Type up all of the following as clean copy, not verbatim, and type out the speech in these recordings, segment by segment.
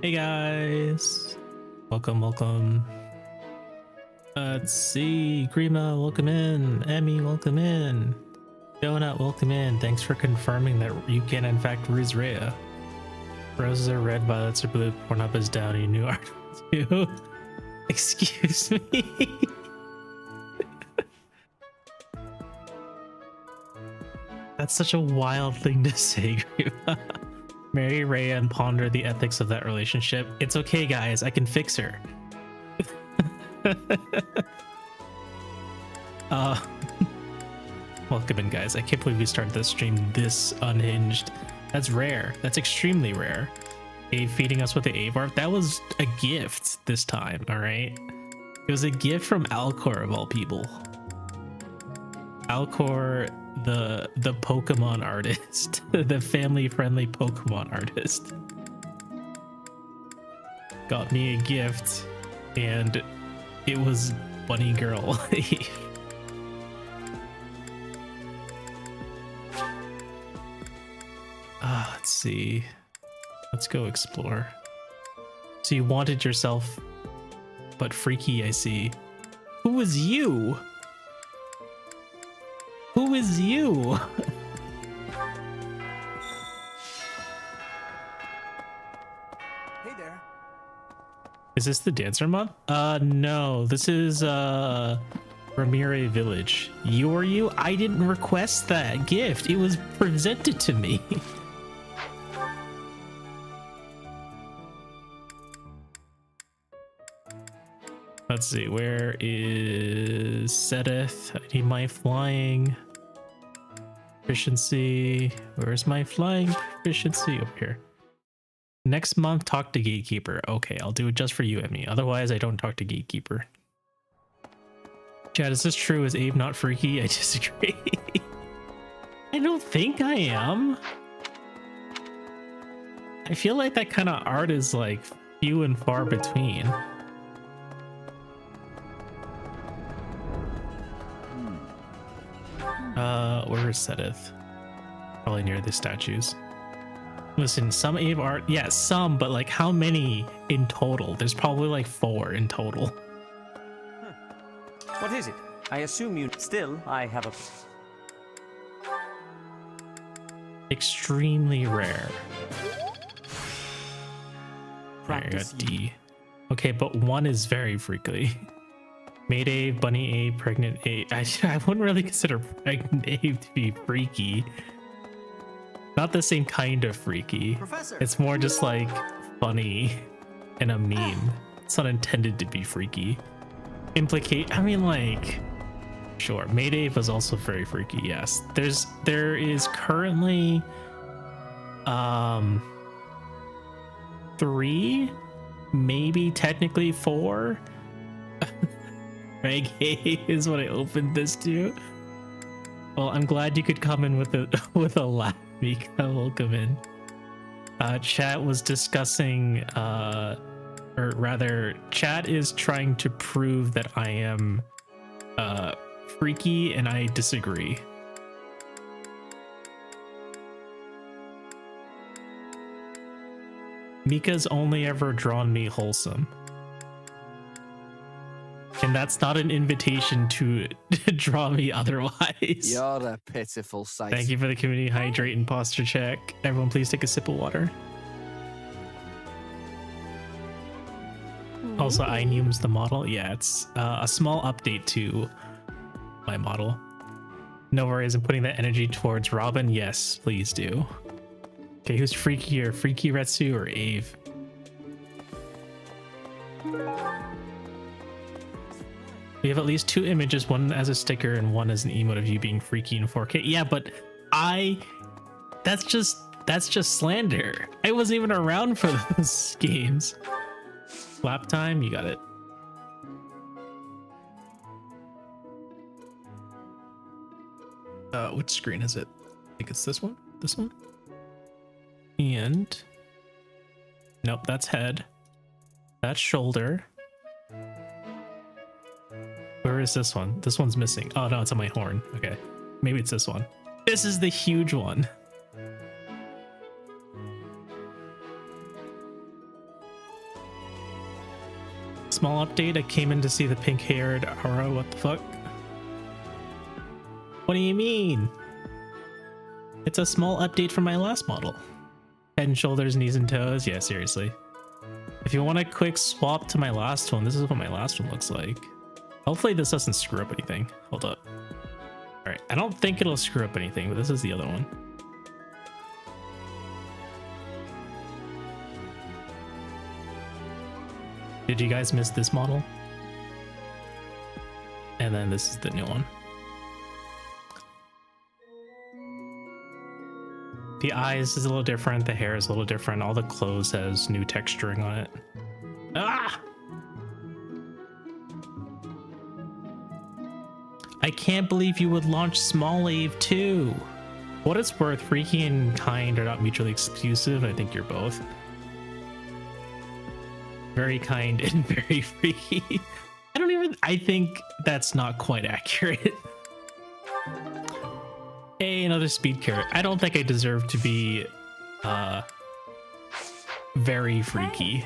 Hey guys, welcome. Let's see, Grima, welcome in. Emmy, welcome in. Donut, welcome in. Thanks for confirming that you can in fact use Rhea. Roses are red, violets are blue, Pornhub is down, you knew art too. Excuse me. That's such a wild thing to say, Grima. Marry Rhea and ponder the ethics of that relationship. It's okay, guys. I can fix her. Welcome in, guys. I can't believe we started this stream this unhinged. That's rare. That's extremely rare. Ave feeding us with the Avar. That was a gift this time, all right? It was a gift from Alcor, of all people. Alcor, the Pokemon artist, the family-friendly Pokemon artist, got me a gift, and it was Bunny Girl. Let's see. Let's go explore. So you wanted yourself, but freaky, I see. Who was you? Who is you? Hey there. Is this the dancer mod? No. This is Ramire Village. You are you? I didn't request that gift. It was presented to me. Let's see. Where is Sedith? I need my flying proficiency. Where's my flying proficiency? Over here. Next month, talk to Gatekeeper. Okay, I'll do it just for you, Emmy. Otherwise, I don't talk to Gatekeeper. Chad, is this true? Is Abe not freaky? I disagree. I don't think I am. I feel like that kind of art is like few and far between. Where is Sedith? Probably near the statues. Listen, some Abe art, yeah, some, but like how many in total? There's probably like 4 in total. What is it? I assume you still. I have a. Extremely rare. There, I got D. Okay, but 1 is very freaky. Maid Abe, Bunny Abe, Pregnant Abe. I wouldn't really consider Pregnant Abe to be freaky. Not the same kind of freaky. Professor. It's more just like funny and a meme. It's not intended to be freaky. I mean, like, sure. Maid Abe was also very freaky. Yes, there is currently 3, maybe technically 4. Meg is what I opened this to. Well, I'm glad you could come in with a laugh, Mika. Welcome in. Chat was discussing, or rather, chat is trying to prove that I am freaky, and I disagree. Mika's only ever drawn me wholesome. And that's not an invitation to draw me otherwise. You're a pitiful sight. Thank you for the community hydrate and posture check. Everyone please take a sip of water. Also, iNewm's the model. Yeah, it's a small update to my model. No worries, I'm putting that energy towards Robin. Yes, please do. Okay, who's freakier? Freaky Retsu or Ave? We have at least 2 images, one as a sticker and one as an emote of you being freaky in 4K. Yeah, but that's just slander. I wasn't even around for those games. Lap time, you got it. Which screen is it? I think it's this one. This one. And nope, that's head. That's shoulder. Where is this one? This one's missing. Oh no, it's on my horn. Okay, maybe it's this one. This is the huge one. Small update. I came in to see the pink-haired Aura. What the fuck? What do you mean? It's a small update from my last model. Head and shoulders, knees and toes. Yeah, seriously. If you want a quick swap to my last one, this is what my last one looks like. Hopefully this doesn't screw up anything. Hold up. All right, I don't think it'll screw up anything, but this is the other one. Did you guys miss this model? And then this is the new one. The eyes is a little different, the hair is a little different, all the clothes has new texturing on it. Ah! I can't believe you would launch Small Ave too. What it's worth, Freaky and Kind are not mutually exclusive. I think you're both. Very kind and very freaky. I think that's not quite accurate. Hey, another speed carrot. I don't think I deserve to be very freaky.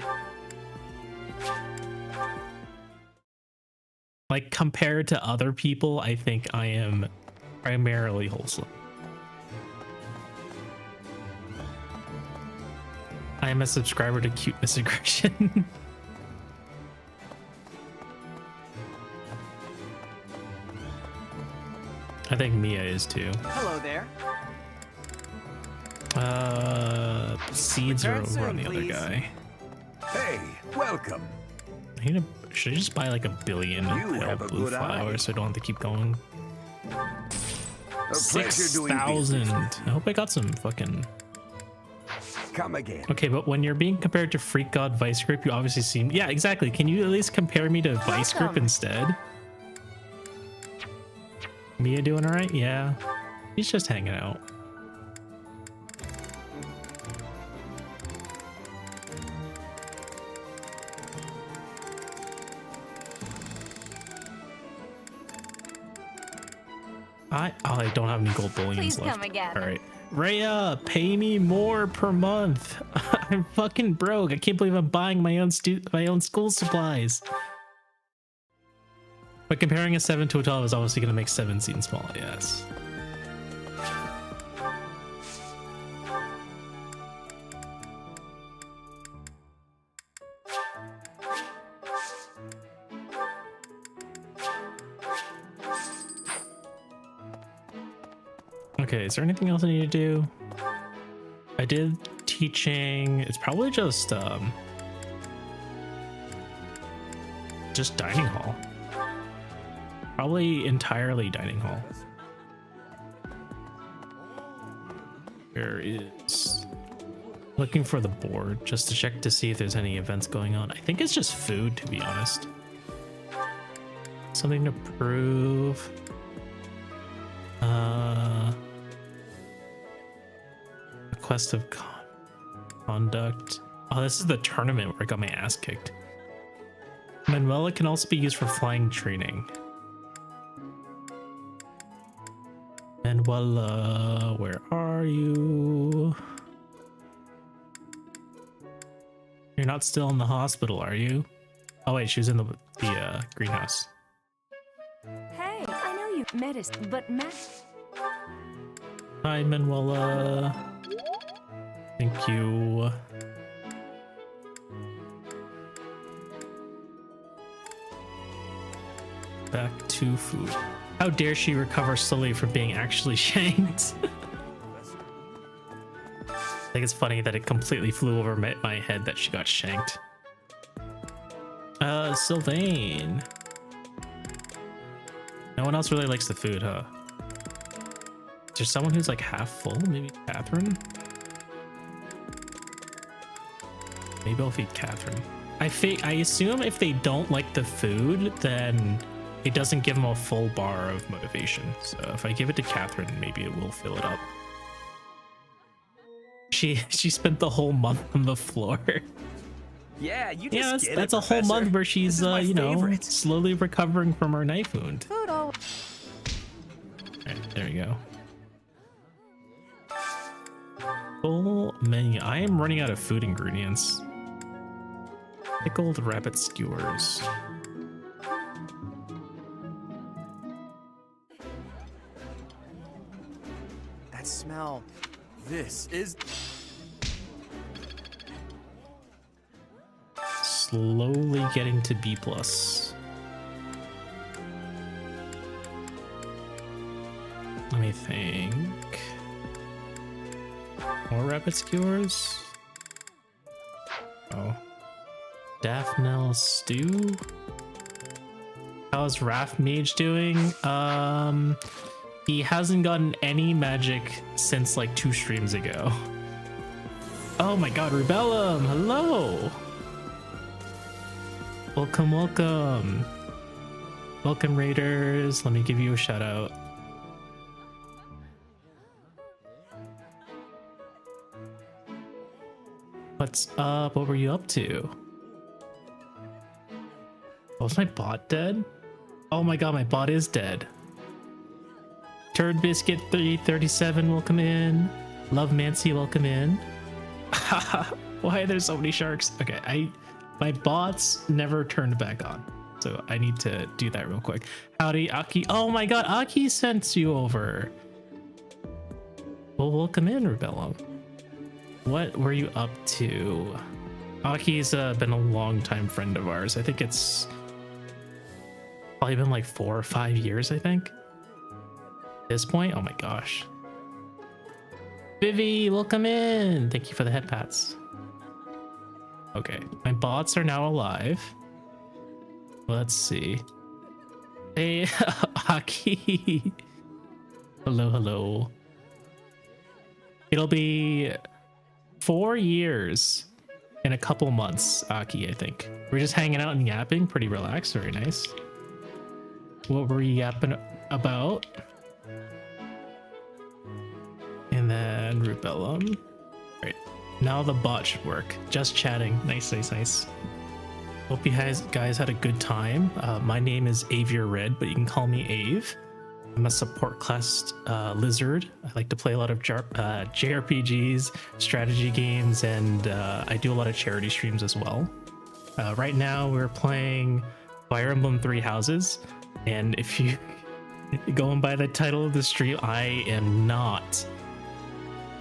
Like, compared to other people, I think I am primarily wholesome. I am a subscriber to Cuteness Aggression. I think Mia is too. Hello there. Seeds are over on the other guy. Hey, welcome. Should I just buy like 1 billion pale blue flowers so I don't have to keep going? 6,000. I hope I got some fucking... Come again. Okay, but when you're being compared to Freak God Vice Grip, you obviously seem... Yeah, exactly. Can you at least compare me to Vice Grip instead? Mia doing alright? Yeah. He's just hanging out. I don't have any gold bullions Please left. come again. All right, Rhea, pay me more per month. I'm fucking broke. I can't believe I'm buying my own school supplies. But comparing a 7 to a 12 is obviously going to make 7 seem small. Yes. Okay, is there anything else I need to do? I did teaching. It's probably just dining hall. Probably entirely dining hall. There is looking for the board just to check to see if there's any events going on. I think it's just food, to be honest. Something to prove. Quest of conduct. Oh, this is the tournament where I got my ass kicked. Manuela can also be used for flying training. Manuela, where are you? You're not still in the hospital, are you? Oh wait, she was in the greenhouse. Hey, I know you medicine, but Hi, Manuela. Thank you. Back to food. How dare she recover slowly from being actually shanked? I think it's funny that it completely flew over my head that she got shanked. Sylvain. No one else really likes the food, huh? Is there someone who's like half full? Maybe Catherine? Maybe I'll feed Catherine. I assume if they don't like the food, then it doesn't give them a full bar of motivation. So if I give it to Catherine, maybe it will fill it up. She spent the whole month on the floor. Yeah, you just get that's it, a whole Professor. month where she's you know, favorite. slowly recovering from her knife wound. food all. Alright, there you go. Full menu. I am running out of food ingredients. Pickled rabbit skewers. That smell. This is. Slowly getting to B plus. Let me think. More rabbit skewers? Oh. Daphne stew? How's Raph Mage doing? He hasn't gotten any magic since like 2 streams ago. Oh my god, Rubellum! Hello! Welcome, welcome! Welcome, Raiders. Let me give you a shout out. What's up? What were you up to? Was my bot dead? Oh my god, my bot is dead. Turd Biscuit 337, welcome in. Love Mancy, welcome in. Why are there so many sharks? Okay, my bots never turned back on, so I need to do that real quick. Howdy, Aki. Oh my god, Aki sent you over. Well, welcome in, Rebellum. What were you up to? Aki's been a long-time friend of ours. I think it's probably been like 4 or 5 years, I think. At this point, oh my gosh. Vivi, welcome in. Thank you for the head pats. Okay, my bots are now alive. Let's see. Hey, Aki. Hello, hello. It'll be 4 years in a couple months, Aki, I think. We're just hanging out and yapping. Pretty relaxed. Very nice. What were you yapping about? And then Rubellum. Right. Now the bot should work. Just chatting. Nice, nice, nice. Hope you guys had a good time. My name is Avier Red, but you can call me Ave. I'm a support class lizard. I like to play a lot of JRPGs, strategy games, and I do a lot of charity streams as well. Right now we're playing Fire Emblem 3 Houses, and if you going by the title of the stream, I am not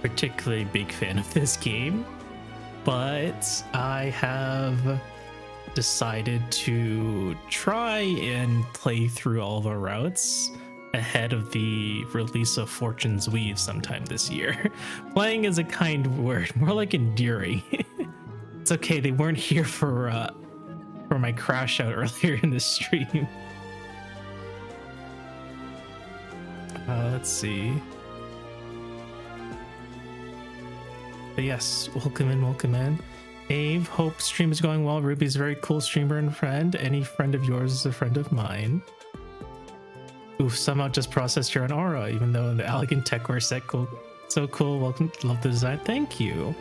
particularly big fan of this game, but I have decided to try and play through all the routes ahead of the release of Fortune's Weave sometime this year. Playing is a kind word, more like enduring. It's okay, they weren't here for my crash out earlier in the stream. Let's see. But yes, welcome in, welcome in. Ave, hope stream is going well. Ruby's a very cool streamer and friend. Any friend of yours is a friend of mine. Oof, somehow just processed your own aura, even though in the elegant techwear set, cool. So cool, welcome, love the design. Thank you.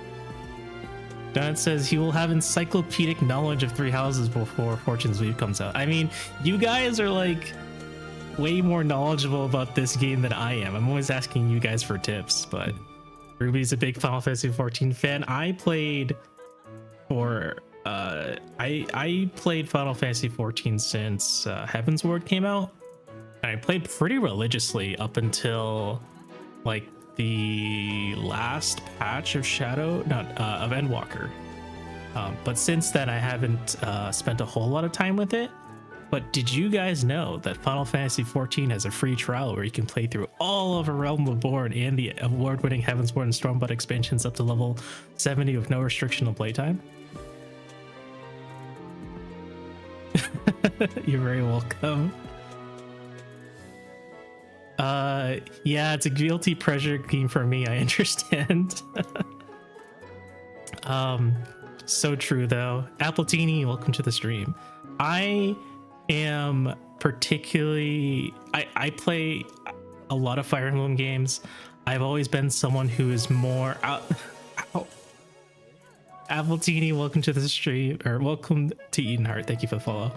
Donut says he will have encyclopedic knowledge of 3 houses before Fortune's Weave comes out. I mean, you guys are like way more knowledgeable about this game than I am. I'm always asking you guys for tips, but Ruby's a big Final Fantasy 14 fan. I played for I played Final Fantasy 14 since Heaven's Ward came out. I played pretty religiously up until like the last patch of of Endwalker. But since then I haven't spent a whole lot of time with it. But did you guys know that Final Fantasy 14 has a free trial where you can play through all of A Realm Reborn and the award-winning Heaven's Ward and Stormblood expansions up to level 70 with no restriction of playtime? You're very welcome. Yeah, it's a guilty pleasure game for me, I understand. So true though. Appletini, welcome to the stream. I am particularly I play a lot of Fire Emblem games. I've always been someone who is more Appletini, welcome to the stream, or welcome to Edenheart. Thank you for the follow.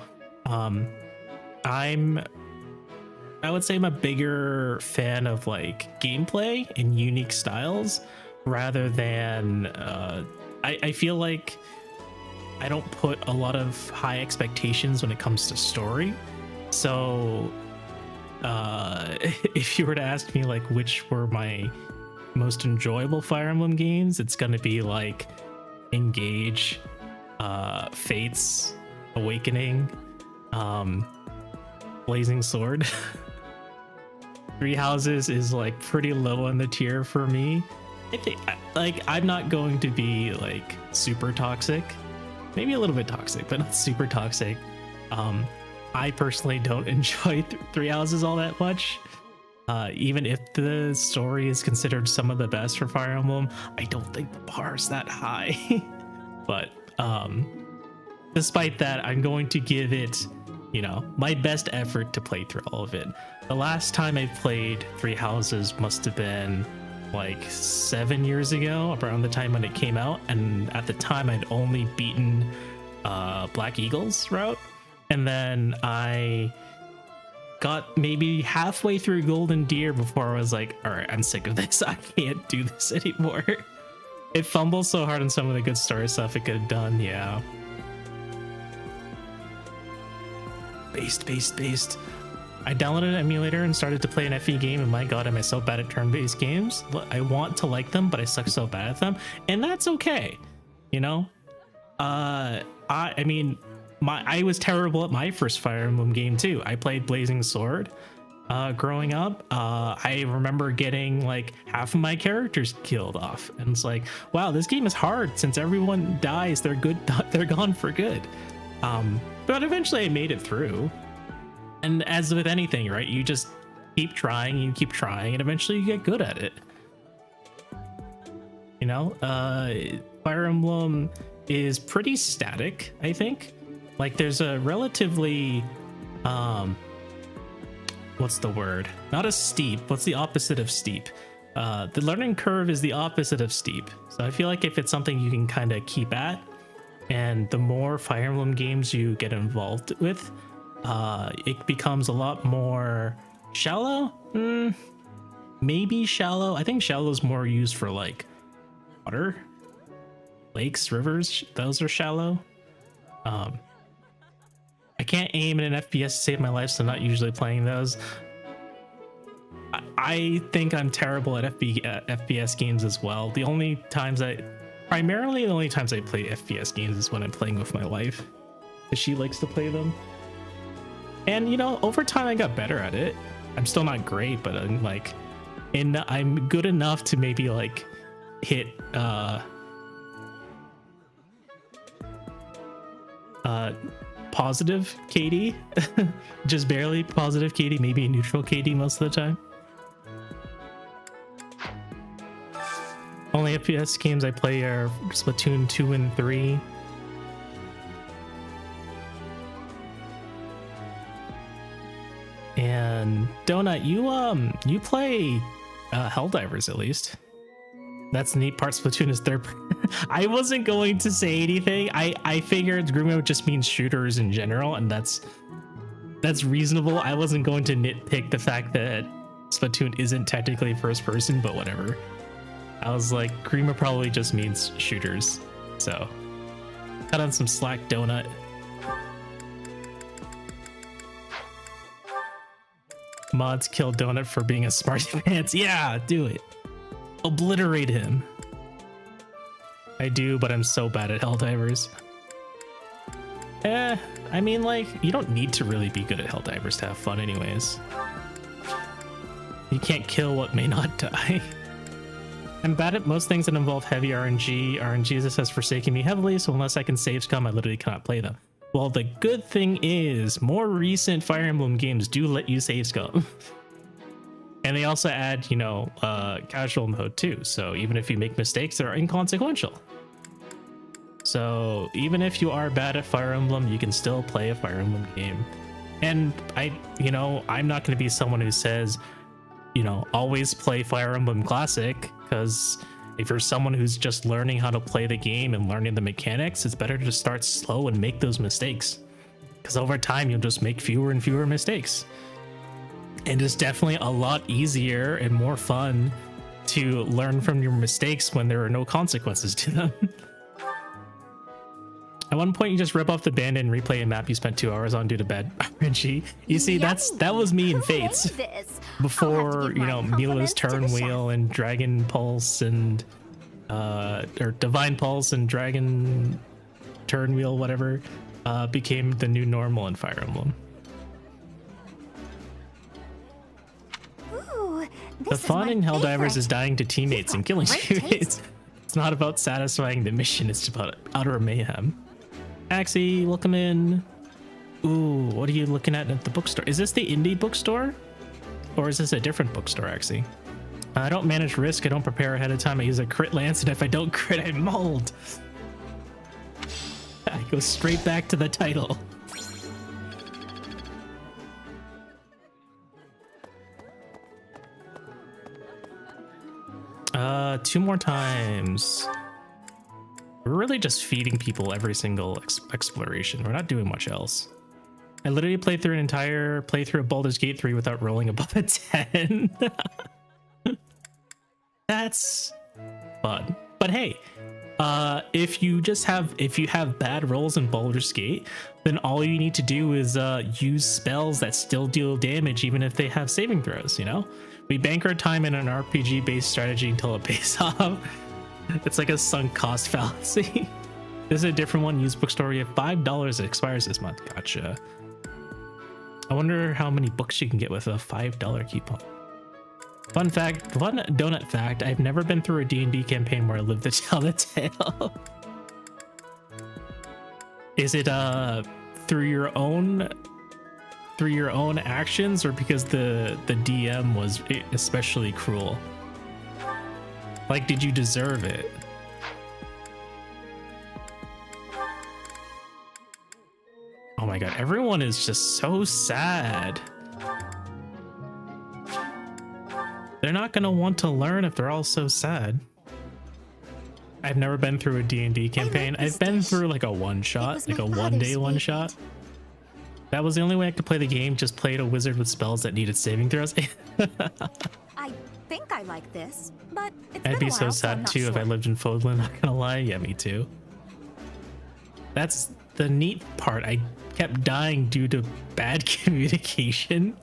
I would say I'm a bigger fan of like gameplay and unique styles rather than I feel like I don't put a lot of high expectations when it comes to story. So if you were to ask me like which were my most enjoyable Fire Emblem games, it's gonna be like Engage, Fates, Awakening, Blazing Sword. Three Houses is like pretty low on the tier for me. I think like I'm not going to be like super toxic, maybe a little bit toxic, but not super toxic. I personally don't enjoy Three Houses all that much. Even if the story is considered some of the best for Fire Emblem, I don't think the bar is that high. But despite that, I'm going to give it, you know, my best effort to play through all of it. The last time I played Three Houses must have been like 7 years ago, around the time when it came out, and at the time I'd only beaten Black Eagle's route, and then I got maybe halfway through Golden Deer before I was like, all right, I'm sick of this. I can't do this anymore. It fumbles so hard on some of the good story stuff it could have done. Yeah. Based. I downloaded an emulator and started to play an FE game, and my god, am I so bad at turn-based games. I want to like them, but I suck so bad at them, and that's okay, you know. I mean, I was terrible at my first Fire Emblem game too. I played Blazing Sword growing up. I remember getting like half of my characters killed off, and it's like, wow, this game is hard. Since everyone dies, they're gone for good. But eventually I made it through. And as with anything, right, you just keep trying, and eventually you get good at it. You know, Fire Emblem is pretty static, I think. Like there's a relatively, what's the word? Not as steep. What's the opposite of steep? The learning curve is the opposite of steep. So I feel like if it's something you can kind of keep at, and the more Fire Emblem games you get involved with, it becomes a lot more shallow. Maybe shallow. I think shallow is more used for like water, lakes, rivers. Those are shallow. I can't aim in an FPS to save my life, so I'm not usually playing those. I think I'm terrible at FPS games as well. Primarily the only times I play FPS games is when I'm playing with my wife, because she likes to play them. And you know, over time I got better at it. I'm still not great, but I'm like, I'm good enough to maybe like hit positive KD, just barely positive KD, maybe neutral KD most of the time. Only FPS games I play are Splatoon 2 and 3. And Donut, you play Helldivers at least. That's the neat part. Splatoon is third. I wasn't going to say anything. I figured Grimo just means shooters in general, and that's reasonable. I wasn't going to nitpick the fact that Splatoon isn't technically first person, but whatever. I was like, Grima probably just means shooters. So cut on some slack, Donut. Mods kill Donut for being a smarty pants. Yeah, do it. Obliterate him. I do, but I'm so bad at Helldivers. I mean, like, you don't need to really be good at Helldivers to have fun anyways. You can't kill what may not die. I'm bad at most things that involve heavy RNG. RNG has forsaken me heavily, so unless I can save scum, I literally cannot play them. Well, the good thing is, more recent Fire Emblem games do let you save scum. And they also add, you know, casual mode too. So even if you make mistakes, they're inconsequential. So even if you are bad at Fire Emblem, you can still play a Fire Emblem game. And I'm not going to be someone who says, you know, always play Fire Emblem Classic, because if you're someone who's just learning how to play the game and learning the mechanics, it's better to start slow and make those mistakes, because over time you'll just make fewer and fewer mistakes. And it's definitely a lot easier and more fun to learn from your mistakes when there are no consequences to them. At one point, you just rip off the band and replay a map you spent 2 hours on due to bad RNG. You see, that was me in Fates before, you know, Mila's Turn Wheel and Dragon Pulse and or Divine Pulse and Dragon Turn Wheel, whatever, became the new normal in Fire Emblem. Ooh, The fun in Helldivers is dying to teammates and killing teammates. It's not about satisfying the mission, it's about utter mayhem. Axie, welcome in. Ooh, what are you looking at the bookstore? Is this the indie bookstore? Or is this a different bookstore, Axie? I don't manage risk, I don't prepare ahead of time, I use a crit lance, and if I don't crit, I mold. I go straight back to the title. Two more times. We're really just feeding people every single exploration. We're not doing much else. I literally played through an entire playthrough of Baldur's Gate 3 without rolling above a 10. That's fun. But hey, if you have bad rolls in Baldur's Gate, then all you need to do is use spells that still deal damage even if they have saving throws, you know? We bank our time in an RPG-based strategy until it pays off. It's like a sunk cost fallacy. This is a different one. Used bookstore. We have $5. It expires this month. Gotcha. I wonder how many books you can get with a $5 coupon. Fun donut fact. I've never been through a D&D campaign where I lived to tell the tale. Is it through your own actions, or because the DM was especially cruel? Like, did you deserve it? Oh my god, everyone is just so sad. They're not gonna want to learn if they're all so sad. I've never been through a D&D campaign. I've been through like a one-shot, like a one-day one-shot. That was the only way I could play the game, just played a wizard with spells that needed saving throws. I think I like this, but it's I'd be so sad too if I lived in Fodlan, not gonna lie. Yeah, me too. That's the neat part. I kept dying due to bad communication.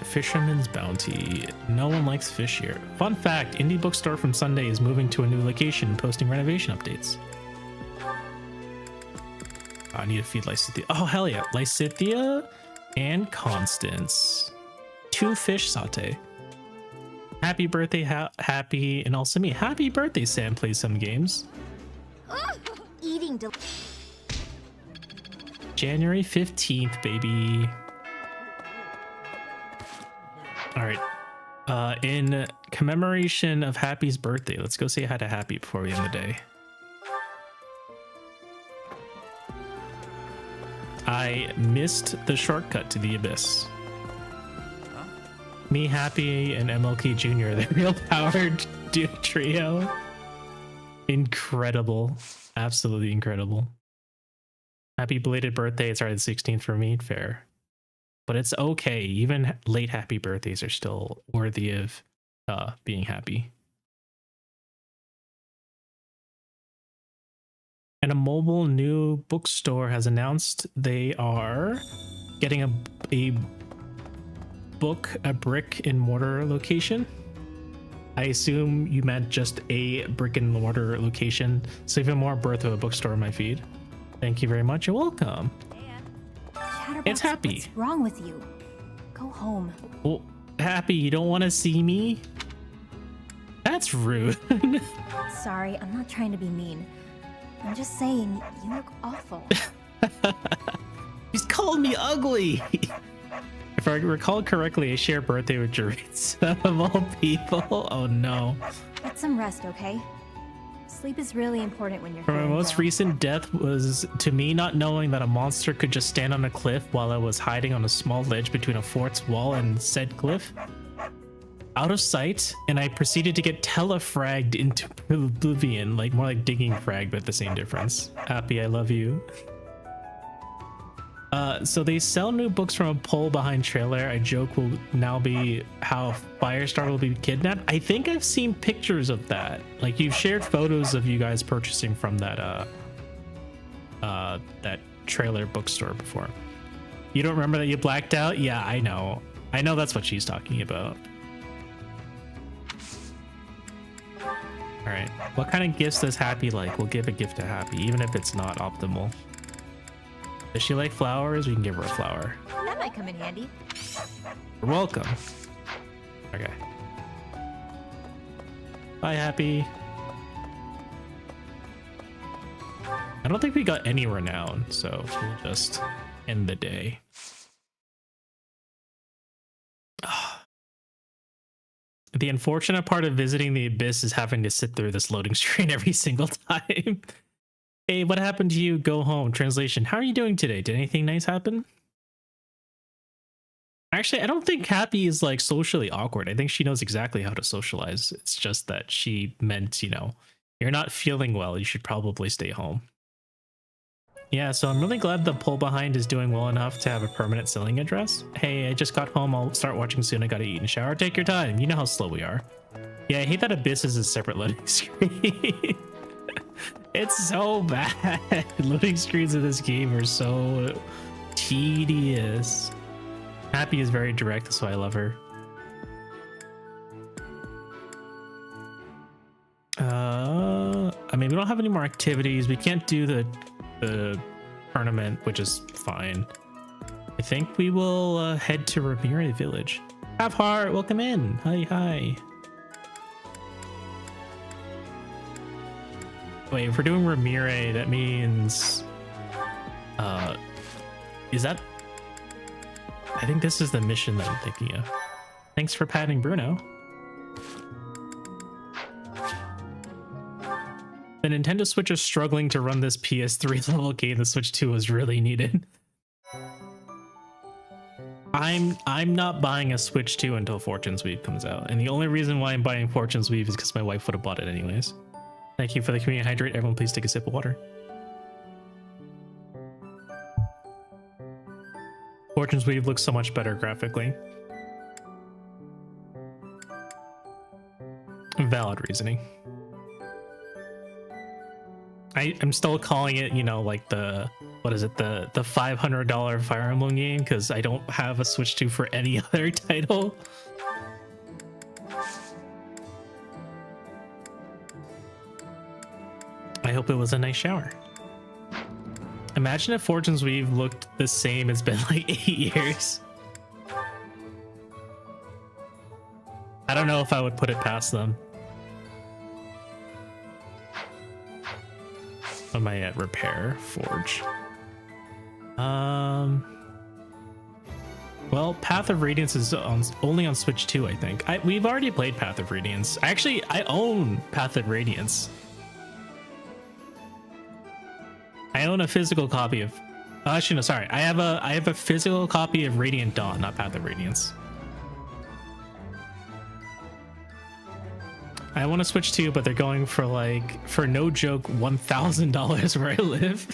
Fisherman's Bounty. No one likes fish here. Fun fact, indie bookstore from Sunday is moving to a new location and posting renovation updates. I need to feed Lysithia. Oh, hell yeah. Lysithia and Constance. 2 fish saute. Happy birthday, Happy, and also me. Happy birthday, Sam plays some games. Eating January 15th, baby. All right. In commemoration of Happy's birthday, let's go say hi to Happy before we end the day. I missed the shortcut to the abyss. Huh? Me, Happy, and MLK Jr., the real powered trio. Incredible. Absolutely incredible. Happy belated birthday. It's already the 16th for me. Fair. But it's okay. Even late happy birthdays are still worthy of being happy. And a mobile new bookstore has announced they are getting a brick and mortar location. I assume you meant just a brick and mortar location. So even more birth of a bookstore in my feed. Thank you very much. You're welcome. It's Happy. What's wrong with you? Go home. Well, Happy, you don't want to see me? That's rude. Sorry, I'm not trying to be mean. I'm just saying, you look awful. He's called me ugly. If I recall correctly, I share birthday with Jaritz of all people. Oh no. Get some rest, okay? Sleep is really important when you're For my feeling most down. recent death was to me not knowing that a monster could just stand on a cliff while I was hiding on a small ledge between a fort's wall and said cliff. Out of sight, and I proceeded to get telefragged into oblivion, like more like digging frag, but the same difference. Happy, I love you. So they sell new books from a poll behind trailer. I joke will now be how Firestar will be kidnapped. I think I've seen pictures of that. Like you've shared photos of you guys purchasing from that that trailer bookstore before. You don't remember that you blacked out? Yeah, I know. I know that's what she's talking about. All right. What kind of gifts does Happy like? We'll give a gift to Happy, even if it's not optimal. Does she like flowers? We can give her a flower. That might come in handy. You're welcome. Okay. Bye, Happy. I don't think we got any renown, so we'll just end the day. The unfortunate part of visiting the Abyss is having to sit through this loading screen every single time. Hey, what happened to you? Go home. Translation. How are you doing today? Did anything nice happen? Actually, I don't think Happy is like socially awkward. I think she knows exactly how to socialize. It's just that she meant, you know, you're not feeling well. You should probably stay home. Yeah, so I'm really glad the pull behind is doing well enough to have a permanent selling address. Hey, I just got home. I'll start watching soon. I gotta eat and shower. Take your time. You know how slow we are. Yeah, I hate that Abyss is a separate loading screen. It's so bad. Loading screens in this game are so tedious. Happy is very direct, that's why I love her. I mean, we don't have any more activities. We can't do the tournament, which is fine. I think we will head to Ramirez Village. Have heart, welcome in. Hi. Wait, if we're doing Ramirez, that means is that, I think this is the mission that I'm thinking of. Thanks for patting Bruno. The Nintendo Switch is struggling to run this PS3 level game. The Switch 2 was really needed. I'm not buying a Switch 2 until Fortune's Weave comes out, and the only reason why I'm buying Fortune's Weave is because my wife would have bought it anyways. Thank you for the community hydrate. Everyone please take a sip of water. Fortune's Weave looks so much better graphically. Valid reasoning. I'm still calling it, you know, like the, what is it, the $500 Fire Emblem game, because I don't have a Switch 2 for any other title. I hope it was a nice shower. Imagine if Fortune's Weave looked the same. It's been like 8 years. I don't know if I would put it past them. Am I at repair? Forge. Well, Path of Radiance is only on Switch 2, I think. We've already played Path of Radiance. Actually, I own Path of Radiance. I own a physical copy of... actually, no, sorry. I have a physical copy of Radiant Dawn, not Path of Radiance. I want to Switch 2, but they're going for like, for no joke, $1,000 where I live.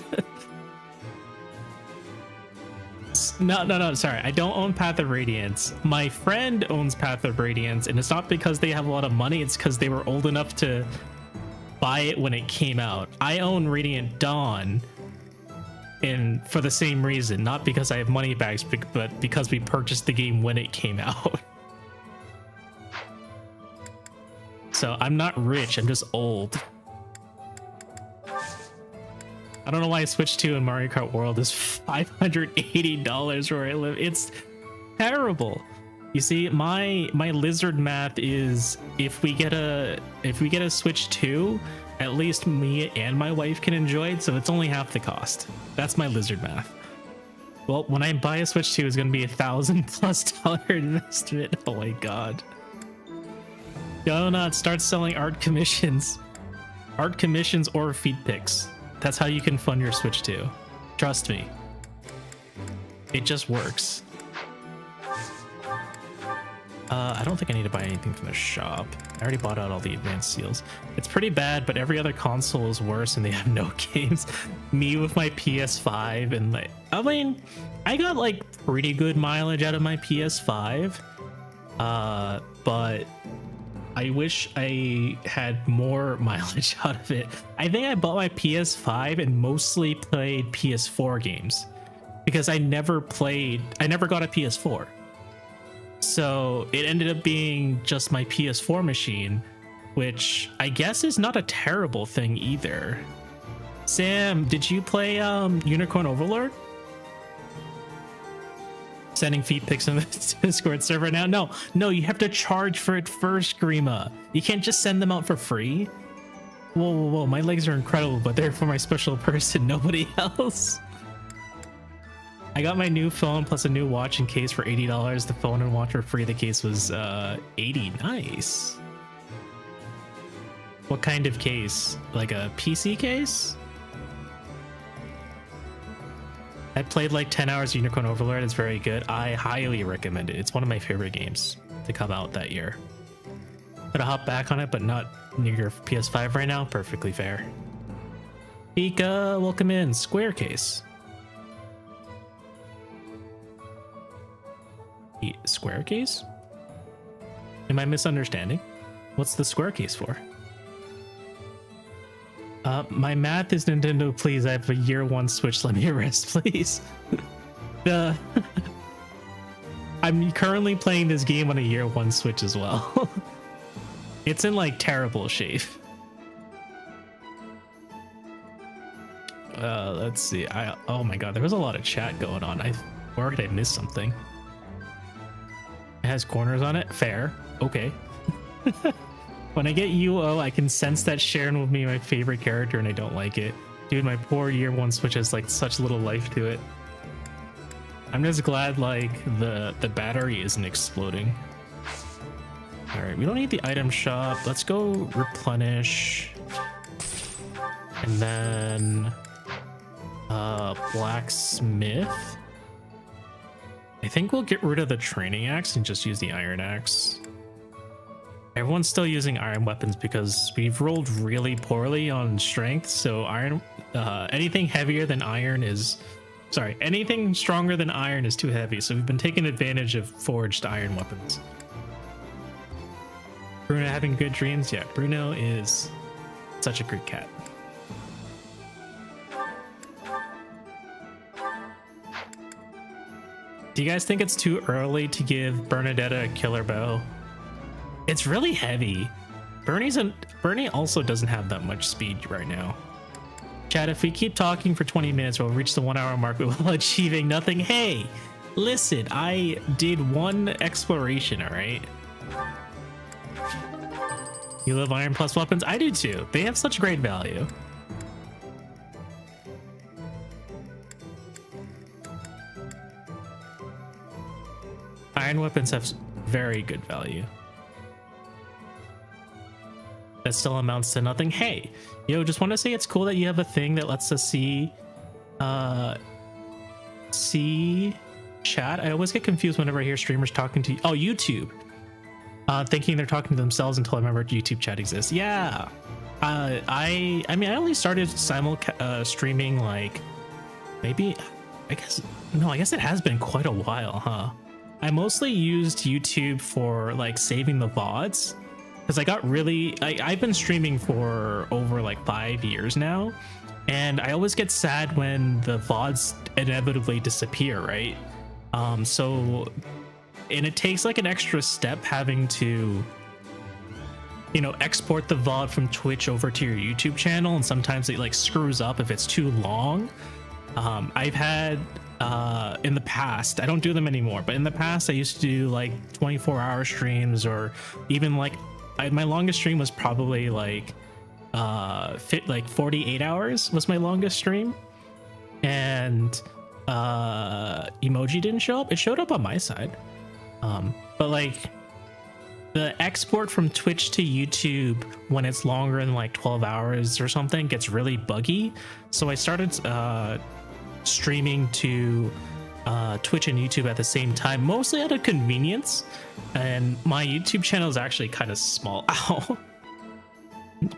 No, sorry. I don't own Path of Radiance. My friend owns Path of Radiance, and it's not because they have a lot of money. It's because they were old enough to buy it when it came out. I own Radiant Dawn, and for the same reason, not because I have money bags, but because we purchased the game when it came out. So I'm not rich, I'm just old. I don't know why Switch 2 and Mario Kart World is $580 where I live. It's terrible. You see, my lizard math is if we get a Switch 2, at least me and my wife can enjoy it, so it's only half the cost. That's my lizard math. Well, when I buy a Switch 2, it's gonna be $1,000+ investment. Oh my god. Donut, start selling art commissions. Art commissions or feed pics. That's how you can fund your Switch 2. Trust me. It just works. I don't think I need to buy anything from the shop. I already bought out all the advanced seals. It's pretty bad, but every other console is worse and they have no games. Me with my PS5 and like, I mean, I got like pretty good mileage out of my PS5. But I wish I had more mileage out of it. I think I bought my PS5 and mostly played PS4 games because I never got a PS4. So it ended up being just my PS4 machine, which I guess is not a terrible thing either. Sam, did you play Unicorn Overlord? Sending feet pics in the Discord server now? No, you have to charge for it first, Grima. You can't just send them out for free. Whoa, my legs are incredible, but they're for my special person, nobody else. I got my new phone plus a new watch and case for $80. The phone and watch were free. The case was $80. Nice. What kind of case? Like a PC case? I played like 10 hours of Unicorn Overlord. It's very good. I highly recommend it. It's one of my favorite games to come out that year. Gotta hop back on it, but not near your PS5 right now. Perfectly fair. Pika, welcome in. Square case. Square case? Am I misunderstanding? What's the square case for? My math is Nintendo, please. I have a year one Switch. Let me rest, please. I'm currently playing this game on a year one Switch as well. It's in like terrible shape. Let's see. Oh my god, there was a lot of chat going on. Or did I miss something? It has corners on it. Fair. Okay. When I get UO, I can sense that Sharon will be my favorite character, and I don't like it. Dude, my poor year one Switch has like such little life to it. I'm just glad like the battery isn't exploding. All right, we don't need the item shop. Let's go replenish, and then blacksmith. I think we'll get rid of the training axe and just use the iron axe. Everyone's still using iron weapons because we've rolled really poorly on strength. So anything heavier than iron is, anything stronger than iron is too heavy. So we've been taking advantage of forged iron weapons. Bruno having good dreams. Yeah, Bruno is such a good cat. Do you guys think it's too early to give Bernadetta a killer bow? It's really heavy. Bernie also doesn't have that much speed right now. Chad, if we keep talking for 20 minutes, we'll reach the 1 hour mark while achieving nothing. Hey, listen, I did one exploration, all right? You love iron plus weapons? I do too. They have such great value. Iron weapons have very good value. That still amounts to nothing. Hey, yo, just want to say it's cool that you have a thing that lets us see chat. I always get confused whenever I hear streamers talking to YouTube, thinking they're talking to themselves until I remember YouTube chat exists. Yeah, I mean I only started streaming like maybe I guess it has been quite a while, huh? I mostly used YouTube for like saving the VODs. Because I got really, I've been streaming for over like 5 years now, and I always get sad when the VODs inevitably disappear, right? And it takes like an extra step having to, export the VOD from Twitch over to your YouTube channel, and sometimes it like screws up if it's too long. I've had, in the past, I don't do them anymore, but in the past I used to do like 24-hour streams, or even like, my longest stream was probably like 48 hours was my longest stream, and emoji didn't show up. It showed up on my side, but like the export from Twitch to YouTube when it's longer than like 12 hours or something gets really buggy. So I started streaming to Twitch and YouTube at the same time, mostly out of convenience. And my YouTube channel is actually kind of small. Ow.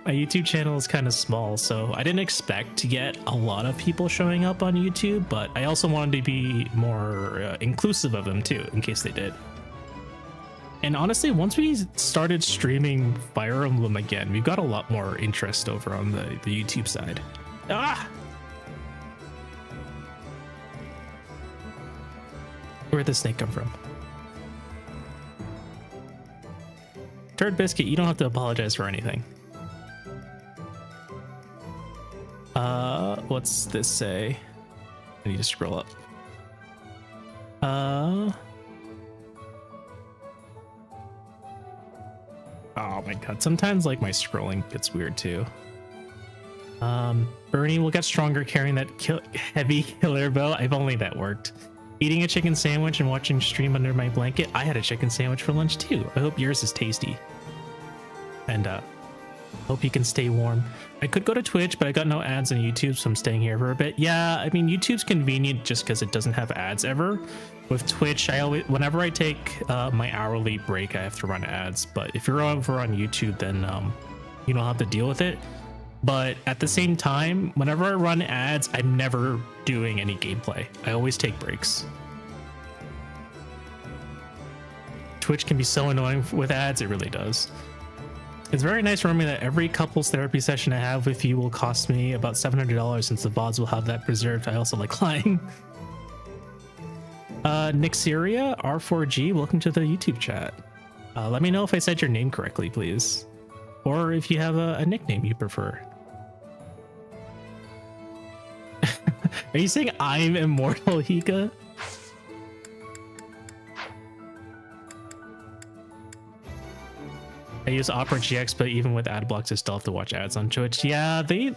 My YouTube channel is kind of small, so I didn't expect to get a lot of people showing up on YouTube, but I also wanted to be more inclusive of them too, in case they did. And honestly, once we started streaming Fire Emblem again, we've got a lot more interest over on the YouTube side. Ah! Where'd the snake come from? Turd Biscuit, you don't have to apologize for anything. What's this say? I need to scroll up. Oh my god, sometimes like my scrolling gets weird too. Bernie will get stronger carrying that heavy killer bow. If only that worked. Eating a chicken sandwich and watching stream under my blanket. I had a chicken sandwich for lunch too. I hope yours is tasty. And hope you can stay warm. I could go to Twitch, but I got no ads on YouTube, so I'm staying here for a bit. Yeah, I mean, YouTube's convenient just because it doesn't have ads ever. With Twitch, I always, whenever I take my hourly break, I have to run ads. But if you're over on YouTube, then you don't have to deal with it. But at the same time, whenever I run ads, I'm never doing any gameplay. I always take breaks. Twitch can be so annoying with ads, it really does. It's very nice remembering that every couples therapy session I have with you will cost me about $700 since the VODs will have that preserved. I also like lying. Nixeria R4G, welcome to the YouTube chat. Let me know if I said your name correctly, please. Or if you have a nickname you prefer. Are you saying I'm immortal, Hika? I use Opera GX, but even with ad blocks, I still have to watch ads on Twitch. Yeah, they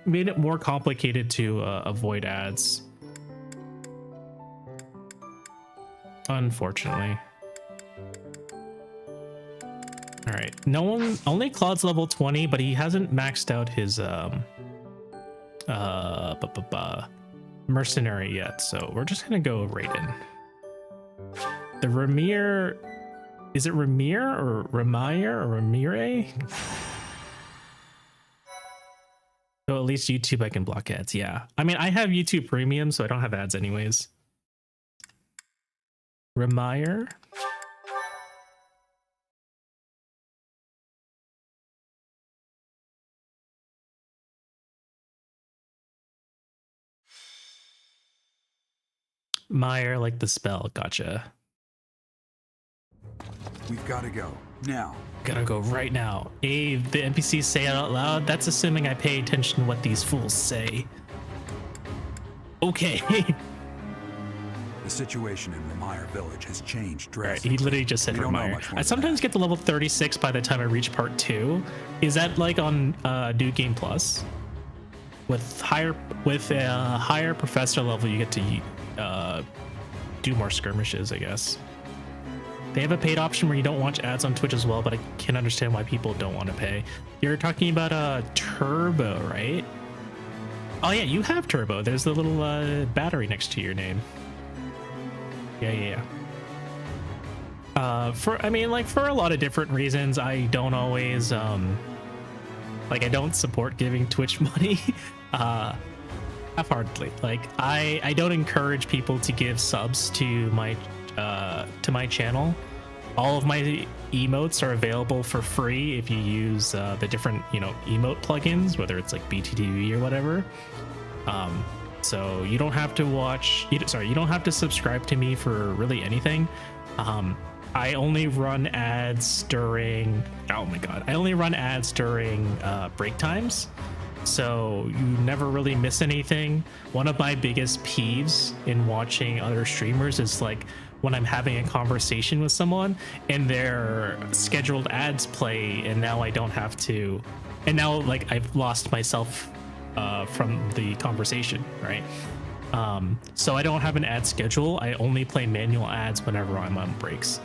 made it more complicated to avoid ads. Unfortunately. All right, no one, only Claude's level 20, but he hasn't maxed out his mercenary yet, so we're just gonna go right in. The Ramir, is it Ramir or Ramire or Ramire? So at least YouTube I can block ads. Yeah, I mean, I have YouTube Premium, so I don't have ads anyways. Ramire. Meyer, like the spell. Gotcha. We've got to go now. Gotta go right now. The NPCs say it out loud. That's assuming I pay attention to what these fools say. Okay. The situation in Ramire village has changed drastically. He literally just said Ramire. I sometimes get to level 36 by the time I reach part 2. Is that like on New Game Plus? With a higher professor level, you get to do more skirmishes, I guess. They have a paid option where you don't watch ads on Twitch as well, but I can understand why people don't want to pay. You're talking about Turbo, right? Oh yeah, you have Turbo. There's the little battery next to your name. Yeah. For a lot of different reasons, I don't always I don't support giving Twitch money. Half-heartedly. I don't encourage people to give subs to my channel. All of my emotes are available for free if you use the different emote plugins, whether it's like BTTV or whatever. So you don't have to you don't have to subscribe to me for really anything. I only run ads during break times, so you never really miss anything. One of my biggest peeves in watching other streamers is like when I'm having a conversation with someone and their scheduled ads play, and now I don't have to, and now like I've lost myself from the conversation, right? So I don't have an ad schedule. I only play manual ads whenever I'm on breaks.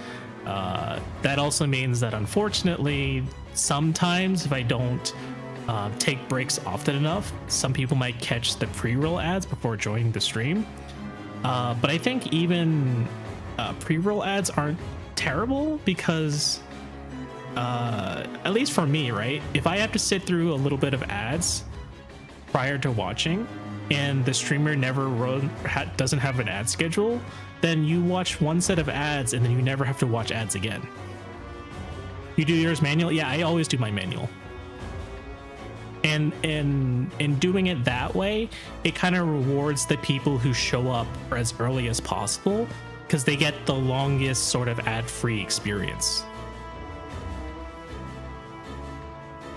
That also means that unfortunately, sometimes if I don't take breaks often enough, some people might catch the pre-roll ads before joining the stream. But I think even pre-roll ads aren't terrible because, at least for me, right? If I have to sit through a little bit of ads prior to watching, and the streamer never doesn't have an ad schedule, then you watch one set of ads and then you never have to watch ads again. You do yours manual? Yeah, I always do my manual. And in doing it that way, it kind of rewards the people who show up as early as possible because they get the longest sort of ad-free experience.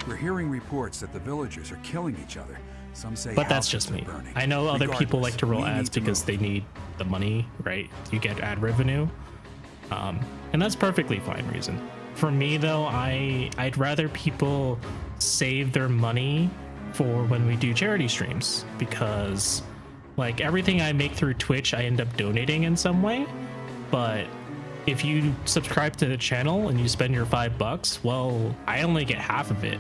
We're hearing reports that the villagers are killing each other. Some say But that's houses just are me. burning. I know other people like to roll Regardless, we ads need to because move. they need the money, right? You get ad revenue. And that's perfectly fine reason. For me though, I'd rather people save their money for when we do charity streams, because like everything I make through Twitch, I end up donating in some way. But if you subscribe to the channel and you spend your $5, well, I only get half of it.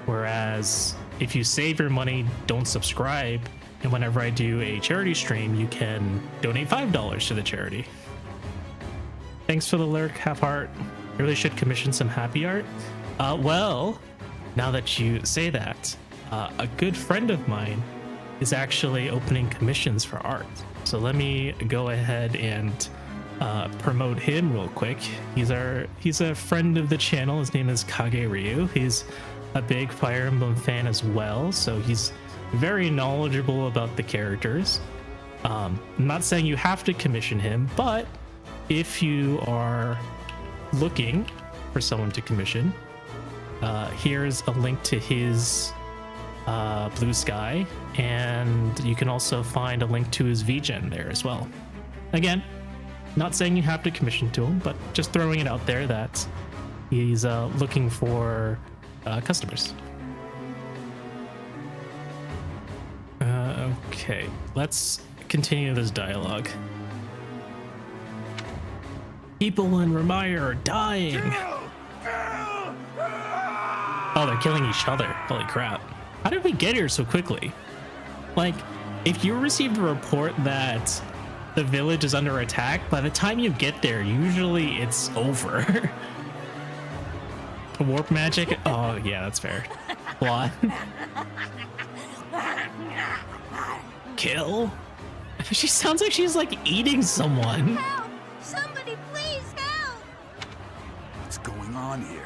Whereas if you save your money, don't subscribe, and whenever I do a charity stream, you can donate $5 to the charity. Thanks for the lyric, half heart. I really should commission some happy art. Well, now that you say that, a good friend of mine is actually opening commissions for art. So let me go ahead and promote him real quick. He's a friend of the channel. His name is Kage Ryu. He's a big Fire Emblem fan as well, so he's very knowledgeable about the characters. I'm not saying you have to commission him, but if you are looking for someone to commission, here's a link to his Blue Sky, and you can also find a link to his VGen there as well. Again, not saying you have to commission to him, but just throwing it out there that he's looking for customers. Okay, let's continue this dialogue. People in Remire are dying. Oh, they're killing each other. Holy crap. How did we get here so quickly? Like, if you received a report that the village is under attack, by the time you get there, usually it's over. Warp magic? Oh, yeah, that's fair. What? Kill? She sounds like she's like eating someone. Help! Somebody please help! What's going on here?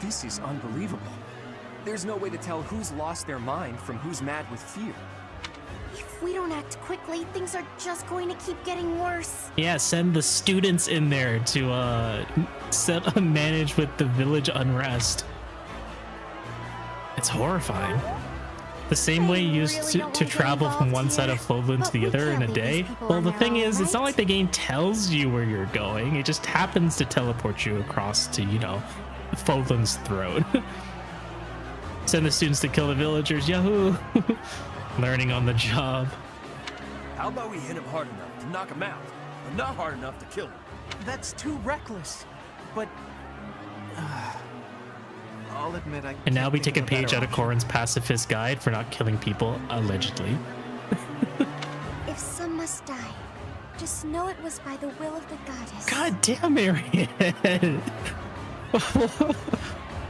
This is unbelievable. There's no way to tell who's lost their mind from who's mad with fear. If we don't act quickly, things are just going to keep getting worse. Yeah, send the students in there to manage with the village unrest. It's horrifying. The same way you used to travel from one side of Floatland to the other in a day. Well, the thing is, it's not like the game tells you where you're going. It just happens to teleport you across to, you know, Floatland's throne. Send the students to kill the villagers. Yahoo! Learning on the job. How about we hit him hard enough to knock him out, but not hard enough to kill him? That's too reckless. But I'll admit I. And now can't we think take a of better page out of option. Corrin's pacifist guide for not killing people, allegedly. If some must die, just know it was by the will of the goddess. God damn, Marianne!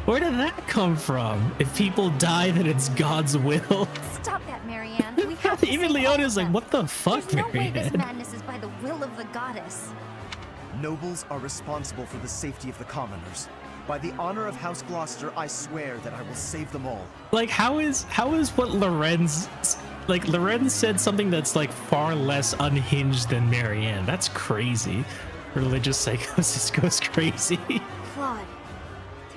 Where did that come from? If people die, then it's God's will. Stop that, Marianne. We have to Even save all Leona's of like, them. what the fuck, There's no way this Marianne? madness is by the will of the goddess. Nobles are responsible for the safety of the commoners. By the honor of House Gloucester, I swear that I will save them all. Like, how is what Lorenz... Like, Lorenz said something that's, like, far less unhinged than Marianne. That's crazy. Religious psychosis goes crazy. Claude.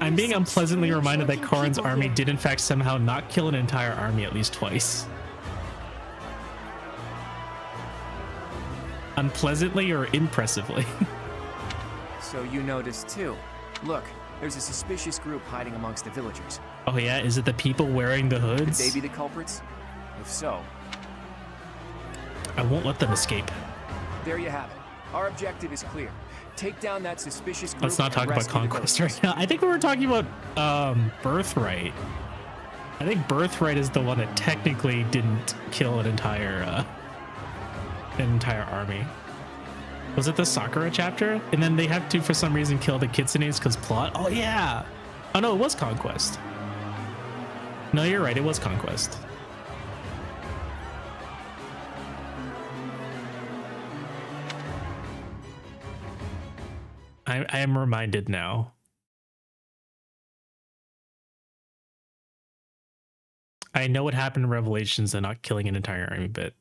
I'm being Some unpleasantly strange reminded that looking Corrin's people army here. did in fact somehow not kill an entire army at least twice. Unpleasantly or impressively? So you noticed too. Look, there's a suspicious group hiding amongst the villagers. Oh yeah, is it the people wearing the Could hoods? they be the culprits? If so, I won't let them escape. there you have it. Our objective is clear. Take down that suspicious group. Let's not talk and about rescue the conquest villagers. right now. I think we were talking about Birthright. I think Birthright is the one that technically didn't kill an entire an entire army. Was it the Sakura chapter? And then they have to, for some reason, kill the kitsunes because plot. Oh yeah. Oh no, it was Conquest. No, you're right. It was Conquest. I am reminded now. I know what happened in Revelations and not killing an entire army bit.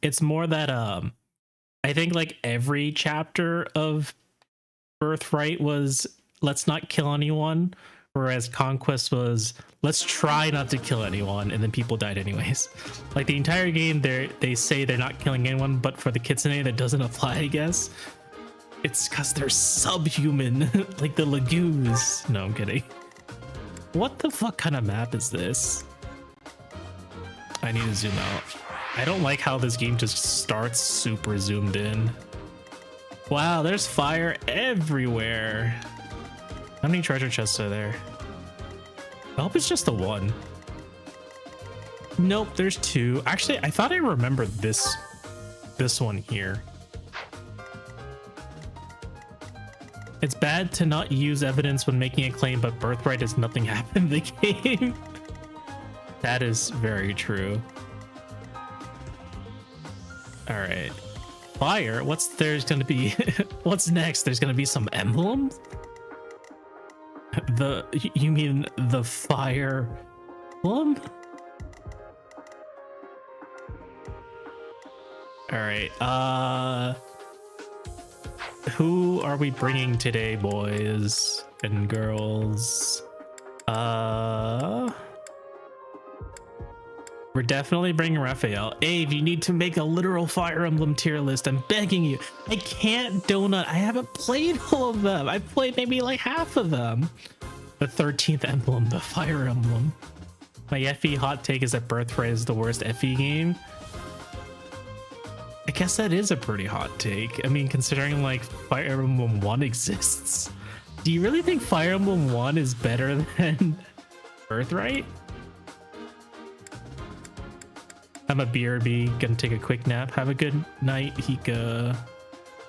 It's more that I think like every chapter of Birthright was let's not kill anyone, whereas Conquest was let's try not to kill anyone, and then people died anyways. Like the entire game they say they're not killing anyone, but for the Kitsune that doesn't apply, I guess. It's because they're subhuman, like the Lagoons. No, I'm kidding. What the fuck kind of map is this? I need to zoom out. I don't like how this game just starts super zoomed in. Wow, there's fire everywhere. How many treasure chests are there? I hope it's just the one. Nope, there's two. Actually, I thought I remembered this one here. It's bad to not use evidence when making a claim, but Birthright is nothing happened in the game. That is very true. All right. Fire? There's gonna be, what's next? There's gonna be some emblems? You mean the fire emblem? All right. Who are we bringing today, boys and girls? We're definitely bringing Raphael. Ave, you need to make a literal Fire Emblem tier list. I'm begging you. I can't, Donut. I haven't played all of them. I've played maybe like half of them. The 13th emblem, the Fire Emblem. My FE hot take is that Birthright is the worst FE game. I guess that is a pretty hot take. I mean, considering like Fire Emblem 1 exists. Do you really think Fire Emblem 1 is better than Birthright? I'm a BRB, gonna take a quick nap. Have a good night, Hika.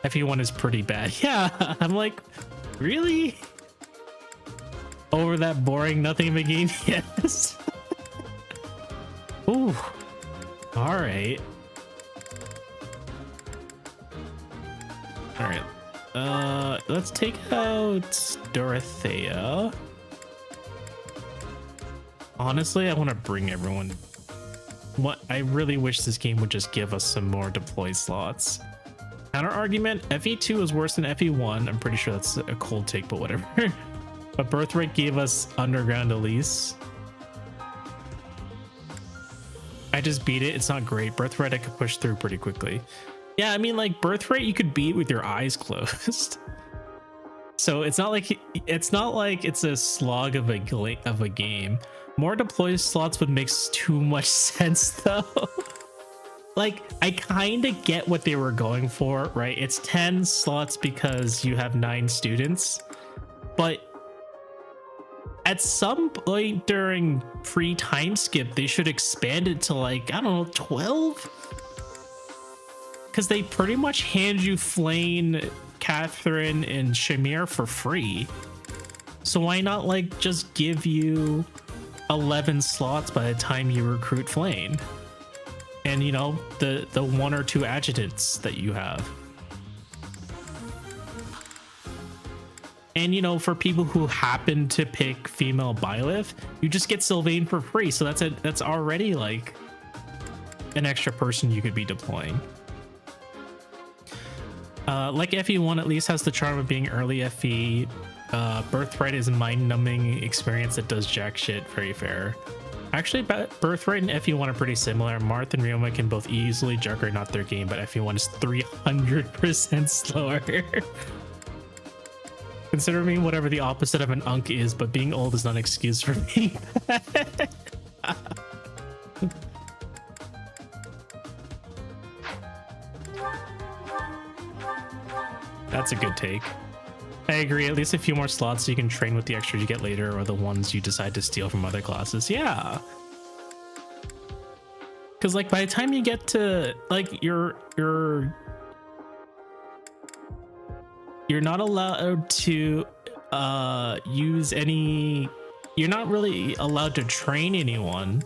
FE1 is pretty bad. Yeah, I'm like, really? Over that boring nothing of a game? Yes. Ooh. All right. All right. Let's take out Dorothea. Honestly, I want to bring everyone. What I really wish this game would just give us some more deploy slots. Counter argument, FE2 is worse than FE1. I'm pretty sure that's a cold take, but whatever. But Birthright gave us Underground Elise. I just beat it. It's not great. Birthright I could push through pretty quickly. Yeah, I mean, like Birthright you could beat with your eyes closed. So it's not like it's a slog of a game. More deploy slots would make too much sense though. Like I kind of get what they were going for, right? It's 10 slots because you have 9 students, but at some point during free time skip, they should expand it to like, I don't know, 12? Because they pretty much hand you Flane, Catherine, and Shamir for free. So why not like just give you 11 slots by the time you recruit Flane? And you know, the 1 or 2 adjutants that you have. And you know, for people who happen to pick female Byleth, you just get Sylvain for free. So that's already like an extra person you could be deploying. Like FE1 at least has the charm of being early FE. Birthright is a mind-numbing experience that does jack shit. Very fair. Actually, Birthright and FE1 are pretty similar. Marth and Ryoma can both easily juggernaut their game, but FE1 is 300% slower. Consider me whatever the opposite of an unk is, but being old is not an excuse for being bad. That's a good take. I agree. At least a few more slots so you can train with the extras you get later or the ones you decide to steal from other classes. Yeah. Because like by the time you get to like you're not allowed to use any, you're not really allowed to train anyone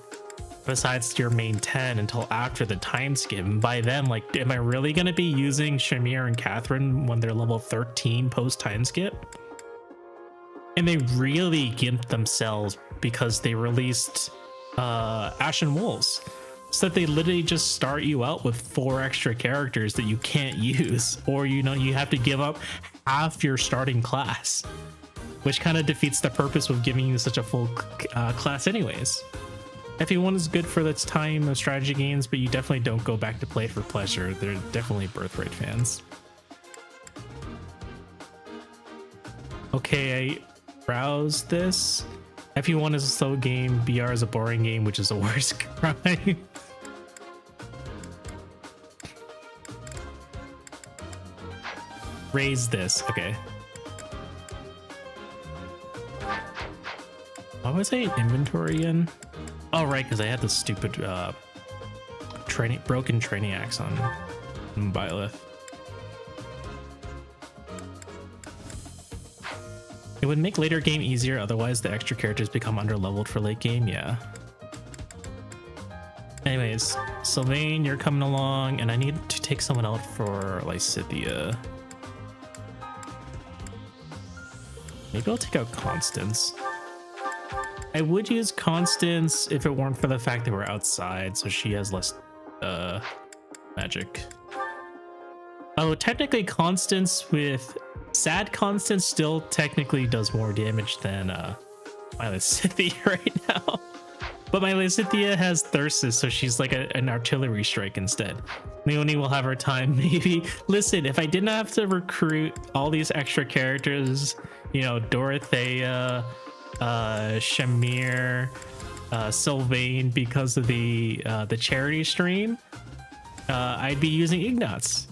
besides your main 10 until after the time skip. And by then, like, am I really going to be using Shamir and Catherine when they're level 13 post time skip? And they really gimped themselves because they released Ashen Wolves, so that they literally just start you out with 4 extra characters that you can't use, or you know, you have to give up half your starting class, which kind of defeats the purpose of giving you such a full class anyways. FE1 is good for its time of strategy games, but you definitely don't go back to play it for pleasure. They're definitely Birthright fans. Okay, I browsed this. FE1 is a slow game, BR is a boring game, which is the worst crime. Raise this, okay. Why was I in inventory in? Oh, right, because I had the stupid broken training axe on Byleth. It would make later game easier, otherwise the extra characters become underleveled for late game, yeah. Anyways, Sylvain, you're coming along, and I need to take someone out for Lysithia. Maybe I'll take out Constance. I would use Constance if it weren't for the fact that we're outside, so she has less magic. Oh, technically Constance with Sad Constance still technically does more damage than my Lysithia right now. But my Lysithia has Thyrsus, so she's like an artillery strike instead. Leonie will have her time, maybe. Listen, if I didn't have to recruit all these extra characters, you know, Dorothea, Shamir, Sylvain, because of the charity stream, I'd be using Ignatz.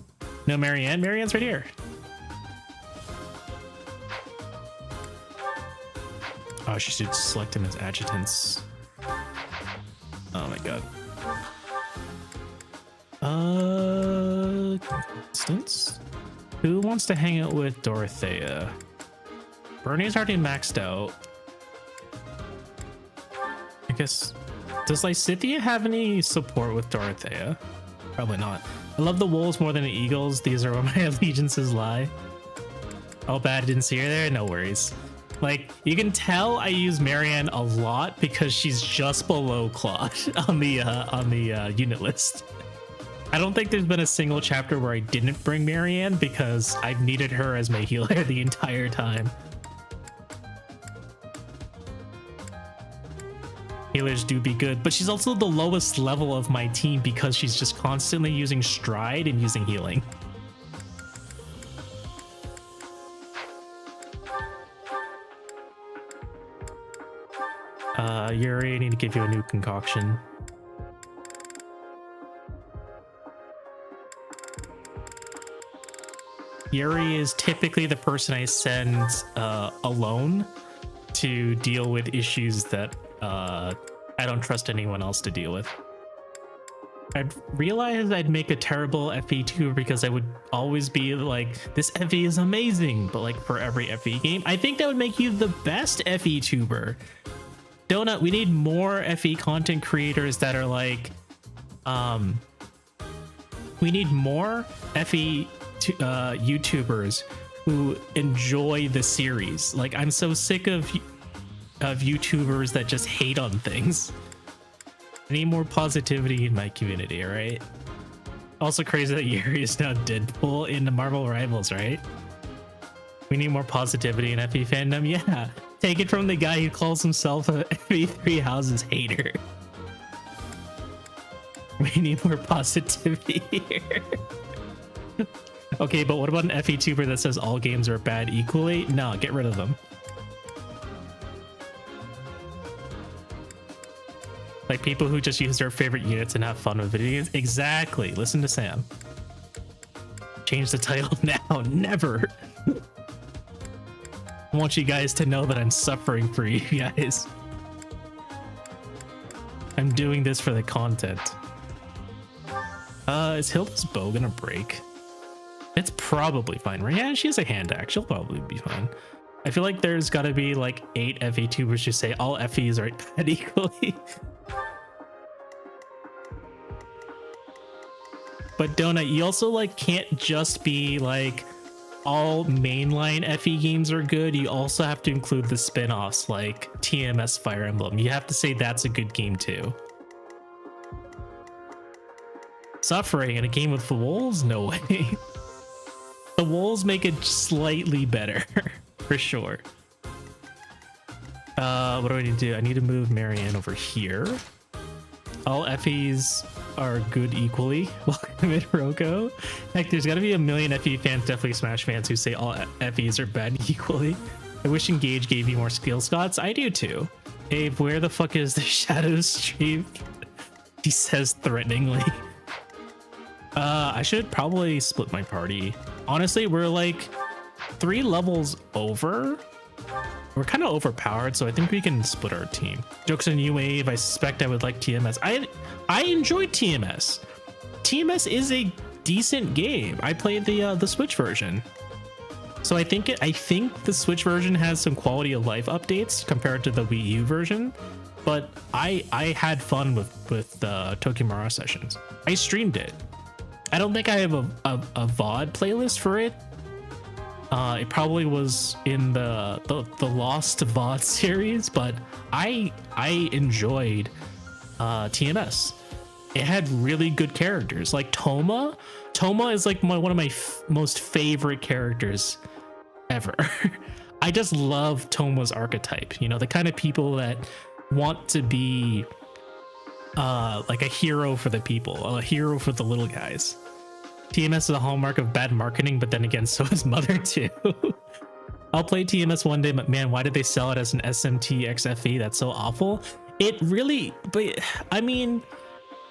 No, Marianne. Marianne's right here. Oh, she should select him as adjutants. Oh my god. Constance? Who wants to hang out with Dorothea? Bernie's already maxed out. I guess. Does Lysithia have any support with Dorothea? Probably not. I love the wolves more than the eagles. These are where my allegiances lie. Oh, bad. I didn't see her there. No worries. Like, you can tell I use Marianne a lot because she's just below Claude on the unit list. I don't think there's been a single chapter where I didn't bring Marianne because I've needed her as my healer the entire time. Healers do be good, but she's also the lowest level of my team because she's just constantly using stride and using healing. Yuri, I need to give you a new concoction. Yuri is typically the person I send alone to deal with issues that I don't trust anyone else to deal with. I'd realized I'd make a terrible FE2 because I would always be like, this FE is amazing, but like for every FE game, I think that would make you the best FE tuber. Donut, we need more FE content creators that are like, we need more FE YouTubers who enjoy the series. Like, I'm so sick of YouTubers that just hate on things. I need more positivity in my community, all right? Also crazy that Yuri is now Deadpool in the Marvel Rivals, right? We need more positivity in FE fandom. Yeah, take it from the guy who calls himself a FE3H's hater. We need more positivity here. Okay, but what about an FE tuber that says all games are bad equally? No, get rid of them. Like people who just use their favorite units and have fun with video games. Exactly. Listen to Sam. Change the title now. Never. I want you guys to know that I'm suffering for you guys. I'm doing this for the content. Is Hilda's bow gonna break? It's probably fine, right? Yeah, she has a hand axe. She'll probably be fine. I feel like there's gotta be like 8 FE tubers who say all FEs are bad equally. But Donut, you also like can't just be like all mainline FE games are good. You also have to include the spin-offs like TMS Fire Emblem. You have to say that's a good game too. Suffering in a game with the wolves? No way. The wolves make it slightly better, for sure. What do I need to do? I need to move Marianne over here. All FEs are good equally. Welcome in, Roko. Heck, there's gotta be a million FE fans, definitely Smash fans, who say all FEs are bad equally. I wish Engage gave you more skill slots. I do too. Abe, where the fuck is the shadow stream? He says threateningly. I should probably split my party. Honestly, we're like 3 levels over. We're kind of overpowered, so I think we can split our team. Jokes on you, Wave. I suspect I would like TMS. I enjoyed TMS. TMS is a decent game. I played the Switch version, so I think the Switch version has some quality of life updates compared to the Wii U version. But I had fun with the Tokimara sessions. I streamed it. I don't think I have a VOD playlist for it. It probably was in the Lost VOD series, but I enjoyed TMS. It had really good characters like Toma. Toma is like one of my most favorite characters ever. I just love Toma's archetype. You know, the kind of people that want to be like a hero for the people, a hero for the little guys. TMS is a hallmark of bad marketing, but then again, so is Mother too. I'll play TMS one day, but man, why did they sell it as an SMT XFE? That's so awful. It really, but I mean,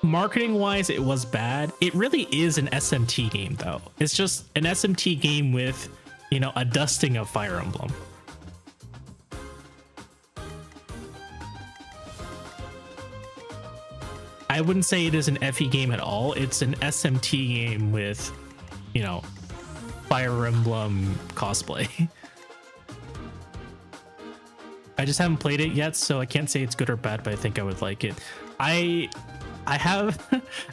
marketing wise, it was bad. It really is an SMT game though. It's just an SMT game with, you know, a dusting of Fire Emblem. I wouldn't say it is an FE game at all. It's an SMT game with, you know, Fire Emblem cosplay. I just haven't played it yet, so I can't say it's good or bad, but I think I would like it. I have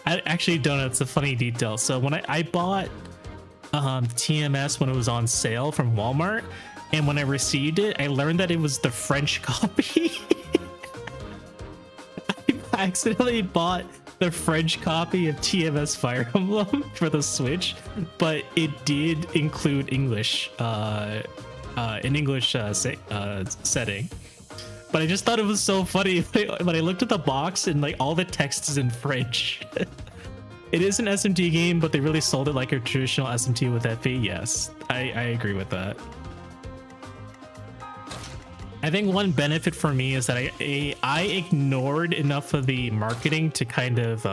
I actually don't know. It's a funny detail. So when I bought TMS when it was on sale from Walmart, and when I received it, I learned that it was the French copy. I accidentally bought the French copy of TMS Fire Emblem for the Switch, but it did include English, an English setting. But I just thought it was so funny when I looked at the box and like all the text is in French. It is an SMT game, but they really sold it like a traditional SMT with FE. Yes, I agree with that. I think one benefit for me is that I ignored enough of the marketing to kind of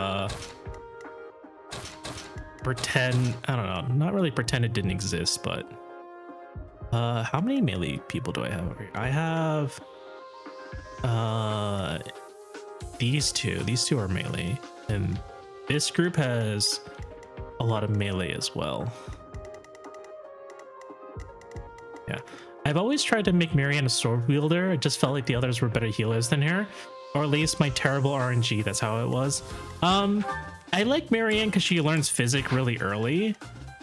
pretend, I don't know, not really pretend it didn't exist, but how many melee people do I have over here? I have these two are melee, and this group has a lot of melee as well. Yeah. I've always tried to make Marianne a sword wielder. I just felt like the others were better healers than her, or at least my terrible RNG. That's how it was. I like Marianne because she learns physic really early,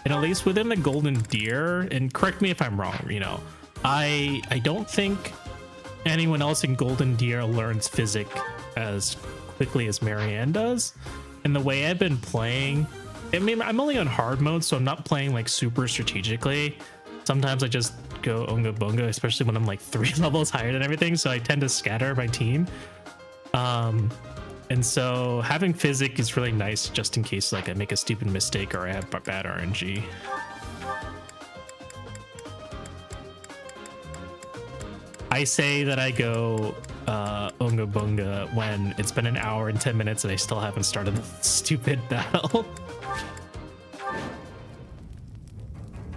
and at least within the Golden Deer. And correct me if I'm wrong. You know, I don't think anyone else in Golden Deer learns physic as quickly as Marianne does. And the way I've been playing, I mean, I'm only on hard mode, so I'm not playing like super strategically. Sometimes I just go onga bonga, especially when I'm like 3 levels higher than everything, so I tend to scatter my team. And so having physic is really nice just in case like I make a stupid mistake or I have bad RNG. I say that I go onga bonga when it's been an hour and 10 minutes and I still haven't started the stupid battle.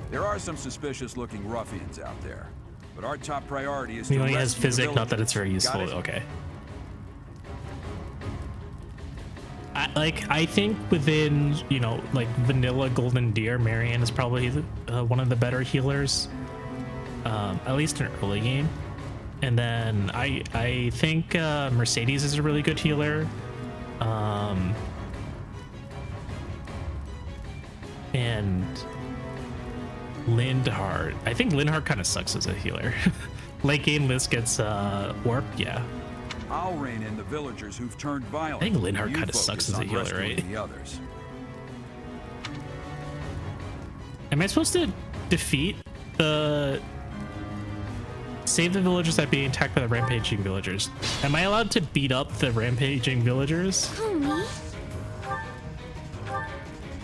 There are some suspicious looking ruffians out there, but our top priority is to He only has rescue the physic, not that it's very villagers. useful. Got it? Okay. like I think within, you know, like vanilla Golden Deer, Marianne is probably one of the better healers, at least in early game. And then I think Mercedes is a really good healer. And Lindhart. I think Lindhart kind of sucks as a healer. Late game Liz gets warped, yeah. I'll rein in the villagers who've turned violent. I think Lindhart You kind of focus sucks as a on healer, rescuing right? The others. Am I supposed to defeat the... Save the villagers that are being attacked by the rampaging villagers? Am I allowed to beat up the rampaging villagers?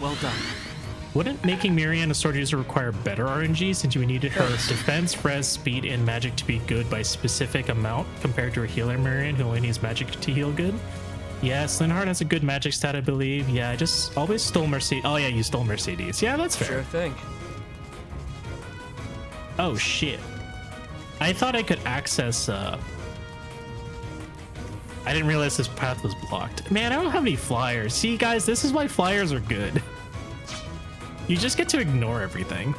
Well done. Wouldn't making Marianne a sword user require better RNG since we needed her defense, res, speed, and magic to be good by specific amount compared to a healer Marianne who only needs magic to heal good? Yes, Linhardt has a good magic stat, I believe. Yeah, I just always stole Mercedes. Oh yeah, you stole Mercedes. Yeah, that's fair. Sure thing. Oh shit. I thought I could access I didn't realize this path was blocked. Man, I don't have any flyers. See guys, this is why flyers are good. You just get to ignore everything.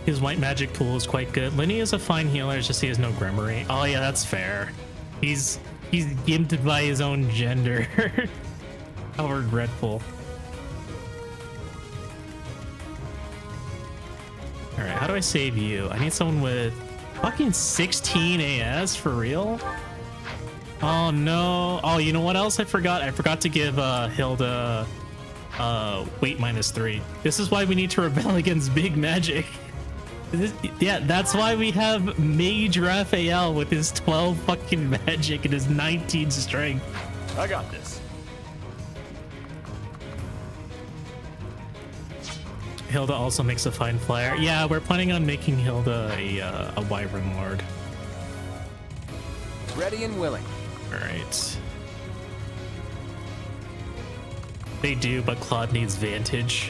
His white magic pool is quite good. Lenny is a fine healer, it's just he has no Grimoire. Oh yeah, that's fair. He's gimped by his own gender. How regretful. Alright, how do I save you? I need someone with fucking 16 AS for real? Oh no. Oh, you know what else I forgot? I forgot to give Hilda weight -3. This is why we need to rebel against big magic. Yeah, that's why we have Mage Raphael with his 12 fucking magic and his 19 strength. I got this. Hilda also makes a fine flyer. Yeah, we're planning on making Hilda a Wyvern Lord. Ready and willing. All right. They do, but Claude needs Vantage.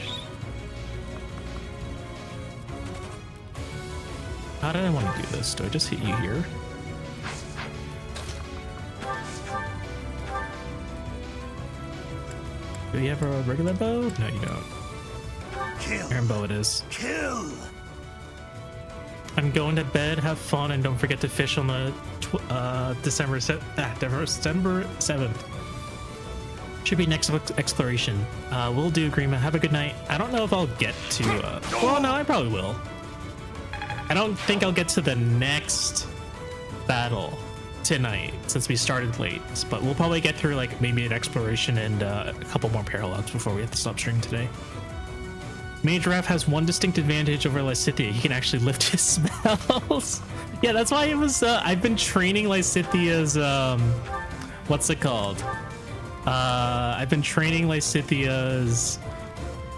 How did I want to do this? Do I just hit you here? Do you have a regular bow? No, you don't. Kill. Iron bow it is. Kill. I'm going to bed. Have fun, and don't forget to fish on the December 7th. Should be next exploration. We'll do, Grima. Have a good night. I don't know if I'll get to. Well, no, I probably will. I don't think I'll get to the next battle tonight since we started late, but we'll probably get through like maybe an exploration and a couple more paralogs before we have to stop streaming today. Mage Raph has one distinct advantage over Lysithea. He can actually lift his spells. Yeah, that's why it was. I've been training Lysithea's. What's it called? I've been training Lysithea's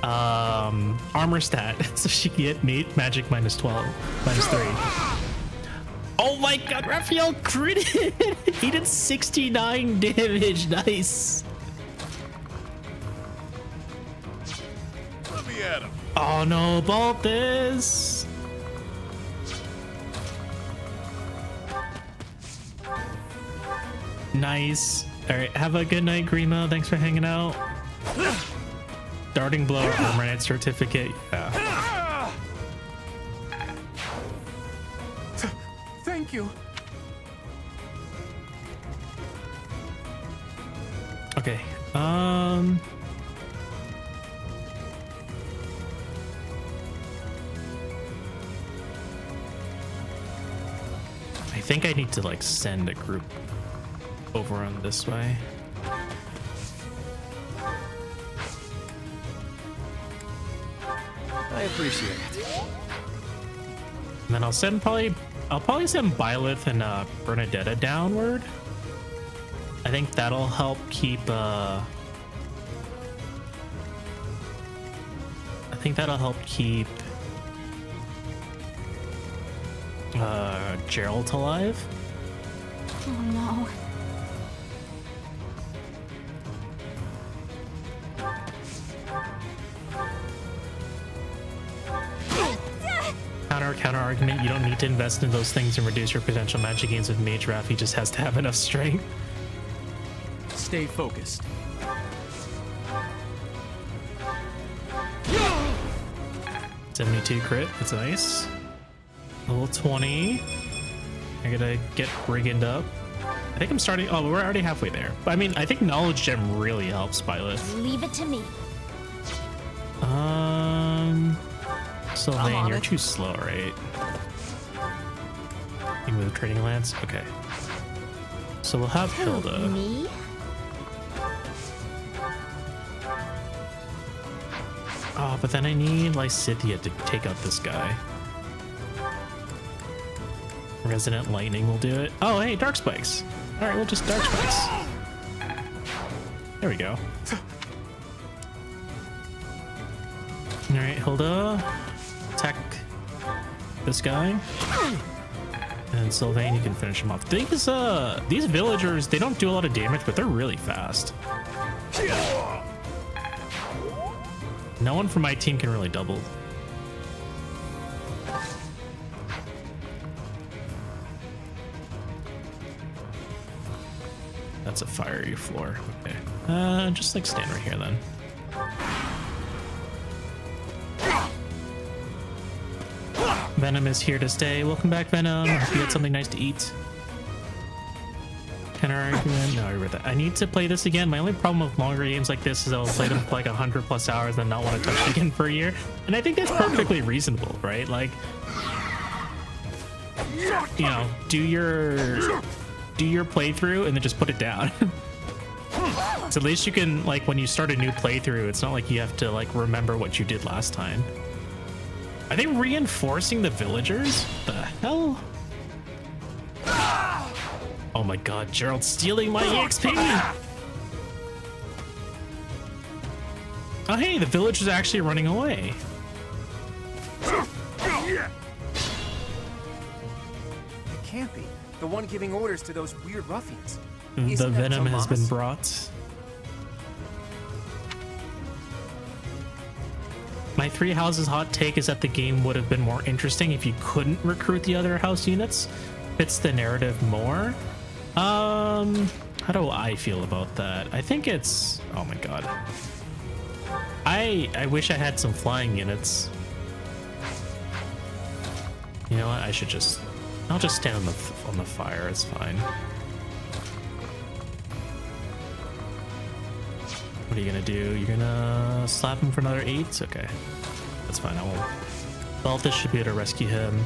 armor stat so she can get magic -12, -3. Oh my god, Raphael critted! He did 69 damage. Nice. Let me at him. Oh no, Balthus! Nice. Alright, have a good night, Grima. Thanks for hanging out. Darting blow, armor knight certificate. Yeah. Thank you. Okay. I think I need to like send a group over on this way. I appreciate it. And then I'll probably send Byleth and Bernadetta downward. I think that'll help keep Geralt alive. Oh no. counter argument. You don't need to invest in those things and reduce your potential magic gains with Mage Raph. He just has to have enough strength. Stay focused. 72 crit. It's nice. Level 20. I gotta get Brigand up. I think I'm starting. Oh, we're already halfway there. I mean, I think Knowledge Gem really helps Byleth. Leave it to me. Sylvain, you're too slow, right? You move Trading Lance? Okay. So we'll have Hilda. Me? Oh, but then I need Lysithea to take out this guy. Resident Lightning will do it. Oh, hey, Dark Spikes. All right, we'll just Dark Spikes. There we go. All right, Hilda, attack this guy. And Sylvain, you can finish him off. These villagers, they don't do a lot of damage, but they're really fast. No one from my team can really double. That's a fiery floor. Okay. Just like stand right here then. Venom is here to stay. Welcome back, Venom. Hope you had something nice to eat. Counter argument. No, I read that. I need to play this again. My only problem with longer games like this is I'll play them for like 100+ hours and not want to touch it again for a year. And I think that's perfectly reasonable, right? Like, you know, do your playthrough and then just put it down. So at least you can, like, when you start a new playthrough, it's not like you have to like remember what you did last time. Are they reinforcing the villagers? The hell? Oh my god, Gerald's stealing my EXP! Oh hey, the villagers are actually running away. It can't be. The one giving orders to those weird ruffians. The Isn't that venom has been Tomas? brought. My 3 houses hot take is that the game would have been more interesting if you couldn't recruit the other house units. Fits the narrative more. How do I feel about that? I think it's, oh my god. I wish I had some flying units. You know what? I'll just stand on the fire. It's fine. What are you gonna do? You're gonna slap him for another 8? Okay, that's fine. I won't. Balthus should be able to rescue him.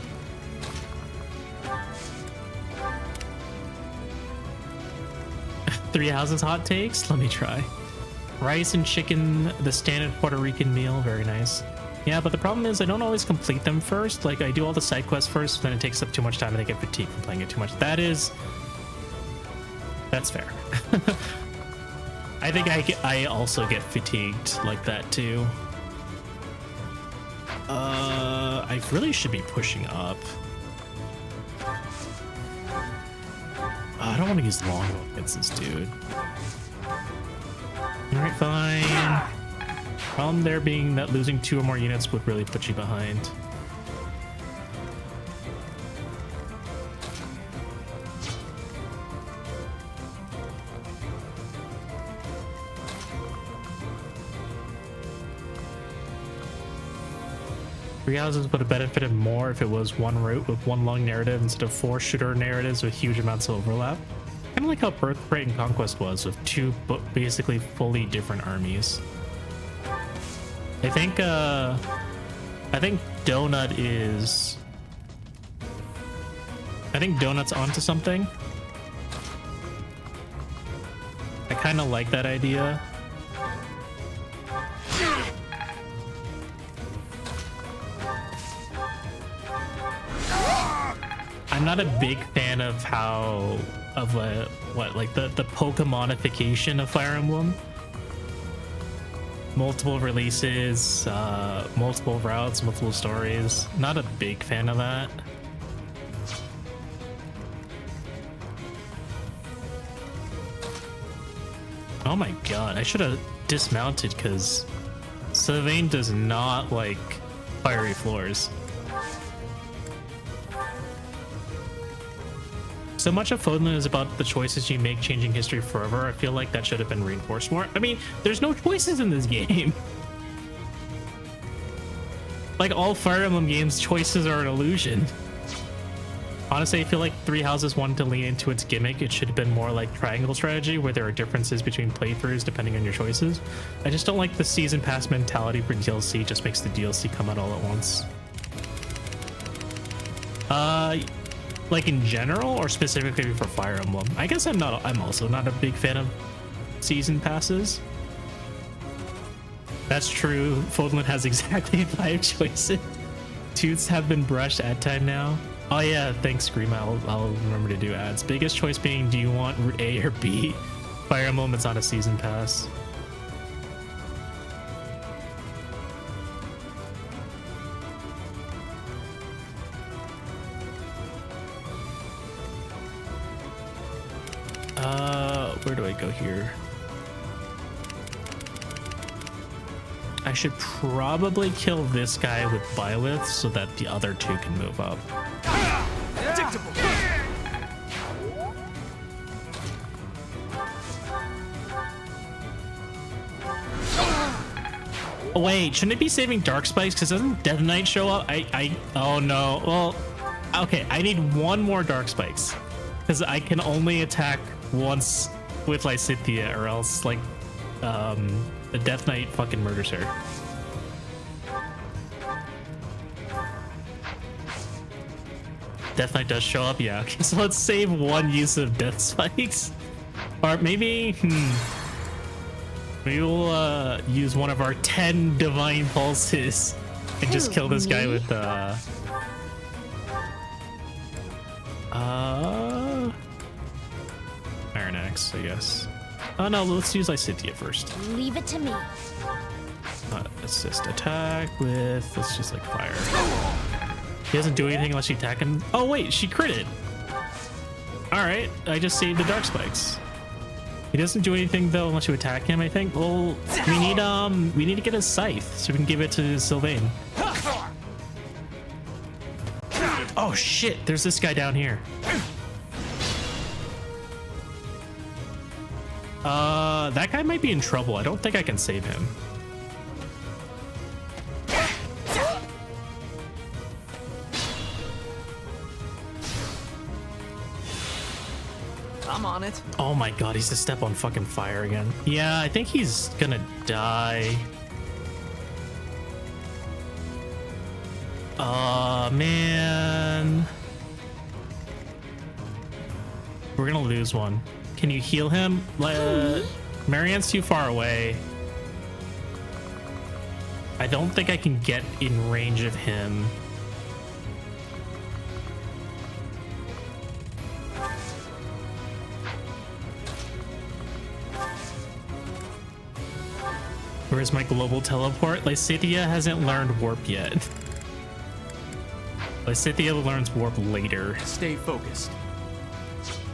Three houses hot takes. Let me try. Rice and chicken, the standard Puerto Rican meal. Very nice. Yeah, but the problem is I don't always complete them first. Like, I do all the side quests first, then it takes up too much time and I get fatigued from playing it too much. That's fair. I think I also get fatigued like that too. I really should be pushing up. I don't want to use long against this dude. Alright, fine. Problem there being that losing 2 or more units would really put you behind. Three houses would have benefited more if it was one route with one long narrative instead of 4 shooter narratives with huge amounts of overlap. Kind of like how Birthright and Conquest was, with 2 basically fully different armies. I think Donut is... I think Donut's onto something. I kind of like that idea. I'm not a big fan of how the Pokemonification of Fire Emblem. Multiple releases, multiple routes, multiple stories. Not a big fan of that. Oh my god, I should have dismounted because Sylvain does not like fiery floors. So much of Fodlan is about the choices you make changing history forever. I feel like that should have been reinforced more. I mean, there's no choices in this game. Like all Fire Emblem games, choices are an illusion. Honestly, I feel like Three Houses wanted to lean into its gimmick. It should have been more like Triangle Strategy, where there are differences between playthroughs depending on your choices. I just don't like the season pass mentality for DLC. It just makes the DLC come out all at once. Like in general, or specifically for Fire Emblem? I guess I'm also not a big fan of season passes. That's true. Fodlan has exactly 5 choices. Tooths have been brushed ad time now. Oh yeah, thanks Scream. I'll remember to do ads. Biggest choice being, do you want Route A or B? Fire Emblem, it's not a season pass. Where do I go here? I should probably kill this guy with Byleth so that the other 2 can move up. Oh, wait, shouldn't I be saving Dark Spikes? Because doesn't Death Knight show up? Oh no. Well, okay, I need 1 more Dark Spikes. Because I can only attack once with Lysithea, or else, like, the Death Knight fucking murders her. Death Knight does show up, yeah. Okay, so let's save 1 use of Death Spikes. Or maybe, maybe we'll use one of our 10 Divine Pulses and just kill this guy with Iron Axe, I guess. Oh no, let's use Lysithea first. Leave it to me. Assist attack with, let's just like fire. He doesn't do anything unless you attack him. Oh wait, she critted. All right, I just saved the Dark Spikes. He doesn't do anything though unless you attack him, I think. Well, we need to get a scythe so we can give it to Sylvain. Oh shit, there's this guy down here. That guy might be in trouble. I don't think I can save him. I'm on it. Oh my god, he's a step on fucking fire again. Yeah, I think he's gonna die. Oh man. We're gonna lose one. Can you heal him? Marianne's too far away. I don't think I can get in range of him. Where's my global teleport? Lysithea hasn't learned warp yet. Lysithea learns warp later. Stay focused.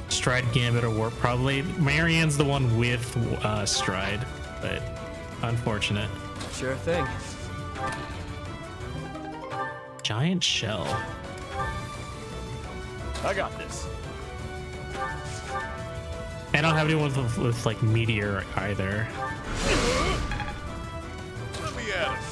Stride, Gambit, or warp probably. Marianne's the one with stride, but unfortunate. Sure thing. Giant shell. I got this. I don't have anyone with like meteor either. Let me at it.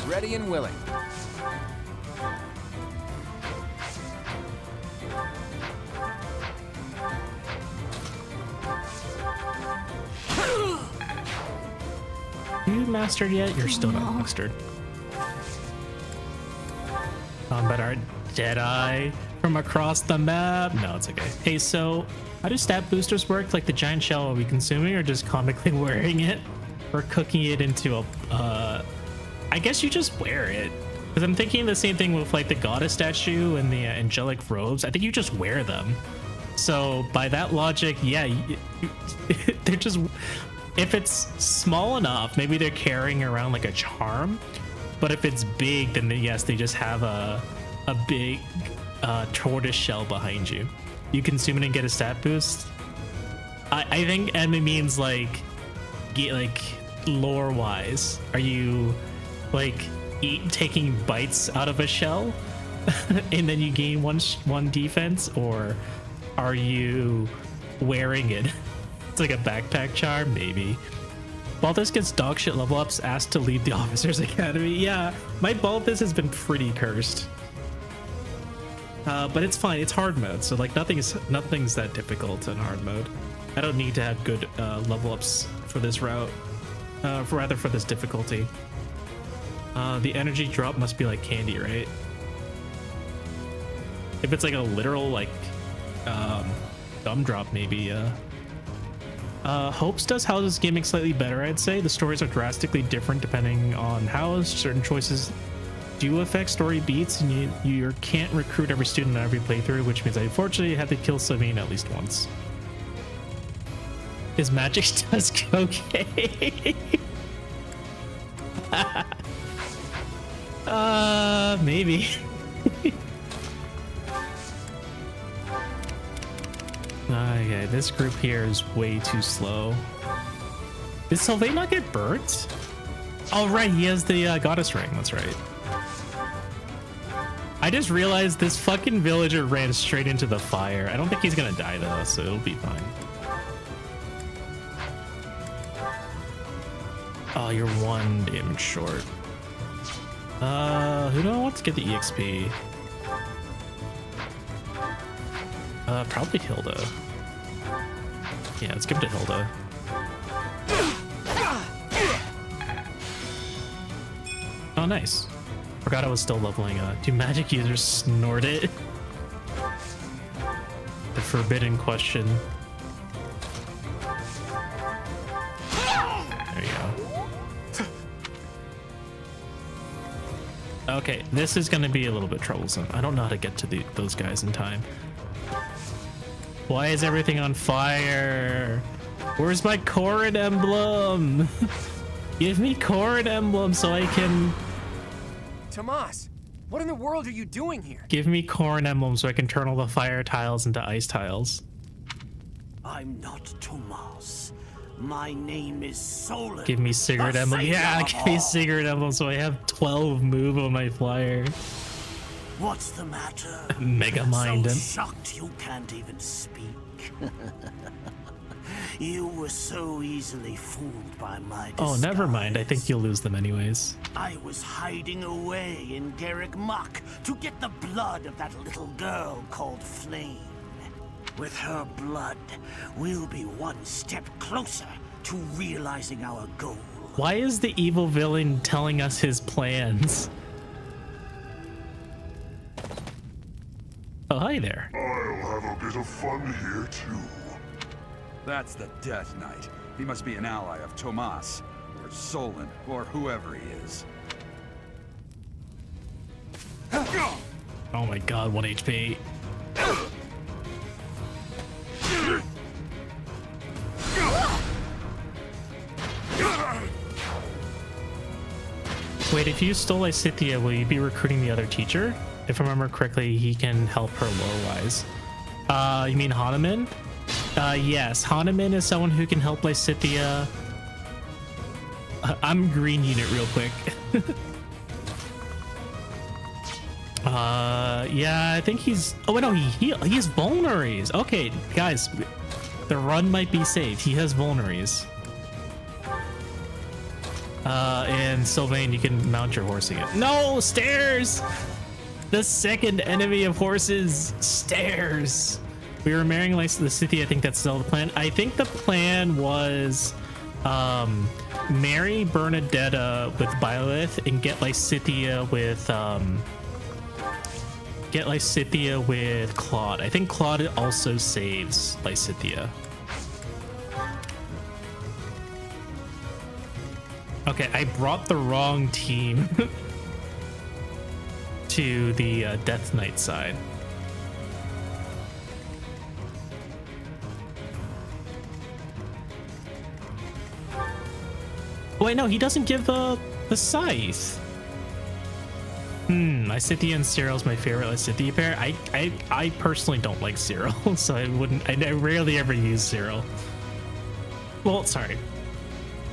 Ready and willing. You mastered yet? You're still not mastered. Combat art Deadeye from across the map. No, it's okay. Hey, so how do stat boosters work? Like the giant shell, are we consuming or just comically wearing it? Or cooking it into a I guess you just wear it. Because I'm thinking the same thing with like the goddess statue and the angelic robes. I think you just wear them. So by that logic, yeah, they're just, if it's small enough, maybe they're carrying around like a charm. But if it's big, then yes, they just have a big tortoise shell behind you. You consume it and get a stat boost. I think enemy means like like lore wise? Are you like taking bites out of a shell and then you gain one defense, or are you wearing it? It's like a backpack charm, maybe. Balthus gets dogshit level ups, asked to leave the officers academy. Yeah, my Balthus has been pretty cursed. But it's fine, it's hard mode, so like nothing's that difficult in hard mode. I don't need to have good level ups for this route, rather for this difficulty. The energy drop must be like candy, right? If it's like a literal like thumb drop, maybe. Hopes does houses gaming slightly better, I'd say. The stories are drastically different depending on house. Certain choices do affect story beats, and you can't recruit every student on every playthrough, which means I unfortunately had to kill Sabine at least once. His magic does okay. Maybe. Okay, this group here is way too slow. Did Sylvain not get burnt? Oh, right, he has the goddess ring. That's right. I just realized this fucking villager ran straight into the fire. I don't think he's gonna die though, so it'll be fine. Oh, you're one damage short. Who do I want to get the EXP? Probably Hilda. Yeah, let's give it to Hilda. Oh, nice. Forgot I was still leveling up. Do magic users snort it? The forbidden question. There you go. Okay, this is gonna be a little bit troublesome. I don't know how to get to those guys in time. Why is everything on fire? Where's my Corrin emblem? Give me Corrin emblem so I can... Tomas, what in the world are you doing here? Give me Corrin emblem so I can turn all the fire tiles into ice tiles. I'm not Tomas. My name is Solon. Give me Sigurd emblem. Yeah, give me Sigurd emblem so I have 12 move on my flyer. What's the matter? Mega mind him. So shocked you can't even speak. You were so easily fooled by my disguise. Oh, never mind. I think you'll lose them anyways. I was hiding away in Garrick Muck to get the blood of that little girl called Flame. With her blood, we'll be one step closer to realizing our goal. Why is the evil villain telling us his plans? Oh, hi there. I'll have a bit of fun here too. That's the Death Knight. He must be an ally of Tomas, or Solon, or whoever he is. Oh my god, 1 HP. Wait, if you stole Lysithea, will you be recruiting the other teacher? If I remember correctly, he can help her lore-wise. You mean Hanuman? Yes, Hanuman is someone who can help Lysithea. I'm green unit real quick. Yeah, I think he's... Oh, no, he has vulneraries. Okay, guys, the run might be saved. He has vulneraries. And Sylvain, you can mount your horse again. No, stairs! The second enemy of horses, stairs. We were marrying Lysithea. I think that's still the plan. I think the plan was marry Bernadetta with Byleth and get Lysithea with Claude. I think Claude also saves Lysithea. Okay, I brought the wrong team to the Death Knight side. Wait, no, he doesn't give the scythe. Lysithea and Cyril's my favorite Lysithea pair. I personally don't like Cyril, so I rarely ever use Cyril. Well, sorry.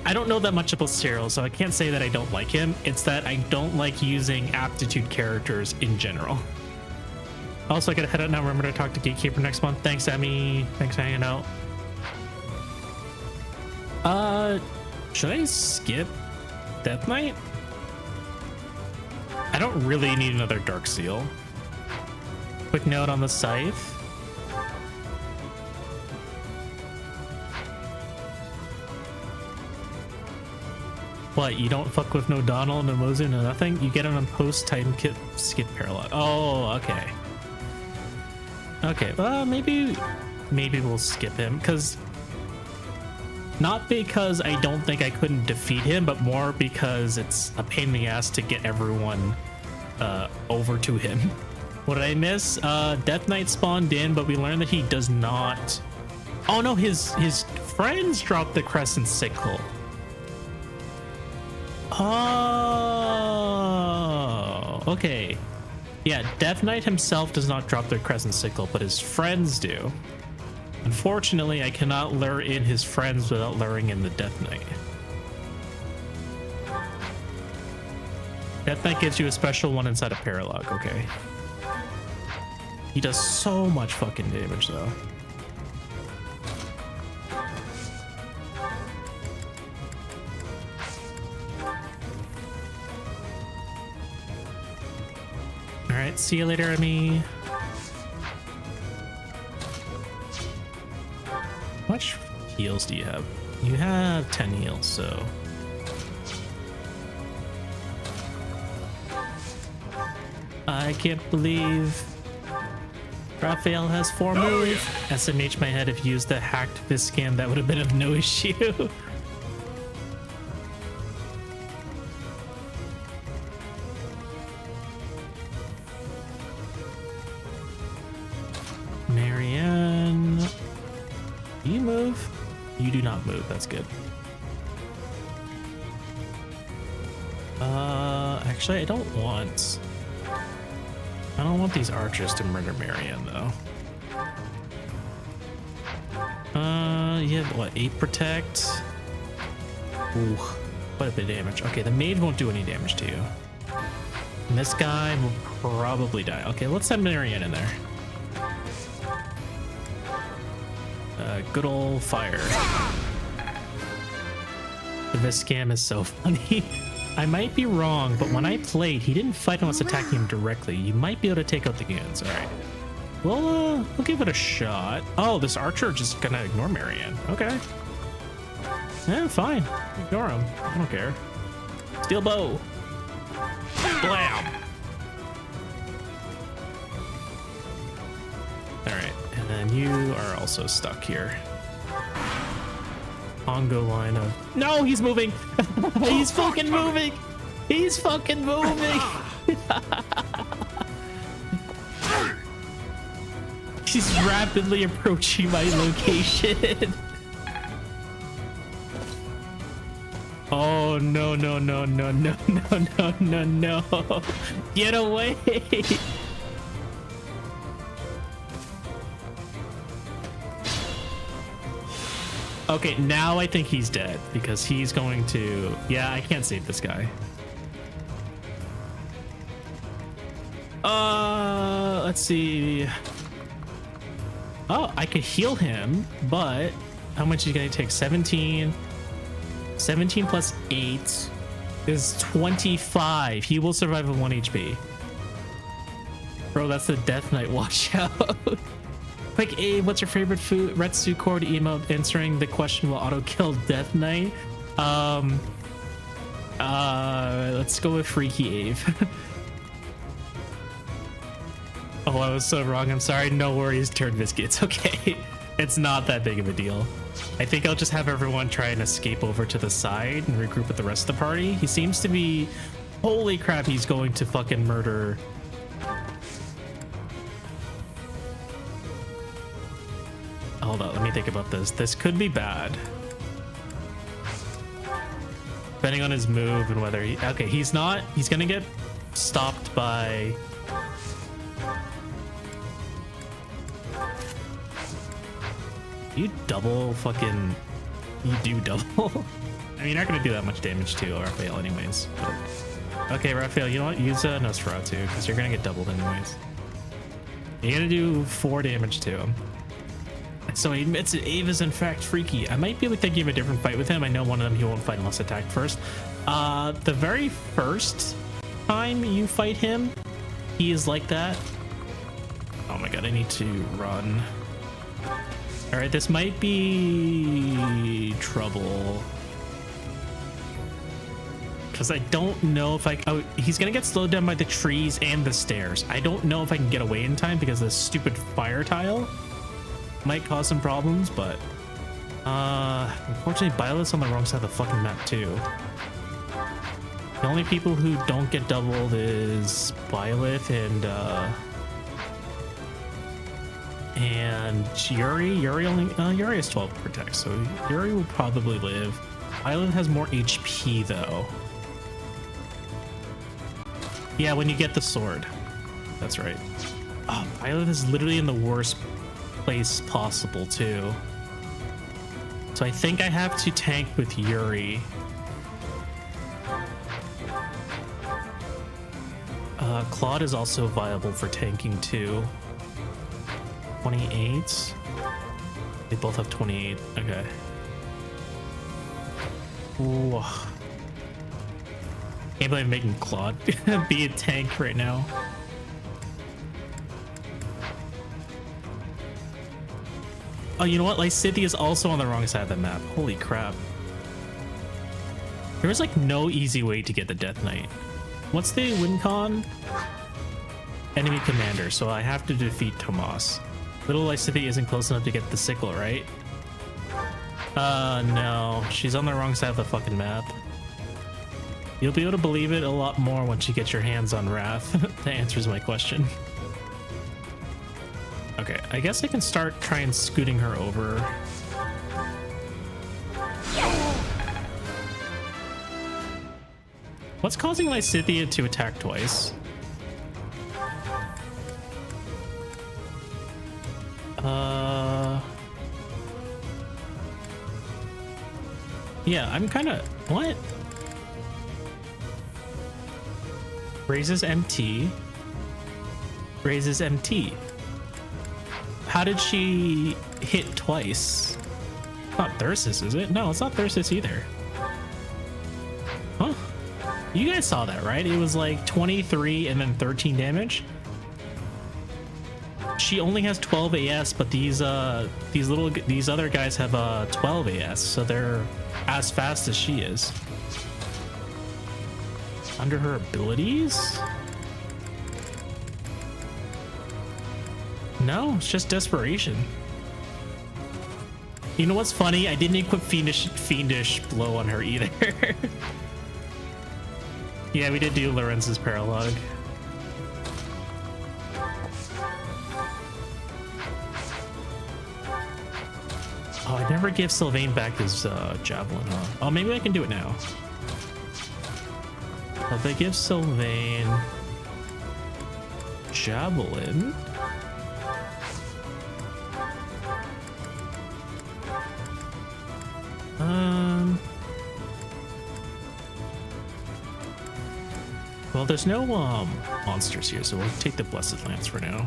I don't know that much about Cyril, so I can't say that I don't like him. It's that I don't like using aptitude characters in general. Also, I gotta head out now. Remember to talk to Gatekeeper next month. Thanks, Emmy. Thanks for hanging out. Should I skip Death Knight? I don't really need another Dark Seal. Quick note on the scythe. What, you don't fuck with no Donald, no Mozu, no nothing? You get it on post Titan kit skip parallel. Oh, okay. Okay, well, maybe we'll skip him, because not because I don't think I couldn't defeat him, but more because it's a pain in the ass to get everyone over to him. What did I miss? Death Knight spawned in, but we learned that he does not. Oh no, his friends dropped the Crescent Sickle. Oh, okay. Yeah, Death Knight himself does not drop their Crescent Sickle, but his friends do. Unfortunately, I cannot lure in his friends without luring in the Death Knight. Death Knight gives you a special one inside a Paralog, okay. He does so much fucking damage, though. Alright, see you later, Emmy. How much heals do you have? You have 10 heals, so... I can't believe Raphael has 4 moves. SMH my head, if you used the hacked Viscam, that would have been of no issue. Marianne, do you move? You do not move, that's good. Actually, I don't want these archers to murder Marianne, though. You have, what, 8 protect? Ooh, quite a bit of damage. Okay, the mage won't do any damage to you. And this guy will probably die. Okay, let's send Marianne in there. Good old fire. The Viscam is so funny. I might be wrong, but when I played, he didn't fight unless attacking him directly. You might be able to take out the goons. All right. We'll give it a shot. Oh, this archer just gonna ignore Marianne. Okay. Yeah, fine. Ignore him. I don't care. Steel bow. Blam. All right, and then you are also stuck here. Ongo line of... No, he's moving. He's fucking moving. He's fucking moving. He's rapidly approaching my location. Oh, no, no, no, no, no, no, no, no, no. Get away. Okay, now I think he's dead because he's going to... Yeah, I can't save this guy. Let's see. Oh, I could heal him, but how much is he gonna take? 17. 17 plus 8 is 25. He will survive at 1 HP. Bro, that's the Death Knight. Watch out. Quick Abe, what's your favorite food? Retsu Cord emote answering the question will auto kill Death Knight. Let's go with Freaky Abe. Oh, I was so wrong. I'm sorry. No worries, Turd Biscuits. Okay. It's not that big of a deal. I think I'll just have everyone try and escape over to the side and regroup with the rest of the party. He seems to be... Holy crap, he's going to fucking murder... Hold on, let me think about this. This could be bad. Depending on his move and whether he... Okay, he's not... He's gonna get stopped by... You double fucking... You do double. I mean, you're not gonna do that much damage to Raphael anyways. But... Okay, Raphael, you know what? Use Nosferatu, because you're gonna get doubled anyways. You're gonna do 4 damage to him. So he admits that Ava's in fact freaky. I might be thinking of a different fight with him. I know one of them he won't fight unless attacked first. The very first time you fight him, he is like that. Oh my god, I need to run. Alright, this might be trouble. Because I don't know if I... Oh, he's going to get slowed down by the trees and the stairs. I don't know if I can get away in time because the stupid fire tile might cause some problems, but... unfortunately, Violet's on the wrong side of the fucking map, too. The only people who don't get doubled is Violet and Yuri. Yuri has 12 protect, so Yuri will probably live. Violet has more HP, though. Yeah, when you get the sword. That's right. Oh, Violet is literally in the worst place possible, too. So I think I have to tank with Yuri. Claude is also viable for tanking, too. 28. They both have 28. Okay. Ooh. Can't believe I'm making Claude be a tank right now. Oh, you know what? Lysithea is also on the wrong side of the map. Holy crap. There was like no easy way to get the Death Knight. What's the win con? Enemy commander, so I have to defeat Tomas. Little Lysithea isn't close enough to get the sickle, right? No. She's on the wrong side of the fucking map. You'll be able to believe it a lot more once you get your hands on Wrath. That answers my question. Okay, I guess I can start trying scooting her over. What's causing Lysithea to attack twice? Yeah, I'm kind of... What? Raises MT. Raises MT. How did she hit twice? Not Thyrsis, is it? No, it's not Thyrsis either. Huh? You guys saw that, right? It was like 23 and then 13 damage. She only has 12 AS, but these other guys have 12 AS, so they're as fast as she is. Under her abilities? No, it's just desperation. You know what's funny? I didn't equip fiendish blow on her either. Yeah, we did do Lorenz's paralogue. Oh, I never gave Sylvain back his javelin, huh? Oh, maybe I can do it now. If I give Sylvain javelin... Well, there's no monsters here, so we'll take the Blessed Lance for now.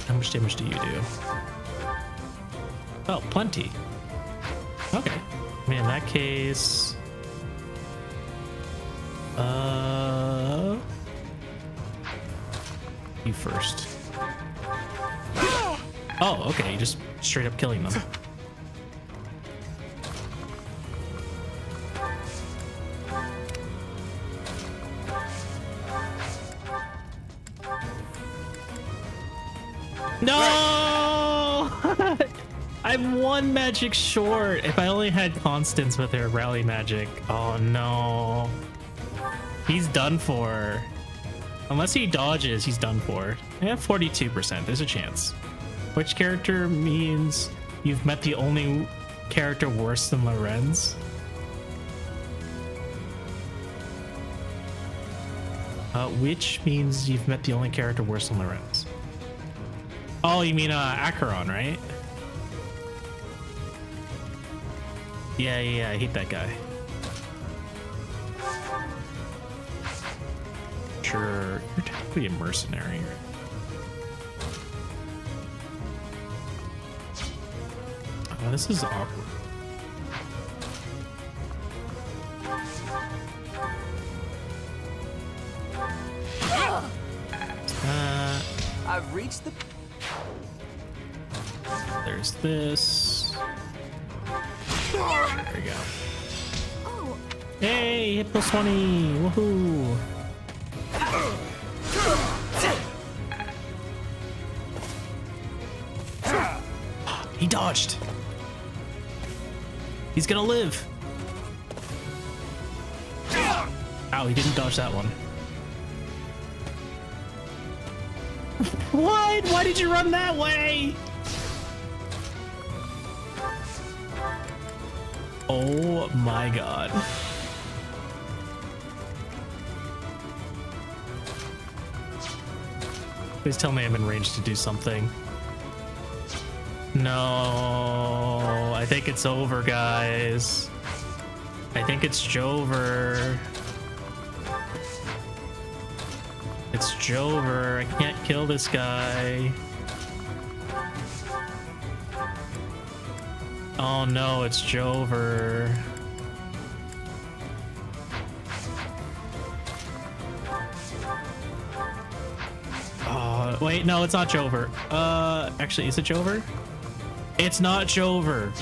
How much damage do you do? Oh, plenty. Okay. I mean, in that case... You first. Oh, okay. Just straight up killing them. No! I'm one magic short. If I only had Constance with her rally magic. Oh no. He's done for. Unless he dodges, he's done for. I have 42%. There's a chance. Which character means you've met the only character worse than Lorenz? Which means you've met the only character worse than Lorenz. Oh, you mean Acheron, right? Yeah, I hate that guy. Sure, you're technically a mercenary. Oh, this is awkward. I've reached the... There's this. There we go. Oh, Hey, hit plus 20. Woohoo. He dodged. He's gonna live. Ow, he didn't dodge that one. What? Why did you run that way? Oh my god. Please tell me I'm in range to do something. No, I think it's over, guys. I think it's Jover. It's Jover. I can't kill this guy. Oh no, it's Jover. Oh, wait, no, it's not Jover. Actually, is it Jover? It's not Jover.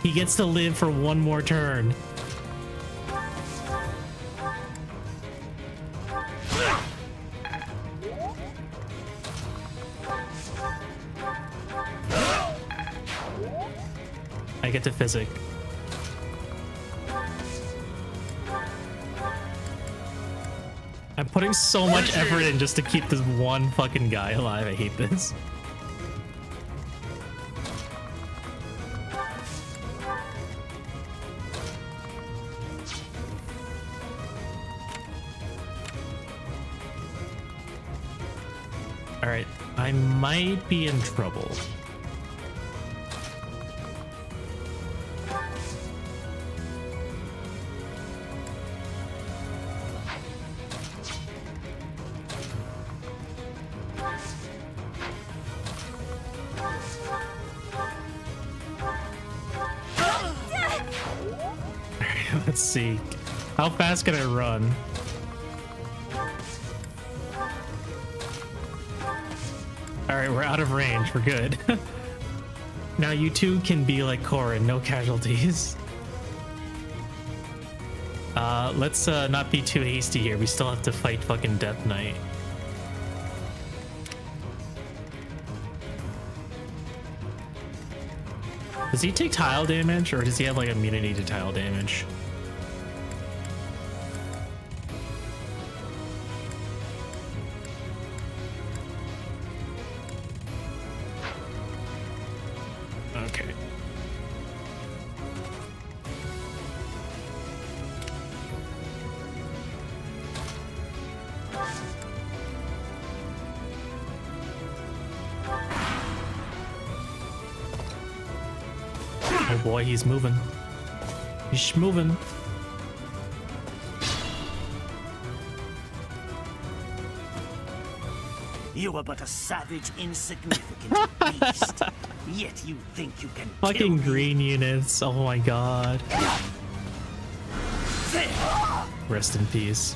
He gets to live for one more turn. I get to physic. I'm putting so much effort in just to keep this one fucking guy alive. I hate this. All right, I might be in trouble. Let's see. How fast can I run? Alright, we're out of range. We're good. Now you two can be like Corin, no casualties. Let's not be too hasty here. We still have to fight fucking Death Knight. Does he take tile damage, or does he have like immunity to tile damage? Okay. Oh boy, he's moving. He's moving. You are but a savage, insignificant beast. Yet you think you can Fucking kill me. green units. Oh my god. Rest in peace.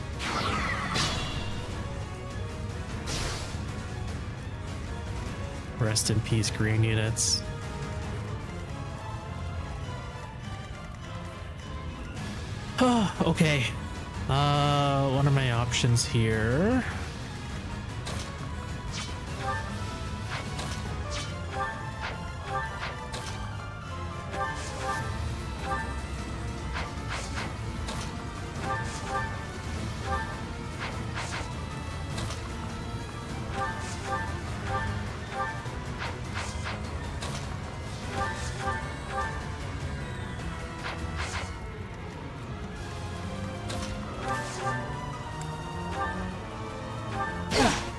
Rest in peace, green units. Okay. What are my options here?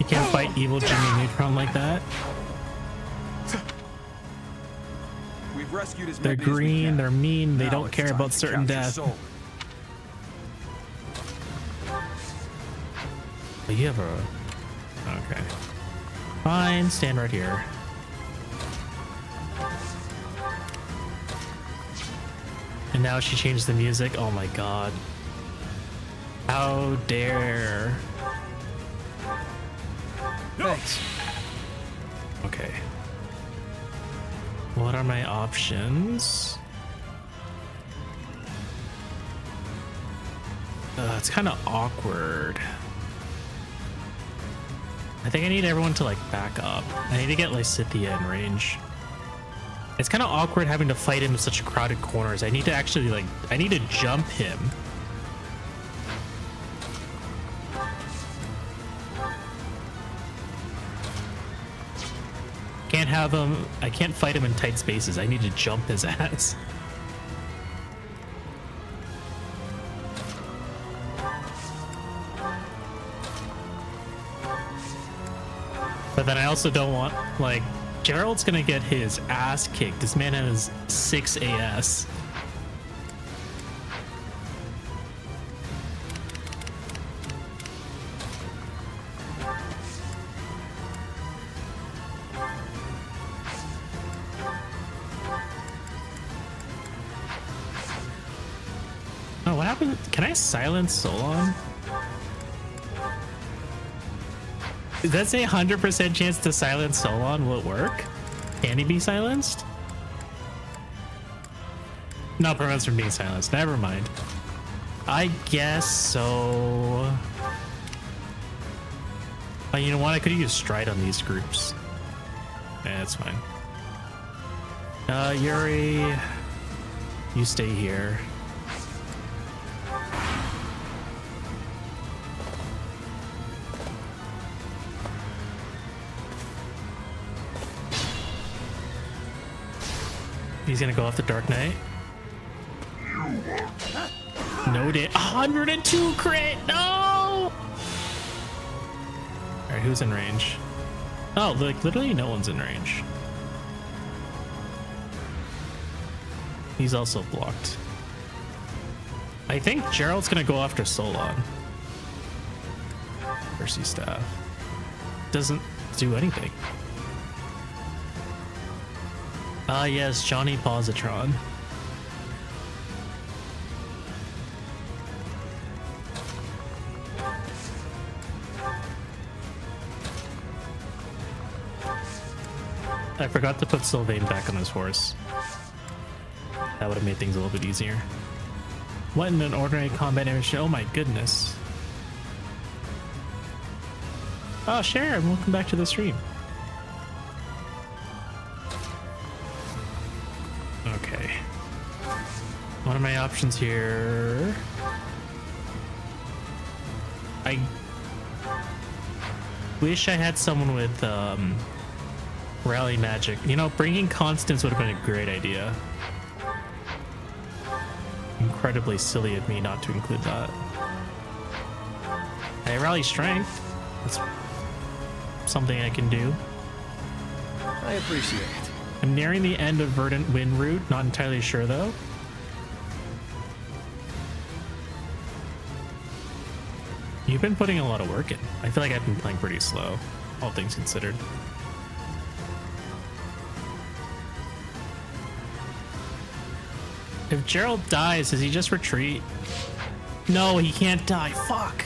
You can't fight evil Jimmy Neutron like that. We've rescued as They're many as we green, can. they're mean, they Now don't it's care time about to certain capture death. Solon. Oh, you have a... Okay. Fine, stand right here. And now she changed the music. Oh my god. How dare. Thanks. Okay. What are my options? It's kind of awkward. I think I need everyone to like back up. I need to get Lysithea in range. It's kind of awkward having to fight him in such crowded corners. I need to actually like, I need to jump him. Can't have him, I can't fight him in tight spaces. I need to jump his ass. But then I also don't want, like, Gerald's gonna get his ass kicked. This man has 6 AS. Oh, what happened? Can I silence Solon? That's a 100% chance to silence Solon. Will it work? Can he be silenced? No, prevents from being silenced. Never mind. I guess so. Oh, you know what? I could use Stride on these groups. Yeah, that's fine. Yuri, you stay here. He's gonna go off the Dark Knight. No damage. 102 crit. No. All right, who's in range? Oh, like literally no one's in range. He's also blocked. I think Gerald's gonna go after Solon. Mercy staff doesn't do anything. Ah, yes, Johnny Positron. I forgot to put Sylvain back on his horse. That would have made things a little bit easier. What in an ordinary combat animation? Oh my goodness. Oh, Sharon, welcome back to the stream. Okay. What are my options here? I wish I had someone with rally magic. You know, bringing Constance would have been a great idea. Incredibly silly of me not to include that. I rally strength. That's something I can do. I appreciate it. I'm nearing the end of Verdant Wind Route, not entirely sure though. You've been putting a lot of work in. I feel like I've been playing pretty slow, all things considered. If Gerald dies, does he just retreat? No, he can't die. Fuck.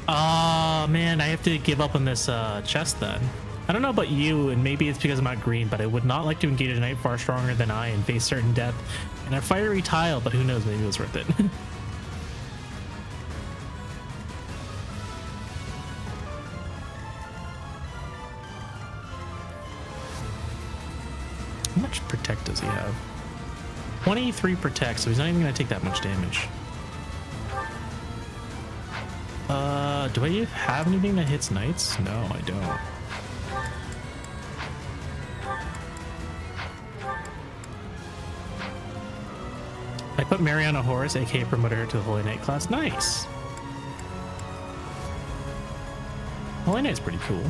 Oh man, I have to give up on this chest then. I don't know about you, and maybe it's because I'm not green, but I would not like to engage a knight far stronger than I and face certain death and a fiery tile, but who knows, maybe it was worth it. How much protect does he have? 23 protect, so he's not even going to take that much damage. Do I have anything that hits knights? No, I don't. I put Mary on a horse, aka promoted her to the Holy Knight class. Nice. Holy Knight's pretty cool.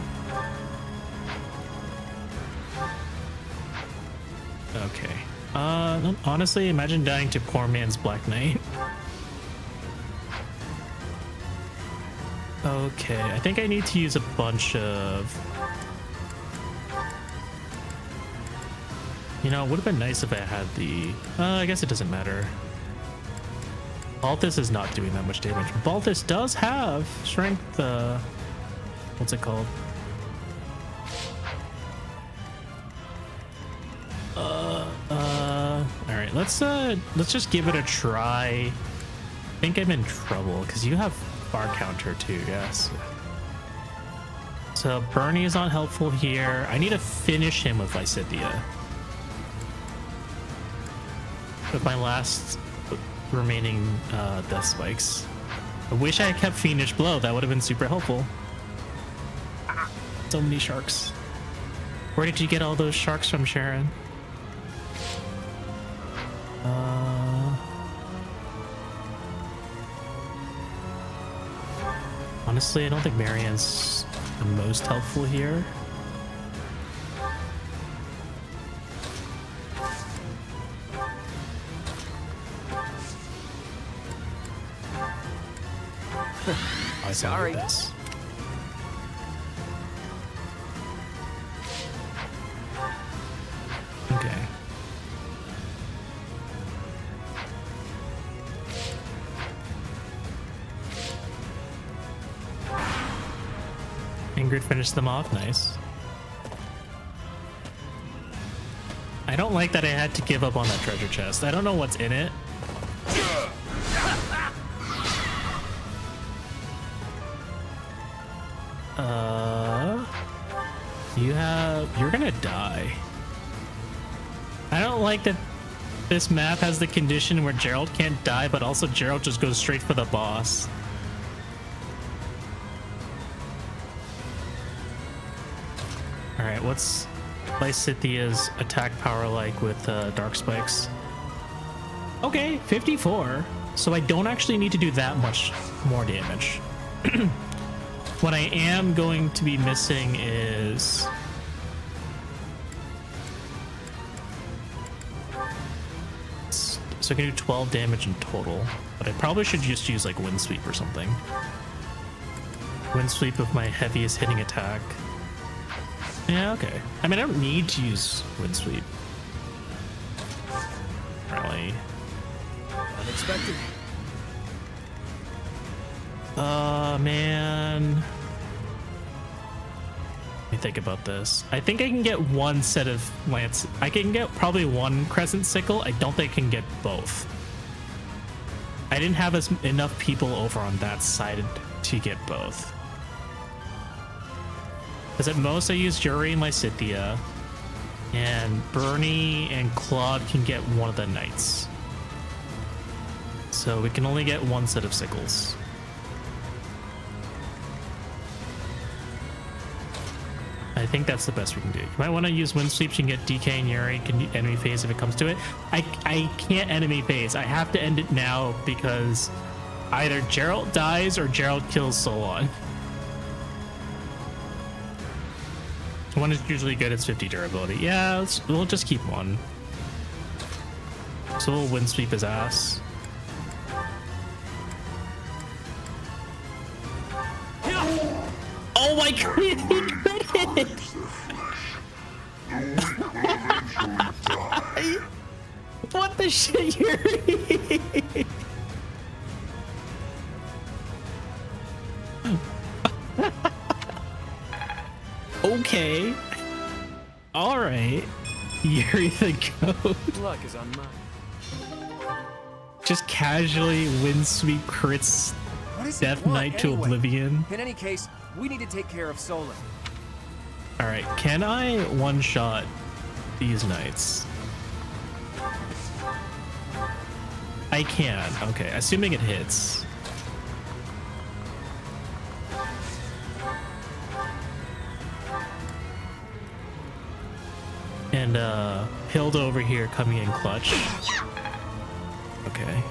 Okay. Honestly, imagine dying to poor man's Black Knight. Okay, I think I need to use a bunch of... You know, it would have been nice if I had the... I guess it doesn't matter. Balthus is not doing that much damage. Balthus does have strength, what's it called? Alright, let's just give it a try. I think I'm in trouble, because you have bar counter too, yes. So Bernie is not helpful here. I need to finish him with Lysithea. With my last remaining death spikes. I wish I had kept Fiendish Blow. That would have been super helpful. So many sharks. Where did you get all those sharks from, Sharon? Honestly, I don't think Marianne's the most helpful here. Sorry. This. Okay. Ingrid finished them off. Nice. I don't like that I had to give up on that treasure chest. I don't know what's in it. You're gonna die. I don't like that this map has the condition where Gerald can't die, but also Gerald just goes straight for the boss. Alright, what's Lysithea's attack power like with Dark Spikes? Okay, 54. So I don't actually need to do that much more damage. What I am going to be missing is... So I can do 12 damage in total, but I probably should just use like Wind Sweep or something. Wind Sweep with my heaviest hitting attack. Yeah, okay. I mean, I don't need to use Wind Sweep. Really. Unexpected. Man. Let me think about this. I think I can get one set of lance. I can get probably one crescent sickle. I don't think I can get both. I didn't have enough people over on that side to get both. Because at most I use Jury and Lysithea, and Bernie and Claude can get one of the knights. So we can only get one set of sickles. I think that's the best we can do. You might want to use Wind Sweep. You can get DK and Yuri, can enemy phase if it comes to it. I can't enemy phase. I have to end it now because either Gerald dies or Gerald kills Solon. One is usually good, it's 50 durability. Yeah, we'll just keep one. So we'll Wind Sweep his ass. Oh my god, he crit it! What the shit, Yuri? Okay. Alright. Yuri the goat. Luck is on mine. Just casually Wind Sweep crits What is Death it want, Knight to anyway? oblivion. In any case, we need to take care of Solon. Alright, can I one-shot these knights? I can. Okay, assuming it hits. And Hilda over here coming in clutch. Okay.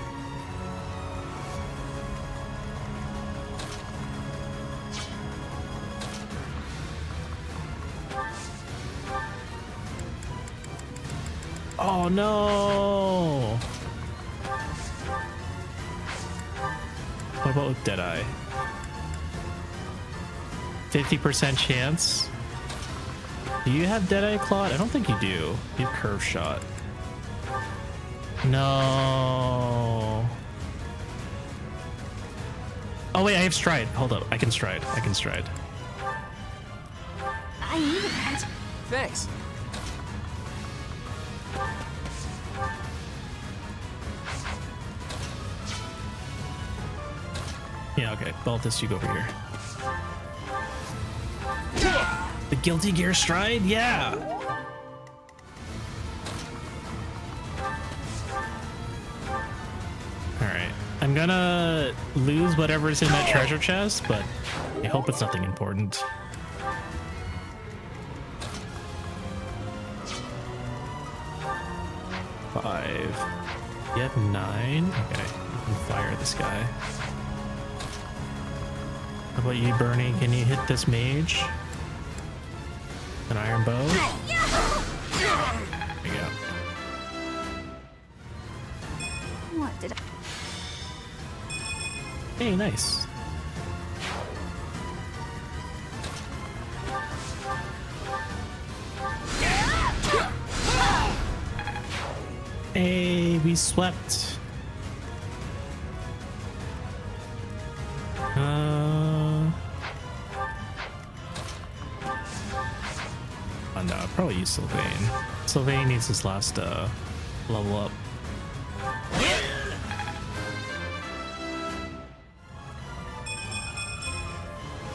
Oh no! What about with Deadeye? 50% chance? Do you have Deadeye, Claude? I don't think you do. You have Curve Shot. No. Oh wait, I have Stride. Hold up, I can Stride. I can Stride. I needed that. Thanks. Yeah, okay. Baltus, you go over here. The Guilty Gear Stride? Yeah! Alright. I'm gonna lose whatever's in that treasure chest, but I hope it's nothing important. Five. You have 9? Okay. You can fire this guy. How about you, Bernie? Can you hit this mage? An iron bow? There you go. What did I... Hey, nice. Hey, we swept. Oh no, probably use Sylvain. Sylvain needs his last level up.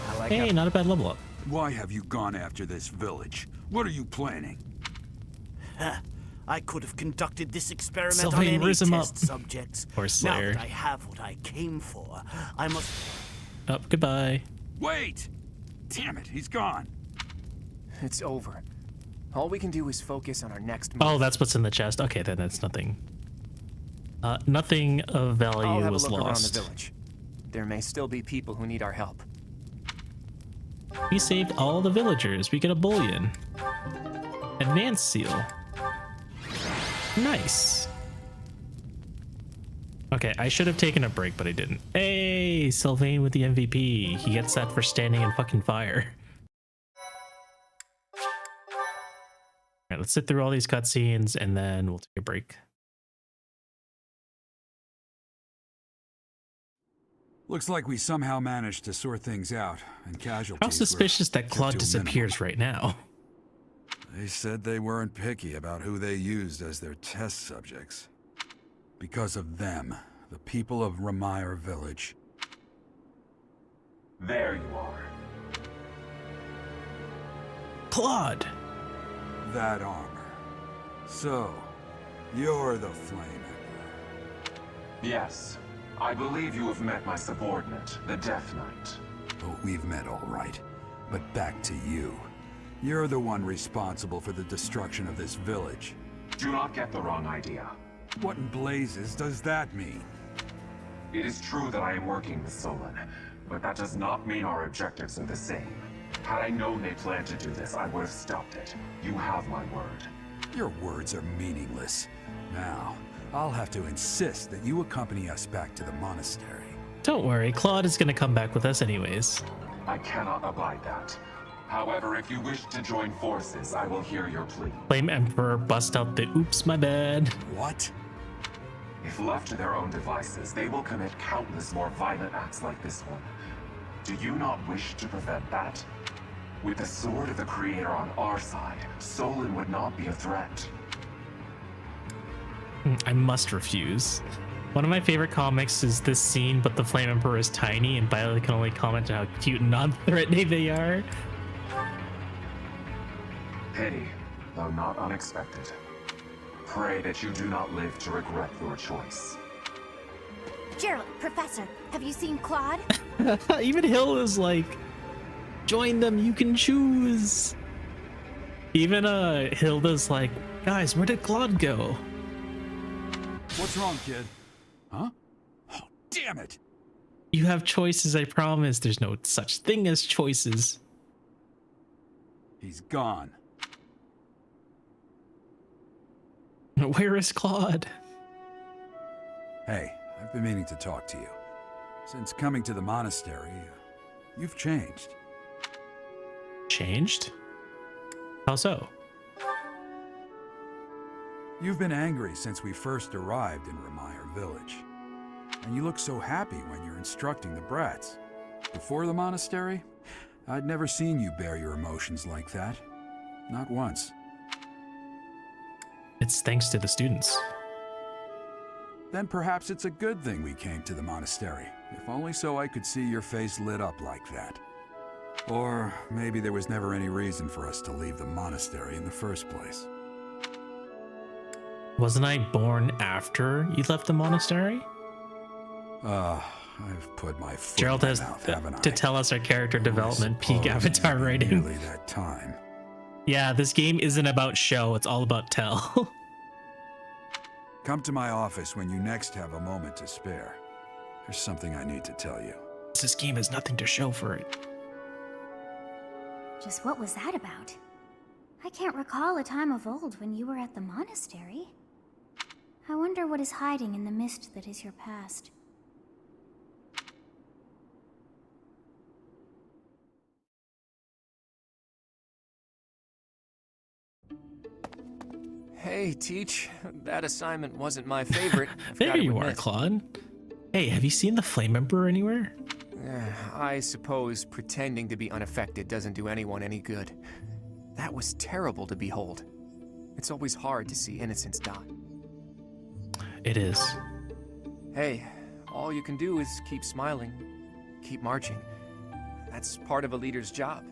I like Hey, not a bad level up. Why have you gone after this village? What are you planning? I could have conducted this experiment Sylvain, on any raise him test up. subjects. Or Now Slayer. that I have what I came for, I must... Oh, goodbye. Wait! Damn it, he's gone. It's over. All we can do is focus on our next move. Oh, that's what's in the chest. Okay, then that's nothing. Nothing of I'll value have was a look around lost. the village. There may still be people who need our help. We saved all the villagers. We get a bullion. Advanced seal. Nice. Okay, I should have taken a break, but I didn't. Hey, Sylvain with the MVP. He gets that for standing in fucking fire. Alright, let's sit through all these cutscenes and then we'll take a break. Looks like we somehow managed to sort things out, and casualties How suspicious that kept Claude to a minimum. disappears right now. They said they weren't picky about who they used as their test subjects. Because of them, the people of Ramire Village. There you are. Claude! That armor. So, you're the Flame Emperor. Yes. I believe you have met my subordinate, the Death Knight. Oh, we've met all right. But back to you. You're the one responsible for the destruction of this village. Do not get the wrong idea. What in blazes does that mean? It is true that I am working with Solon, but that does not mean our objectives are the same. Had I known they planned to do this, I would have stopped it. You have my word. Your words are meaningless. Now, I'll have to insist that you accompany us back to the monastery. Don't worry, Claude is gonna come back with us anyways. I cannot abide that. However, if you wish to join forces, I will hear your plea. Flame Emperor bust out the oops, my bad. What? If left to their own devices, they will commit countless more violent acts like this one. Do you not wish to prevent that? With the sword of the Creator on our side, Solon would not be a threat. I must refuse. One of my favorite comics is this scene, but the Flame Emperor is tiny and Violet can only comment on how cute and non-threatening they are. Pity, though not unexpected. Pray that you do not live to regret your choice. Gerald, Professor, have you seen Claude? Even Hill is like, join them, you can choose. Even Hilda's like, guys, where did Claude go? What's wrong, kid? Huh? Oh, damn it! You have choices, I promise. There's no such thing as choices. He's gone. Where is Claude? Hey, I've been meaning to talk to you. Since coming to the monastery, you've changed. Changed? How so? You've been angry since we first arrived in Remire Village. And you look so happy when you're instructing the brats. Before the monastery, I'd never seen you bear your emotions like that. Not once. It's thanks to the students. Then perhaps it's a good thing we came to the monastery, if only so I could see your face lit up like that. Or maybe there was never any reason for us to leave the monastery in the first place. Wasn't I born after you left the monastery? I've put my foot Gerald in has my mouth, haven't I? to tell us our character development peak Suppose avatar maybe rating. Nearly that time. Yeah, this game isn't about show, it's all about tell. Come to my office when you next have a moment to spare. There's something I need to tell you. This game has nothing to show for it. Just what was that about? I can't recall a time of old when you were at the monastery. I wonder what is hiding in the mist that is your past. Hey, Teach. That assignment wasn't my favorite. I've There gotta you are, admit. Claude. Hey, have you seen the Flame Emperor anywhere? I suppose pretending to be unaffected doesn't do anyone any good. That was terrible to behold. It's always hard to see innocents die. It is. Hey, all you can do is keep smiling, keep marching. That's part of a leader's job.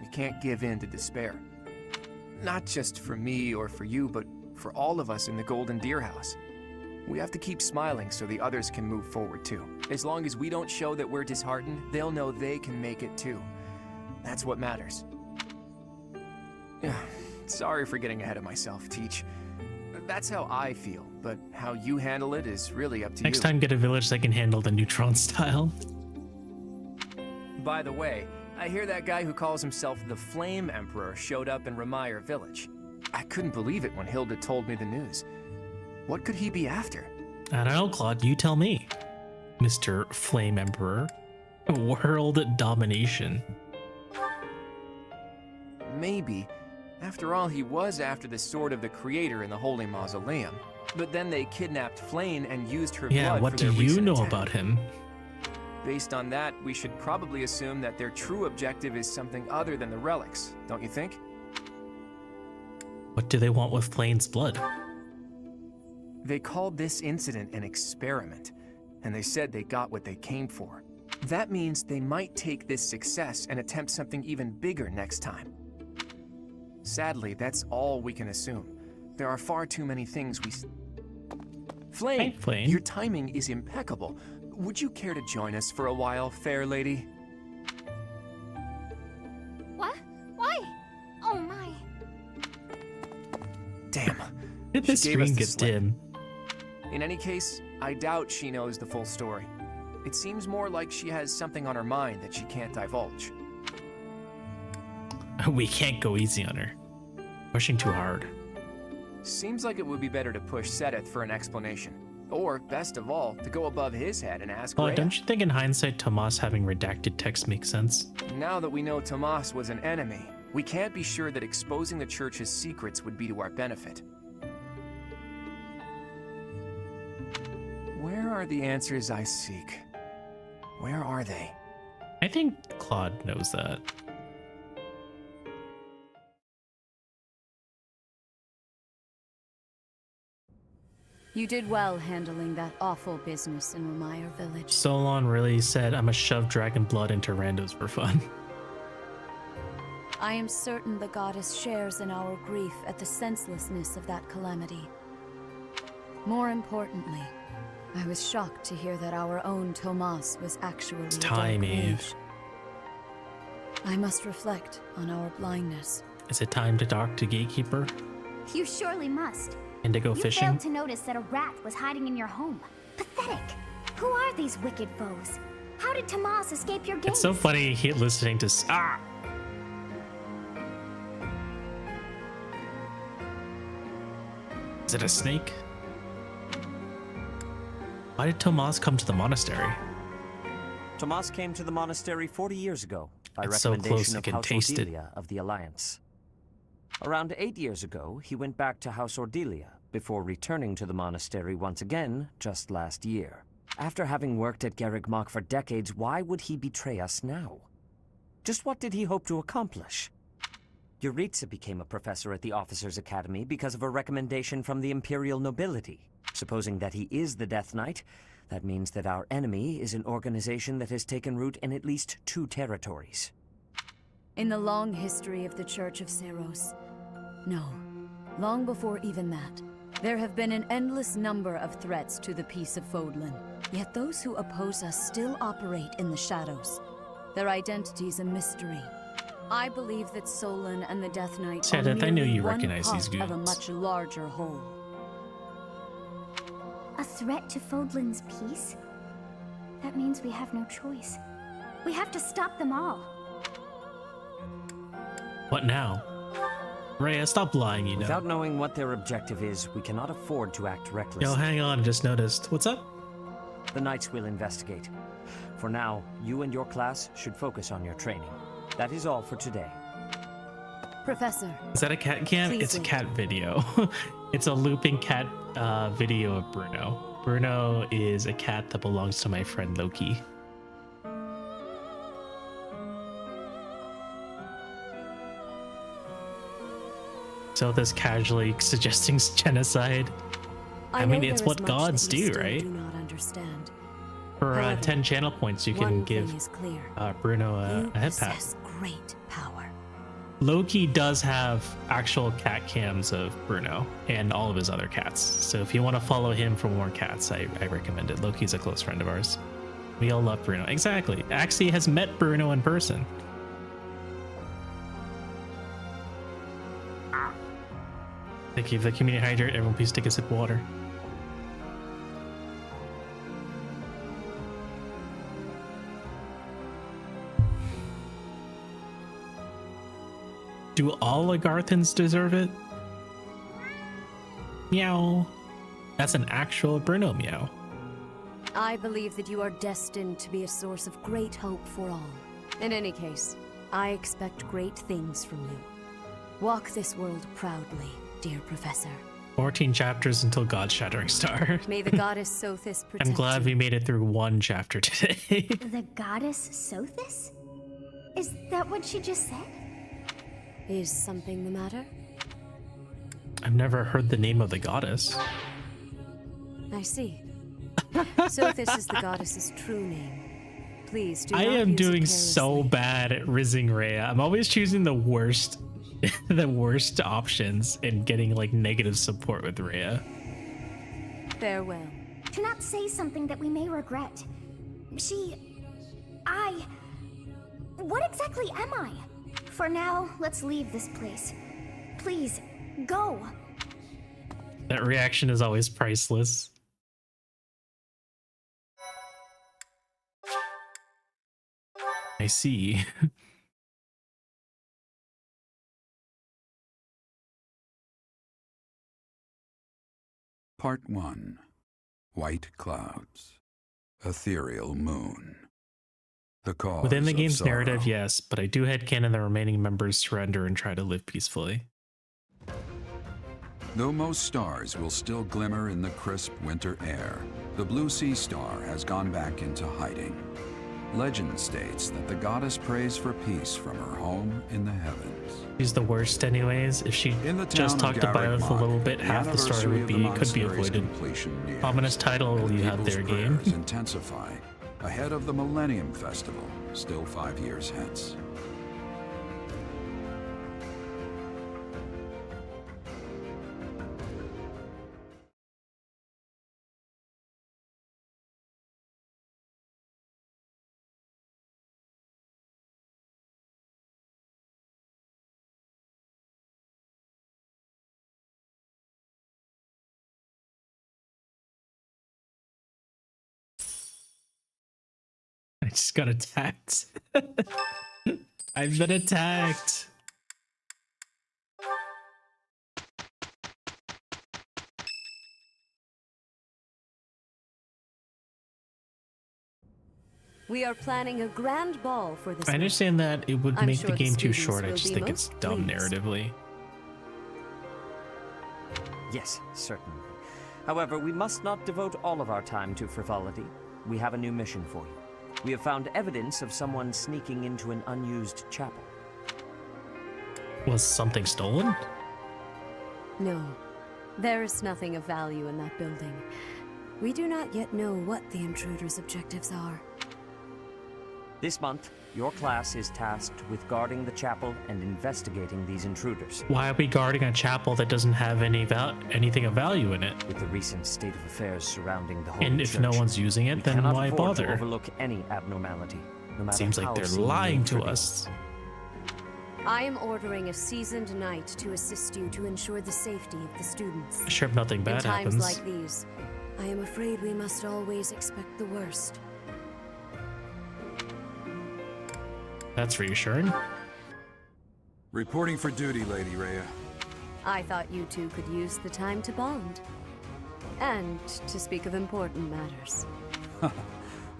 You can't give in to despair. Not just for me or for you, but for all of us in the Golden Deer House. We have to keep smiling so the others can move forward too. As long as we don't show that we're disheartened, they'll know they can make it too. That's what matters. Sorry for getting ahead of myself, Teach. That's how I feel, but how you handle it is really up to you. Next time, get a village that can handle the neutron style. By the way, I hear that guy who calls himself the Flame Emperor showed up in Remire Village. I couldn't believe it when Hilda told me the news. What could he be after? I don't know, Claude. You tell me, Mr. Flame Emperor. World domination. Maybe. After all, he was after the sword of the Creator in the Holy Mausoleum. But then they kidnapped Flame and used her Yeah, blood what for do their you recent know attack. about him? Based on that, we should probably assume that their true objective is something other than the relics, don't you think? What do they want with Flame's blood? They called this incident an experiment, and they said they got what they came for. That means they might take this success and attempt something even bigger next time. Sadly, that's all we can assume. There are far too many things we... Flame, Hey, Flame. your timing is impeccable. Would you care to join us for a while, fair lady? What? Why? Oh my. Damn. Did the She gave us screen the get slip. dim? In any case, I doubt she knows the full story. It seems more like she has something on her mind that she can't divulge. We can't go easy on her. Pushing too hard. Seems like it would be better to push Sedith for an explanation. Or, best of all, to go above his head and ask Oh, Rhea. don't you think in hindsight Tomas having redacted text makes sense? Now that we know Tomas was an enemy, we can't be sure that exposing the church's secrets would be to our benefit. Where are the answers I seek? Where are they? I think Claude knows that. You did well handling that awful business in Remire Village. Solon really said, I'm gonna shove dragon blood into randos for fun. I am certain the goddess shares in our grief at the senselessness of that calamity. More importantly, I was shocked to hear that our own Tomas was actually It's a time, dark Eve. mage. I must reflect on our blindness. Is it time to talk to Gatekeeper? You surely must. And to go You fishing? failed to notice that a rat was hiding in your home. Pathetic. Who are these wicked foes? How did Tomas escape your gaze? It's so funny listening to... Is it a snake? Why did Tomas come to the monastery? Tomas came to the monastery 40 years ago by It's so close recommendation I of can House taste it. Ordelia of the Alliance. Around 8 years ago, he went back to House Ordelia before returning to the monastery once again just last year. After having worked at Garreg Mach for decades, why would he betray us now? Just what did he hope to accomplish? Yuritsa became a professor at the Officers' Academy because of a recommendation from the Imperial nobility. Supposing that he is the Death Knight, that means that our enemy is an organization that has taken root in at least 2 territories. In the long history of the Church of Seros, no, long before even that, there have been an endless number of threats to the peace of Fodlan. Yet those who oppose us still operate in the shadows. Their identity's a mystery. I believe that Solon and the Death Knight are Sadeth, I knew merely you one recognize these part of a goons. much larger whole. A threat to Fodlan's peace? That means we have no choice. We have to stop them all. What now? Rhea, stop lying, you know. Without knowing what their objective is, we cannot afford to act recklessly. Yo, hang on, I just noticed. What's up? The Knights will investigate. For now, you and your class should focus on your training. That is all for today. Professor. Is that a cat cam? Please It's a wait. cat video. It's a looping cat video of Bruno. Bruno is a cat that belongs to my friend Loki. So this casually suggesting genocide. I mean, know it's there what is much gods that you do, still right? Do not understand. For However, 10 channel points, you can One give thing is clear. Bruno You a head pat. possess great power. Loki does have actual cat cams of Bruno and all of his other cats. So if you want to follow him for more cats, I recommend it. Loki's a close friend of ours. We all love Bruno. Exactly. Axie has met Bruno in person. Thank you for the community hydrate. Everyone please take a sip of water. Do all Agarthans deserve it? Meow. That's an actual Bruno meow. I believe that you are destined to be a source of great hope for all. In any case, I expect great things from you. Walk this world proudly, dear Professor. 14 chapters until God's Shattering Star. May the goddess Sothis protect I'm glad you. we made it through one chapter today. The goddess Sothis? Is that what she just said? Is something the matter? I've never heard the name of the goddess. I see. Sothis is the goddess's true name. Please do I not am use it doing so carelessly. bad at rizzing Rhea. I'm always choosing the worst the worst options and getting like negative support with Rhea. Farewell. Do not say something that we may regret. What exactly am I? For now, let's leave this place. Please, go. That reaction is always priceless. I see. Part 1. White Clouds. Ethereal Moon. The cause Within the of game's sorrow. narrative, yes, but I do headcanon the remaining members surrender and try to live peacefully. Though most stars will still glimmer in the crisp winter air, the blue sea star has gone back into hiding. Legend states that the goddess prays for peace from her home in the heavens. She's the worst anyways. If she In the just town of talked about it Garreg a little Mach, bit, the half the story anniversary would of the could be monastery's avoided. completion nears, Ominous title and you have people's there, game. prayers intensify ahead of the Millennium Festival, still 5 years hence. I just got attacked. I've been attacked. We are planning a grand ball for this I night. understand that it would I'm make sure the the game too students short. I will just be think it's most dumb pleased. narratively. Yes, certainly. However, we must not devote all of our time to frivolity. We have a new mission for you. We have found evidence of someone sneaking into an unused chapel. Was something stolen? No, there is nothing of value in that building. We do not yet know what the intruder's objectives are. This month, your class is tasked with guarding the chapel and investigating these intruders. Why are we guarding a chapel that doesn't have anything of value in it? With the recent state of affairs surrounding the Holy And if no Church, one's using we it, then cannot why afford to bother? overlook any abnormality, no matter Seems how like they're seemingly lying to trivial. us. I am ordering a seasoned knight to assist you to ensure the safety of the students. I sure hope nothing In bad times happens. like these, I am afraid we must always expect the worst. That's reassuring. Reporting for duty, Lady Rhea. I thought you two could use the time to bond. And to speak of important matters.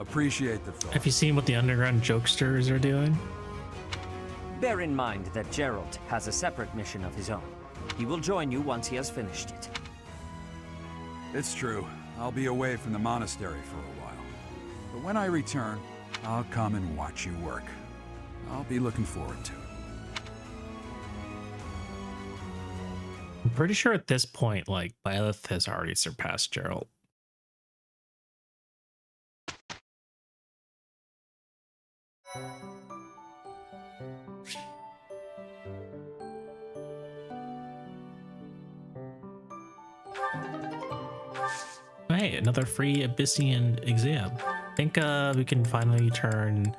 Appreciate the thought. Have you seen what the underground jokesters are doing? Bear in mind that Gerald has a separate mission of his own. He will join you once he has finished it. It's true. I'll be away from the monastery for a while. But when I return, I'll come and watch you work. I'll be looking forward to it. I'm pretty sure at this point, like, Byleth has already surpassed Gerald. Hey, another free Abyssian exam. I think we can finally turn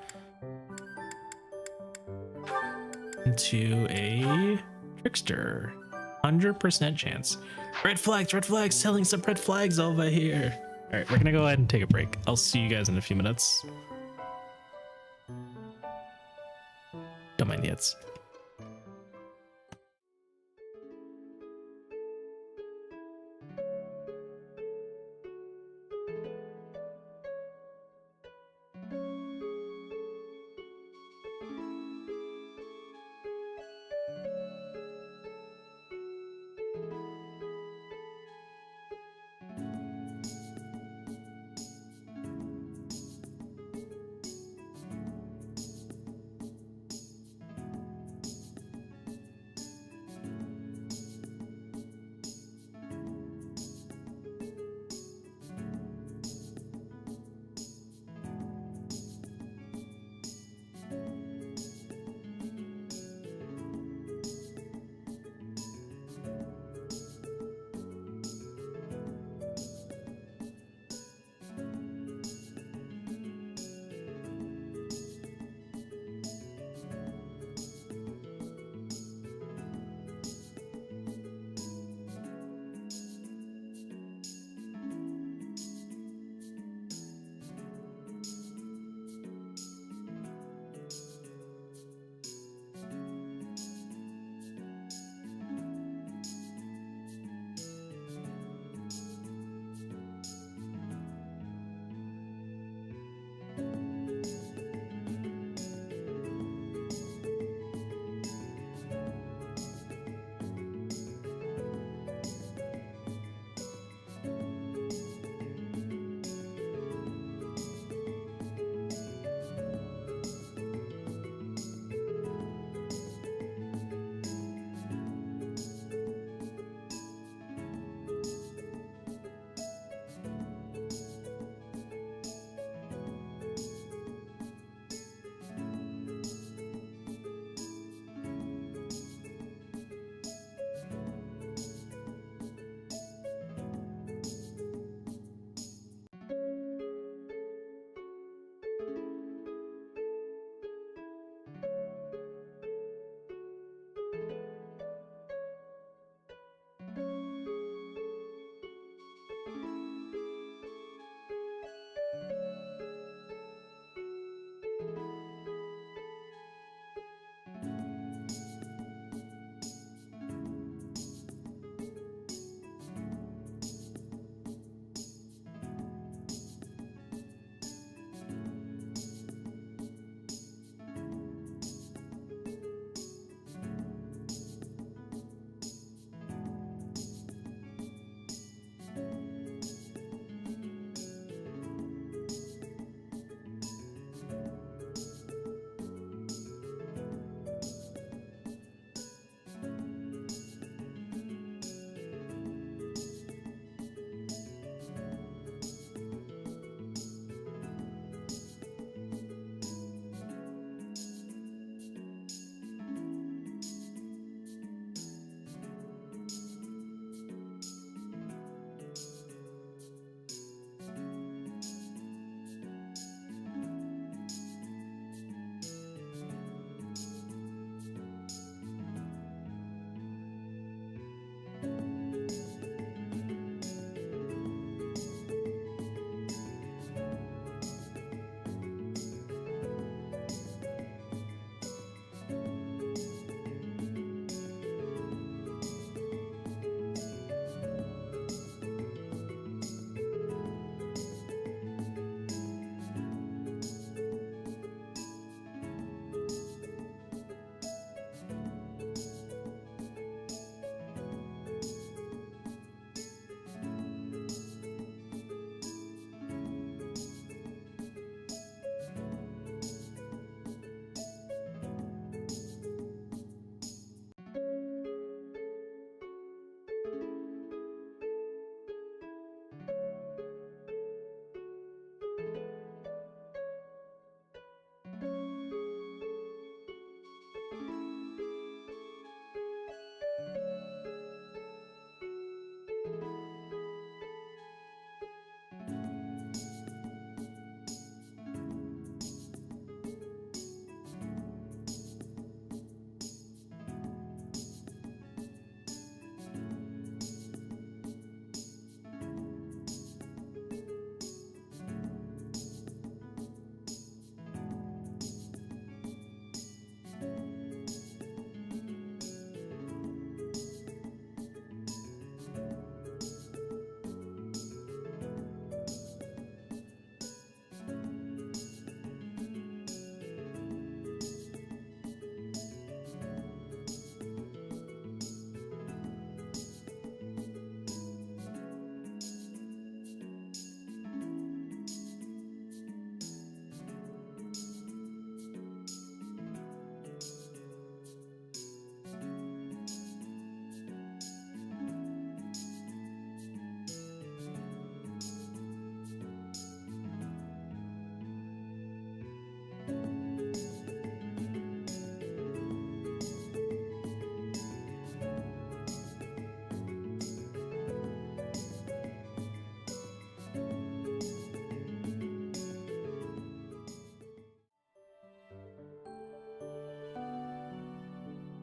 into a trickster. 100% chance. Red flags, selling some red flags over here. All right, we're gonna go ahead and take a break. I'll see you guys in a few minutes. Don't mind the hits.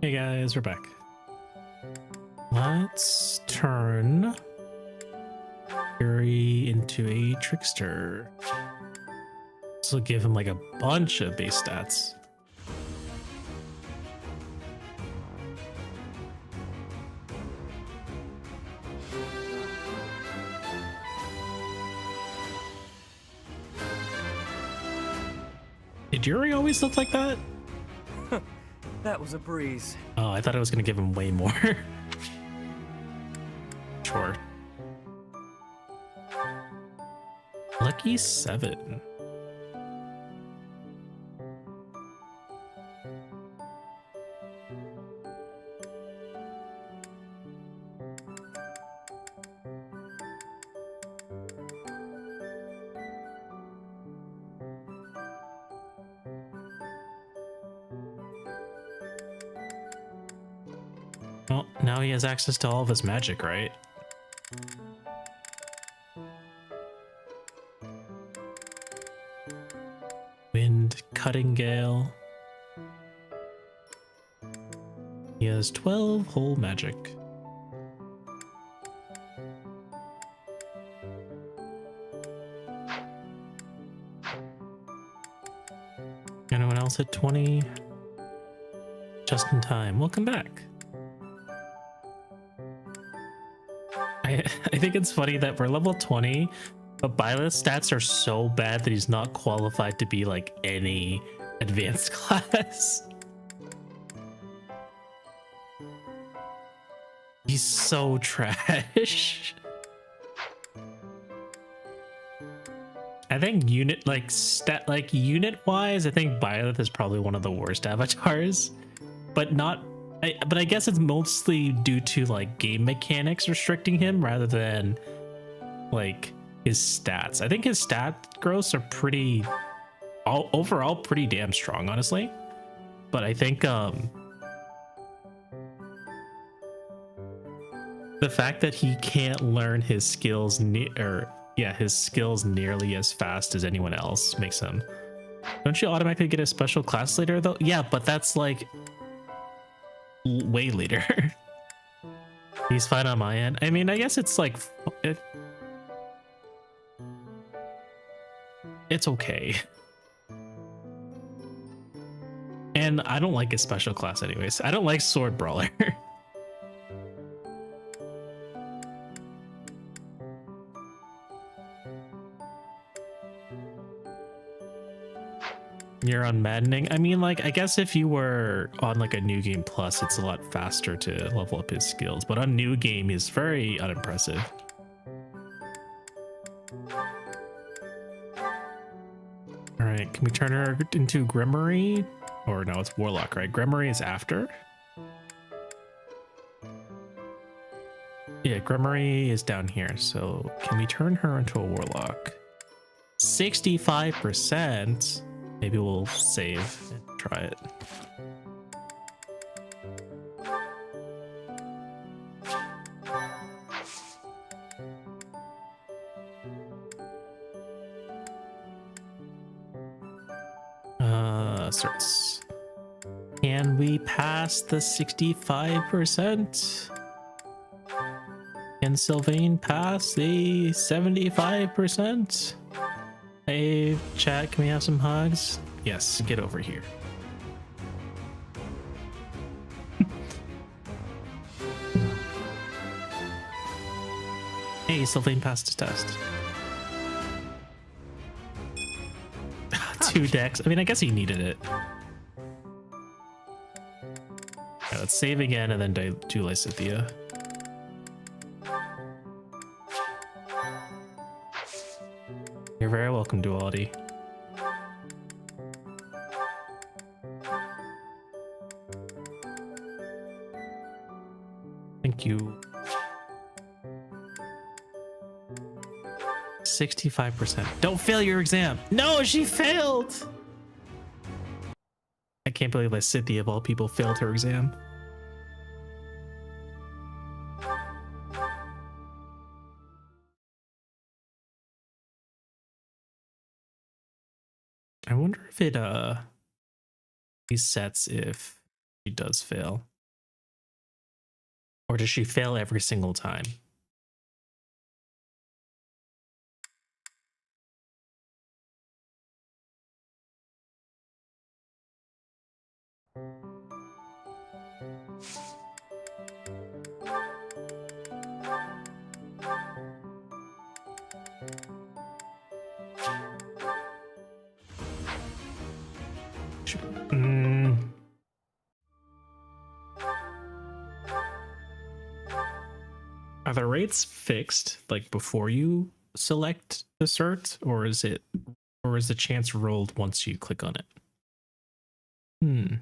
Hey guys, we're back. Let's turn Fury into a trickster. This will give him like a bunch of base stats. Did Yuri always look like that? That was a breeze. Oh, I thought I was gonna give him way more. Sure. Lucky 7. Well, now he has access to all of his magic, right? Wind, cutting gale. He has 12 whole magic. Anyone else at 20? Just in time. Welcome back. I think it's funny that we're level 20, but Byleth's stats are so bad that he's not qualified to be like any advanced class. He's so trash. I think unit wise, I think Byleth is probably one of the worst avatars, but not. But I guess it's mostly due to like game mechanics restricting him rather than like his stats. I think his stat growths are pretty overall pretty damn strong, honestly. But I think the fact that he can't learn his skills his skills nearly as fast as anyone else makes him. Don't you automatically get a special class later though? Yeah, but that's like way later. He's fine on my end. I mean, I guess it's like it's okay. And I don't like his special class anyways. I don't like Sword Brawler. You're on Maddening. I mean, like, I guess if you were on like a New Game Plus, it's a lot faster to level up his skills. But on New Game, he's very unimpressive. All right, can we turn her into Grimory? Or no, it's Warlock, right? Grimory is after. Yeah, Grimory is down here. So can we turn her into a Warlock? 65%. Maybe we'll save and try it. Starts. Can we pass the 65%? Can Sylvain pass the 75%? Hey, chat, can we have some hugs? Yes, get over here. Hey, Sylvain passed his test. 2 decks. I mean, I guess he needed it. Right, let's save again and then do Lysithea. You're very welcome, Duality. Thank you. 65%. Don't fail your exam. No, she failed. I can't believe Lysithea of all people failed her exam. I wonder if it resets if she does fail. Or does she fail every single time? Are the rates fixed like before you select the cert, or is the chance rolled once you click on it? And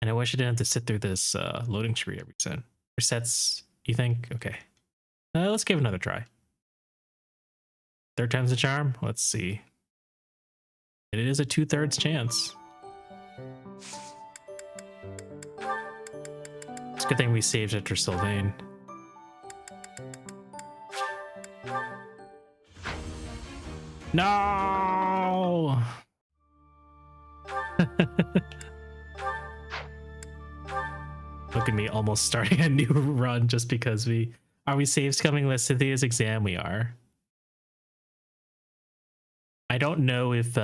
I wish I didn't have to sit through this loading screen every time. Resets, you think? Okay. Let's give it another try. Third time's the charm. Let's see. It is a 2/3 chance. It's a good thing we saved after Sylvain. No! Look at me almost starting a new run just because we... Are we saves coming with Cynthia's exam? We are. I don't know if...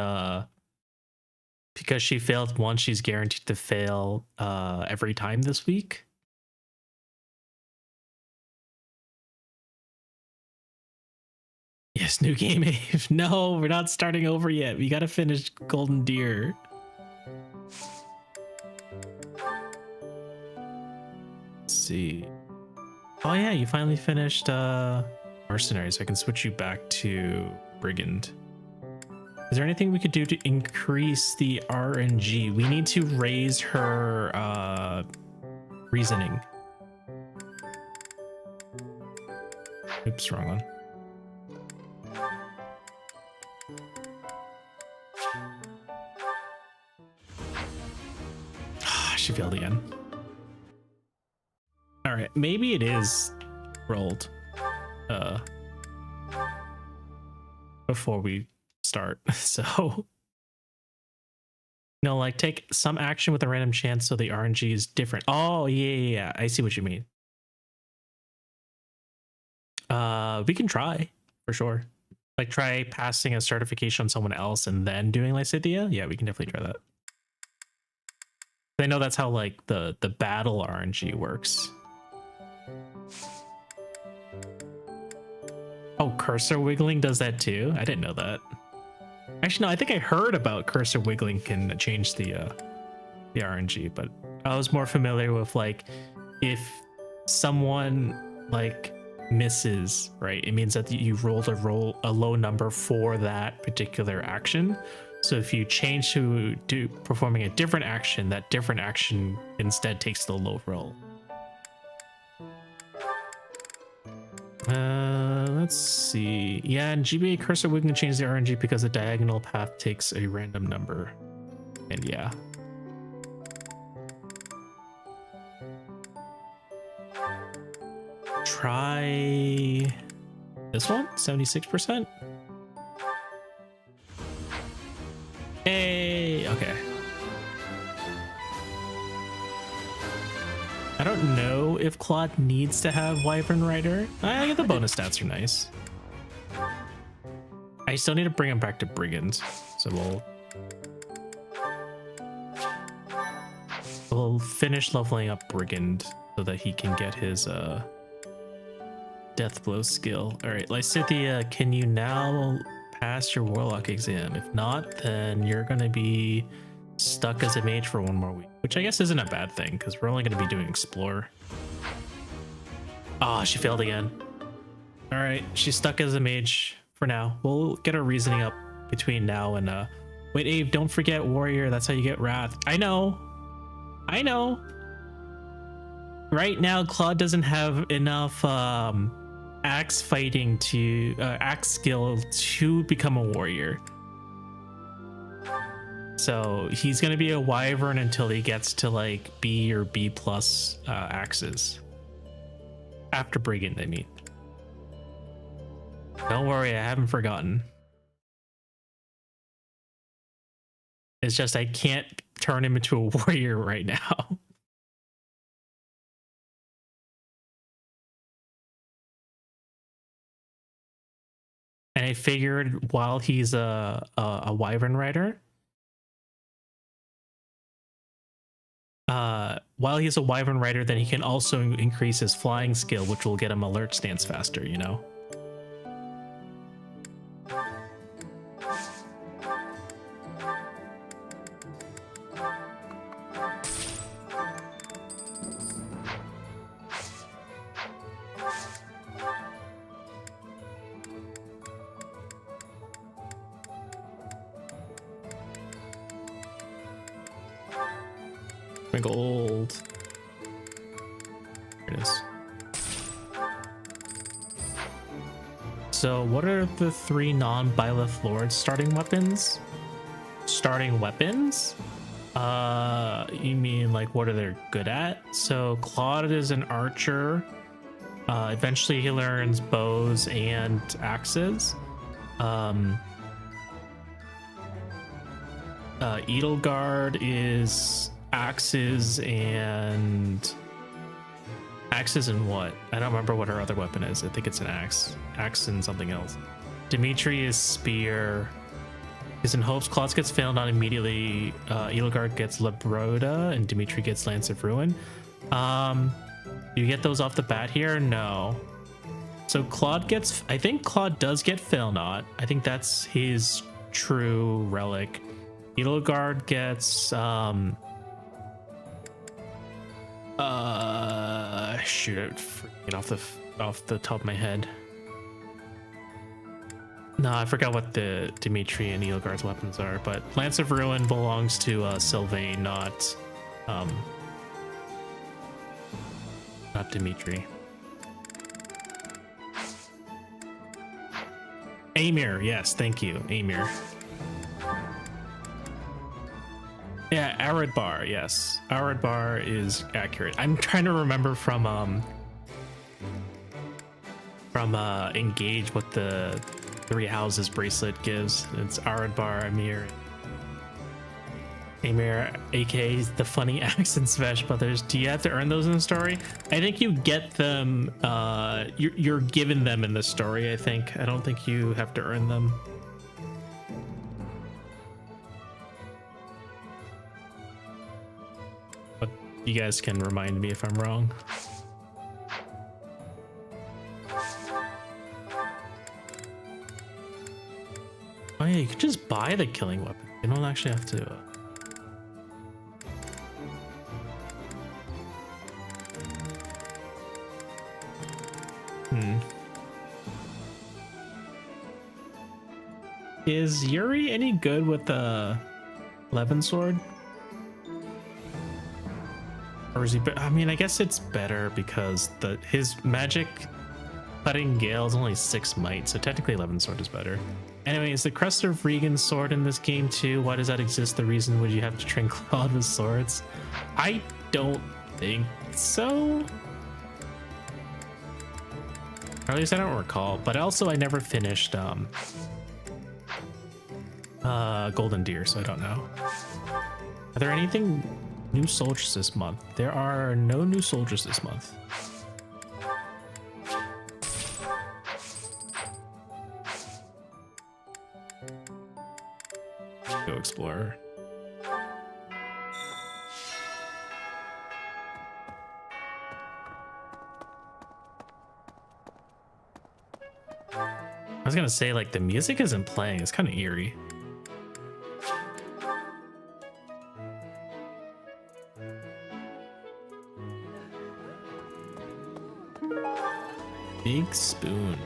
because she failed once, she's guaranteed to fail every time this week. Yes, new game, Ave. No, we're not starting over yet. We gotta finish Golden Deer. Let's see. Oh yeah, you finally finished Mercenary, so I can switch you back to Brigand. Is there anything we could do to increase the RNG? We need to raise her reasoning. Oops, wrong one. She failed again. All right, maybe it is rolled before we start. So no, like take some action with a random chance so the RNG is different. Oh yeah, I see what you mean. We can try for sure. Like try passing a certification on someone else and then doing Lysithia. Yeah, we can definitely try that. I know that's how like the battle RNG works. Oh, cursor wiggling does that too? I didn't know that. Actually, no, I think I heard about cursor wiggling can change the RNG, but I was more familiar with like if someone like misses, right? It means that you rolled a low number for that particular action. So if you change to performing a different action, that different action instead takes the low roll. Let's see. Yeah, and GBA cursor we can change the RNG because the diagonal path takes a random number. And yeah. Try this one, 76%. Hey, okay. I don't know if Claude needs to have Wyvern Rider. I get the bonus stats are nice. I still need to bring him back to Brigand, so we'll finish leveling up Brigand so that he can get his Death Blow skill. All right, Lysithia, can you now pass your Warlock exam? If not, then you're gonna be stuck as a mage for one more week, which I guess isn't a bad thing because we're only going to be doing Explore. Ah, she failed again. All right, she's stuck as a mage for now. We'll get her reasoning up between now and wait, Abe, don't forget Warrior. That's how you get Wrath. I know. Right now, Claude doesn't have enough axe fighting to axe skill to become a warrior. So he's gonna be a wyvern until he gets to like B or B plus axes. After Brigand, I mean. Don't worry, I haven't forgotten. It's just I can't turn him into a warrior right now. and I figured while he's a wyvern rider, then he can also increase his flying skill, which will get him alert stance faster, you know? Gold. Here it is. So what are the 3 non-Byleth Lords starting weapons? Starting weapons? You mean like what are they good at? So Claude is an archer. Eventually he learns bows and axes. Edelgard is axes and what? I don't remember what her other weapon is. I think it's an axe and something else. Dimitri is spear. Is in hopes. Claude gets failed on immediately. Edelgard gets Labroda and Dimitri gets Lance of Ruin. You get those off the bat here? No. So Claude gets, I think Claude does get Failnaught. I think that's his true relic. Edelgard gets shoot, freaking off the top of my head. No, I forgot what the Dimitri and Edelgard's weapons are, but Lance of Ruin belongs to Sylvain, not Dimitri. Amir, yes, thank you, Amir. Yeah, Aradbar, yes. Aradbar is accurate. I'm trying to remember from Engage what the 3 houses bracelet gives. It's Aradbar, Amir, aka the funny accent Smash Brothers. Do you have to earn those in the story? I think you get them, you're given them in the story, I think. I don't think you have to earn them. But you guys can remind me if I'm wrong. Oh yeah, you can just buy the killing weapon. You don't actually have to... Is Yuri any good with the Levin sword? Or is he... I mean, I guess it's better because his magic cutting gale is only 6 might, so technically Levin sword is better. Anyway, is the Crest of Regan's sword in this game too? Why does that exist? The reason would you have to train Claude with swords? I don't think so. Or at least I don't recall. But also I never finished Golden Deer, so I don't know. Are there anything new soldiers this month? There are no new soldiers this month. Go Explorer. I was gonna say, like, the music isn't playing. It's kind of eerie. Big spoon.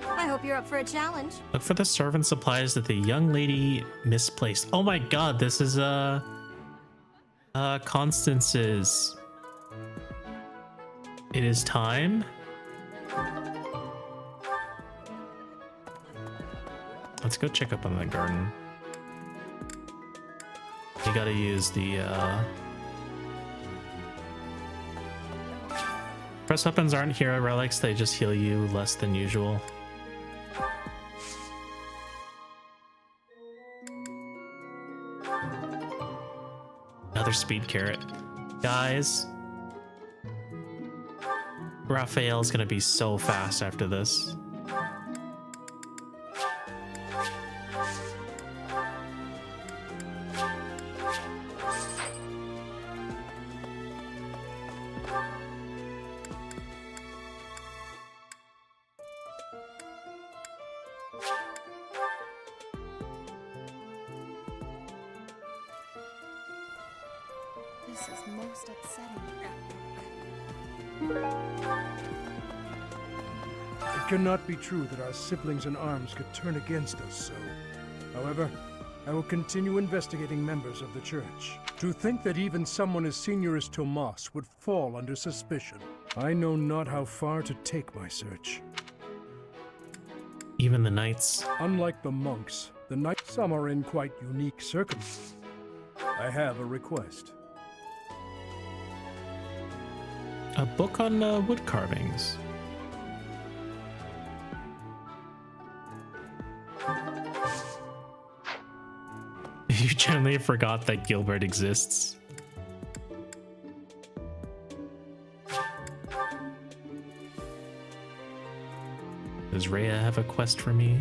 I hope you're up for a challenge. Look for the servant supplies that the young lady misplaced. Oh my god, this is Constance's. It is time. Let's go check up on that garden. You gotta use the press weapons aren't hero relics, they just heal you less than usual. Another speed carrot. Guys, Raphael's gonna be so fast after this. This is most upsetting. It cannot be true that our siblings in arms could turn against us so. However, I will continue investigating members of the church. To think that even someone as senior as Tomas would fall under suspicion. I know not how far to take my search. Even the knights. Unlike the monks, the knights some are in quite unique circumstances. I have a request. A book on wood carvings. You generally forgot that Gilbert exists. Does Rhea have a quest for me?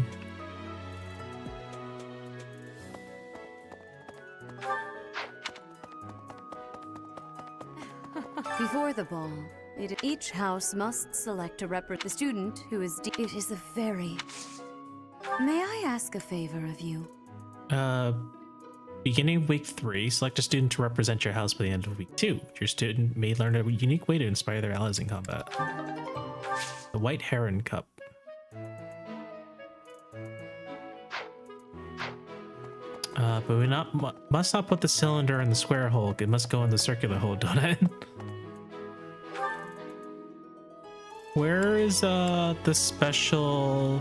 Before the ball, each house must select a the student who is it is a very... May I ask a favor of you? Beginning of week 3, select a student to represent your house by the end of week 2. Your student may learn a unique way to inspire their allies in combat. The White Heron Cup. But we must not put the cylinder in the square hole. It must go in the circular hole, don't it? Where is the special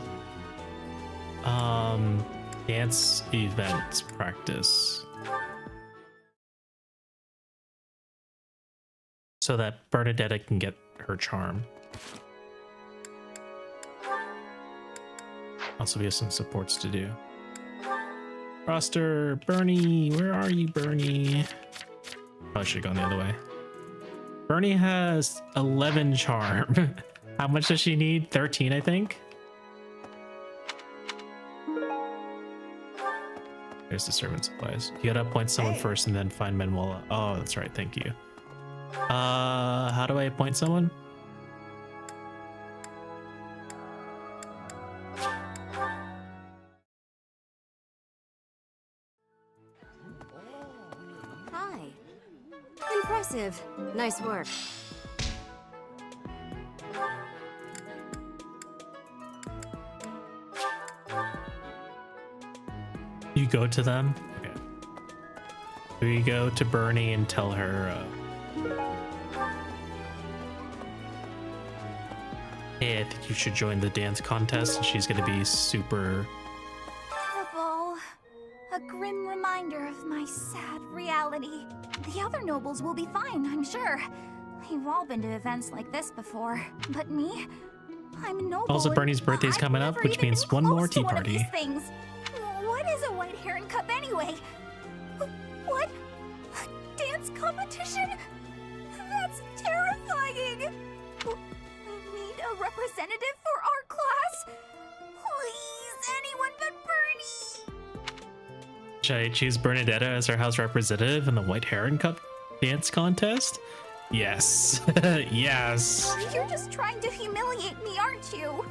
dance event practice? So that Bernadetta can get her charm. Also, we have some supports to do. Roster, Bernie, where are you, Bernie? Oh, I should have gone the other way. Bernie has 11 charm. How much does she need? 13, I think. There's the servant supplies. You gotta appoint someone first and then find Manuela. Oh, that's right. Thank you. How do I appoint someone? Hi. Impressive. Nice work. You go to them? Okay. We go to Bernie and tell her, hey, I think you should join the dance contest. And she's gonna be super... The ball. A grim reminder of my sad reality. The other nobles will be fine, I'm sure. We've all been to events like this before. But me? I'm a noble. Also, Bernie's birthday's coming up, which means one more tea party. What is a White Heron Cup anyway? What? A dance competition? That's terrifying! We need a representative for our class? Please, anyone but Bernie! Should I choose Bernadetta as our house representative in the White Heron Cup dance contest? Yes. Yes. You're just trying to humiliate me, aren't you?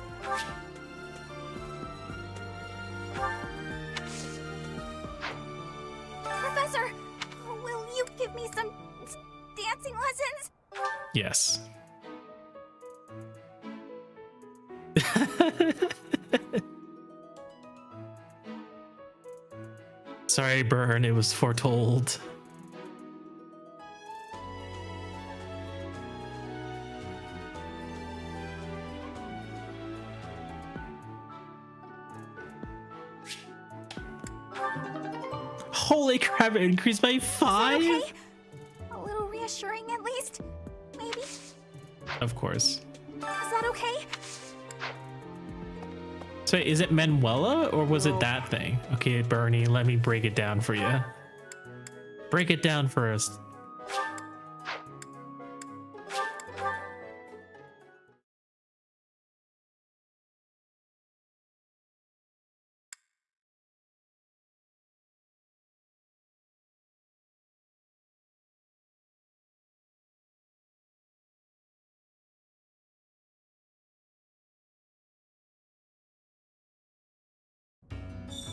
Professor, will you give me some dancing lessons? Yes. Sorry, Bern, it was foretold. Holy crap, it increased by 5? Okay? A little reassuring at least? Maybe? Of course. Is that okay? So is it Manuela or was it that thing? Okay, Bernie, let me break it down for you. Break it down for us.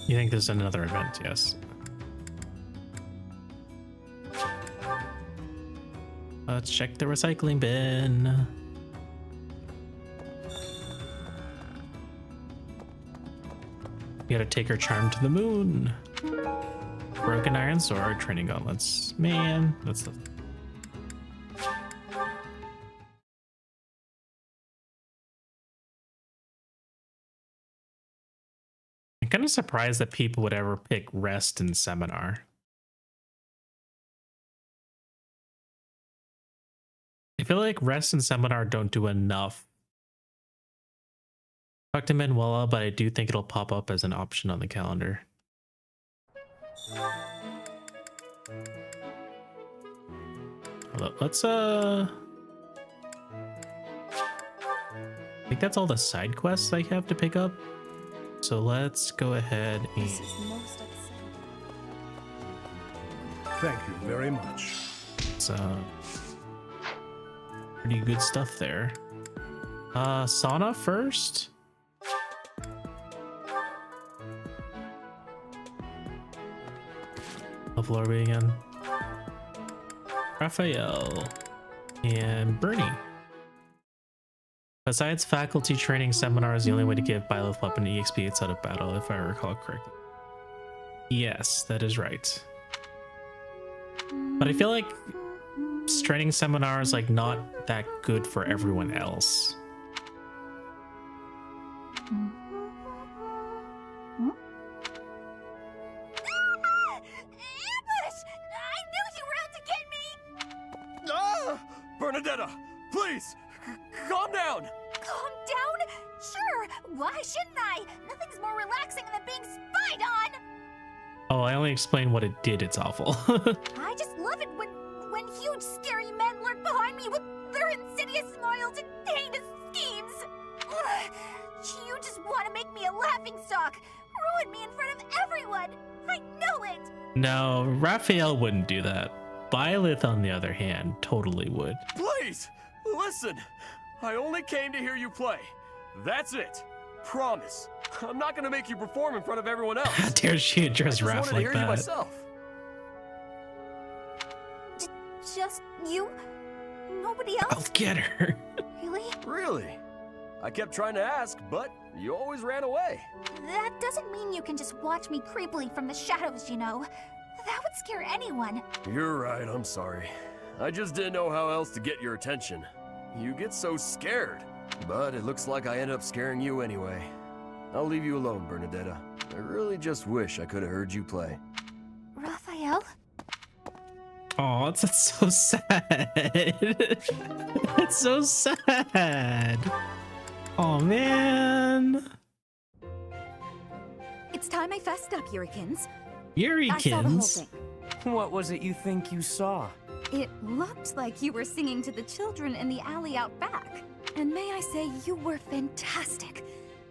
You think there's another event? Yes. Let's check the recycling bin. You gotta take her charm to the moon. Broken iron sword, training gauntlets. Man, that's the... I'm kind of surprised that people would ever pick rest and seminar. I feel like rest and seminar don't do enough. Talk to Manuela, but I do think it'll pop up as an option on the calendar. Let's I think that's all the side quests I have to pick up. So let's go ahead and... This is most upsetting. Thank you very much. It's pretty good stuff there. Sauna first. Of Lorby again. Raphael and Bernie. Besides faculty training seminars, the only way to give Byleth weapon EXP outside of battle, if I recall correctly. Yes, that is right. But I feel like training seminars like not that good for everyone else. Bernadetta, please, calm down. Calm down? Sure, why shouldn't I? Nothing's more relaxing than being spied on. Oh, I only explained what it did. It's awful. I just love it when huge scary men lurk behind me with their insidious smiles and heinous schemes. Ugh, you just want to make me a laughingstock, ruin me in front of everyone. I know it. No, Raphael wouldn't do that. Byleth, on the other hand, totally would. Please, listen. I only came to hear you play. That's it. Promise. I'm not gonna make you perform in front of everyone else. How dare she address Raph like that? Myself. Just you? Nobody else? I'll get her. Really? Really? I kept trying to ask, but you always ran away. That doesn't mean you can just watch me creepily from the shadows, you know. That would scare anyone. You're right, I'm sorry. I just didn't know how else to get your attention. You get so scared. But it looks like I ended up scaring you anyway. I'll leave you alone, Bernadetta. I really just wish I could have heard you play. Raphael? Oh, that's so sad. It's so sad. Oh, man. It's time I fessed up, Yurikins. Yurikins? I saw the whole thing. What was it you think you saw? It looked like you were singing to the children in the alley out back. And may I say, you were fantastic.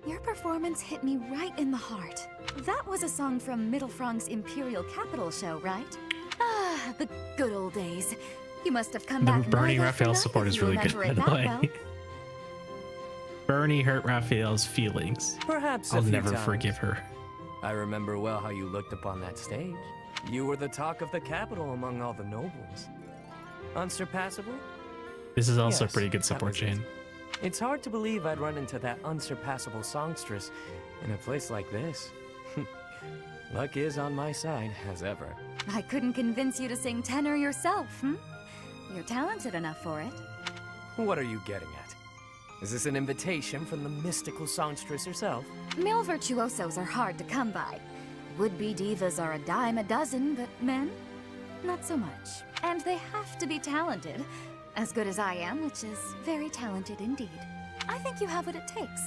Your performance hit me right in the heart. That was a song from Mittelfrank's Imperial Capital show, right? Ah, the good old days. You must have come back. Bernie Raphael's support is really good, by the way. Well. Bernie hurt Raphael's feelings. Perhaps I'll a few never times. forgive her. I remember well how you looked upon that stage. You were the talk of the capital among all the nobles. Unsurpassable? This is also Yes, a pretty good that support was it. chain. It's hard to believe I'd run into that unsurpassable songstress in a place like this. Luck is on my side, as ever. I couldn't convince you to sing tenor yourself, hmm? You're talented enough for it. What are you getting at? Is this an invitation from the mystical songstress herself? Male virtuosos are hard to come by. Would-be divas are a dime a dozen, but men? Not so much. And they have to be talented. As good as I am, which is very talented indeed. I think you have what it takes.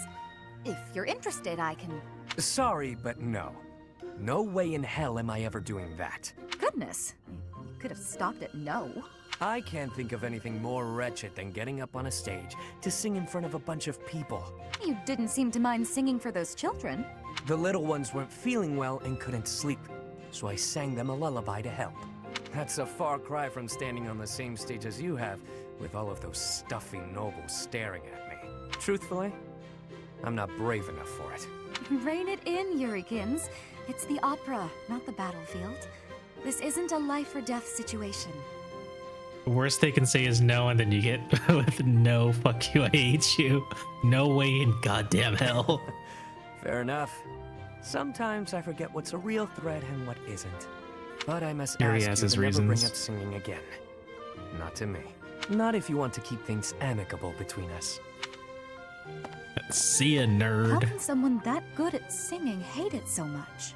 If you're interested, I can... Sorry, but no. No way in hell am I ever doing that. Goodness. You could have stopped at no. I can't think of anything more wretched than getting up on a stage to sing in front of a bunch of people. You didn't seem to mind singing for those children. The little ones weren't feeling well and couldn't sleep, so I sang them a lullaby to help. That's a far cry from standing on the same stage as you have, with all of those stuffy nobles staring at me. Truthfully, I'm not brave enough for it. Rein it in, Yurikins. It's the opera, not the battlefield. This isn't a life or death situation. The worst they can say is no, and then you get with no, fuck you, I hate you. No way in goddamn hell. Fair enough. Sometimes I forget what's a real threat and what isn't. But I must Here he ask has you his to never bring reasons. up singing again. Not to me. Not if you want to keep things amicable between us. See ya, How nerd. can someone that good at singing hate it so much?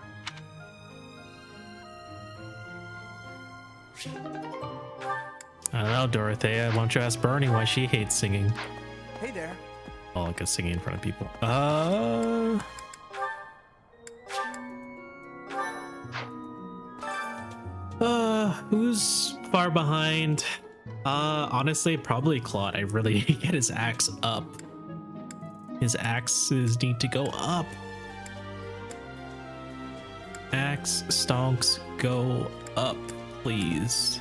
I don't know, Dorothea. Why don't you ask Bernie why she hates singing? Hey there. Oh, like singing in front of people. Who's far behind? Honestly, probably Claude. I really need to get his axe up. His axes need to go up. Axe stonks go up, please.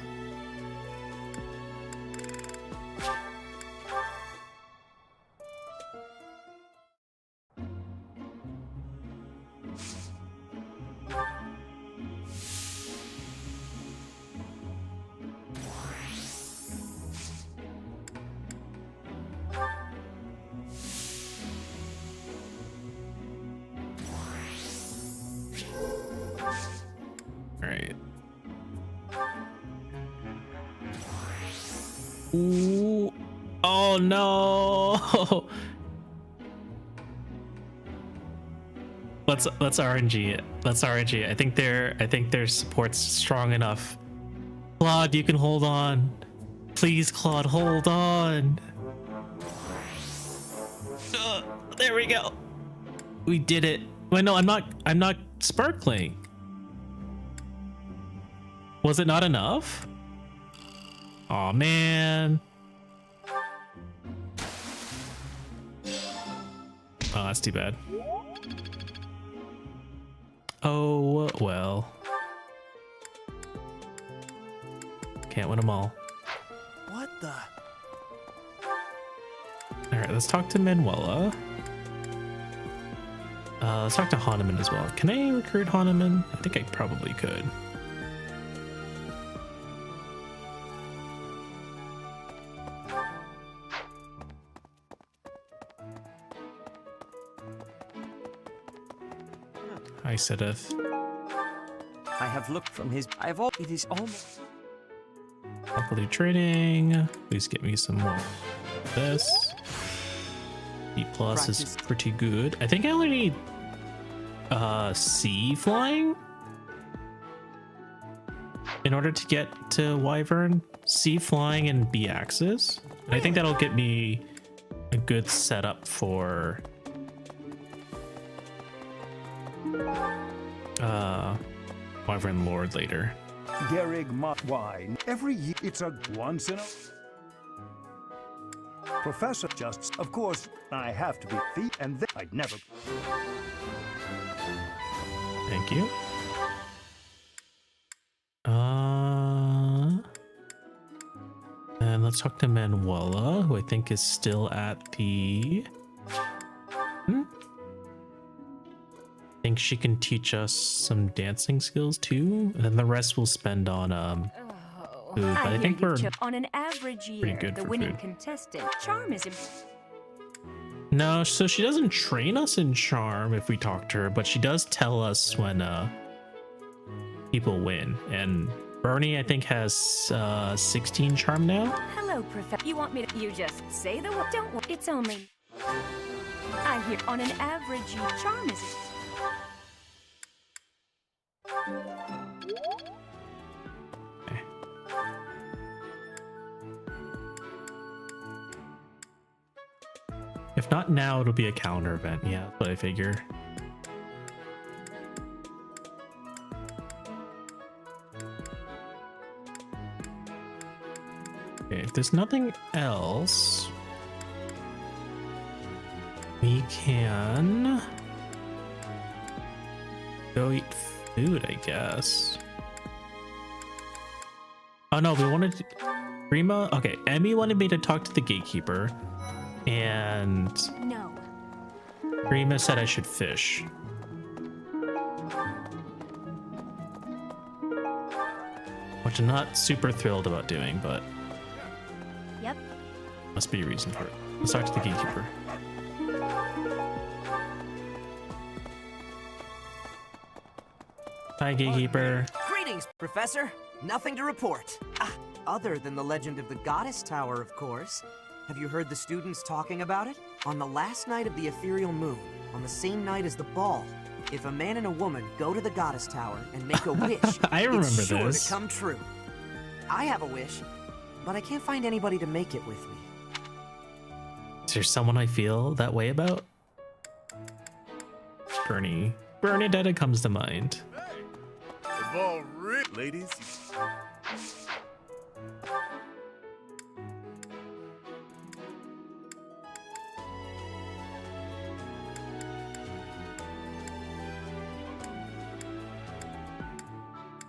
Alright. Ooh. Oh no. Let's RNG it. Let's RNG it. I think their support's strong enough. Claude, you can hold on. Please, Claude, hold on. There we go. We did it. Wait, no, I'm not sparkling. Was it not enough? Aw, man. Oh, that's too bad. Oh, well. Can't win them all. What the? Alright, let's talk to Manuela. Let's talk to Hahnemann as well. Can I recruit Hahnemann? I think I probably could. Hi, Sidith. I have looked from his. It is almost. Faculty training. Please get me some more of this. B plus is pretty good. I think I only need C flying in order to get to Wyvern. C flying and B axis. And I think that'll get me a good setup for Wyvern Lord later. Garrig wine. Every year, it's a once in a... Professor just, of course, I have to be feet and then I'd never... Thank you. And let's talk to Manuela, who I think is still at the... I think she can teach us some dancing skills too, and then the rest we'll spend on food. But I think we're on an average year, pretty good the for winning food. contestant charm is No, so she doesn't train us in charm if we talk to her, but she does tell us when people win. And Bernie, I think, has 16 charm now. Hello, Professor. You want me to? You just say the word. Don't worry. It's only. I hear on an average year, charm is. If not now, it'll be a calendar event. Yeah, that's what I figure. Okay, if there's nothing else, we can go eat food, I guess. Oh no, we wanted to... Rima? Okay, Emmy wanted me to talk to the gatekeeper. And No. Rima said I should fish. which I'm not super thrilled about doing, but Yep. must be a reason for it. Let's talk to the gatekeeper. Hi, gatekeeper. Greetings, Professor. Nothing to report. Other than the legend of the Goddess Tower, of course. Have you heard the students talking about it? On the last night of the ethereal moon, on the same night as the ball, if a man and a woman go to the Goddess Tower and make a wish, I remember it's sure this. to come true. I have a wish, but I can't find anybody to make it with me. Is there someone I feel that way about? Bernie. Bernadetta comes to mind. The ball ladies.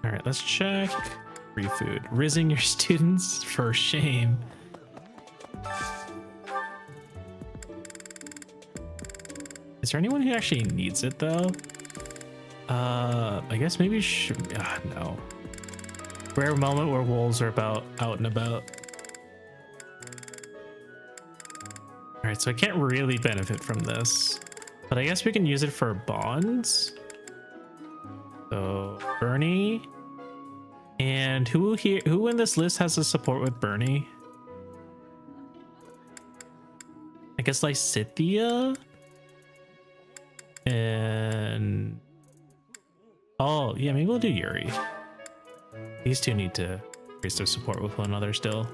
All right, let's check. Free food. Rizzing your students? For shame. Is there anyone who actually needs it though? I guess maybe no. Rare moment where wolves are out and about. All right, so I can't really benefit from this, but I guess we can use it for bonds. So Bernie, and who in this list has a support with Bernie? I guess Lysithia and oh yeah, maybe we'll do Yuri. These two need to increase their support with one another still.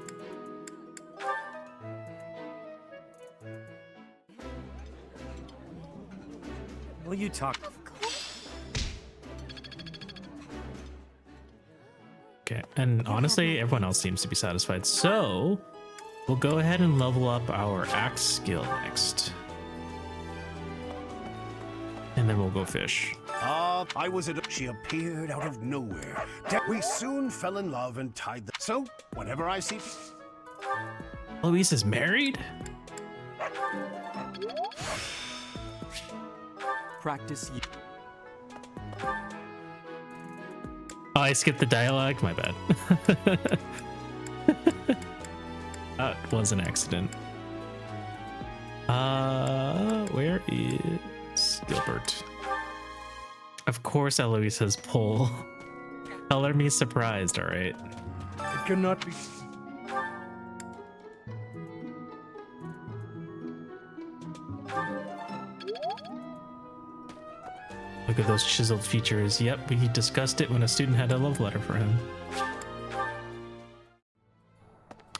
Will you talk? Okay, and honestly, everyone else seems to be satisfied, so we'll go ahead and level up our axe skill next. And then we'll go fish. I was at she appeared out of nowhere. We soon fell in love and tied the so whenever I see Louise is married? Practice. Oh, I skipped the dialogue, my bad. That was an accident. Where is Gilbert? Of course Eloise has pull. Color me surprised, alright. It cannot be. Look at those chiseled features. Yep, we discussed it when a student had a love letter for him.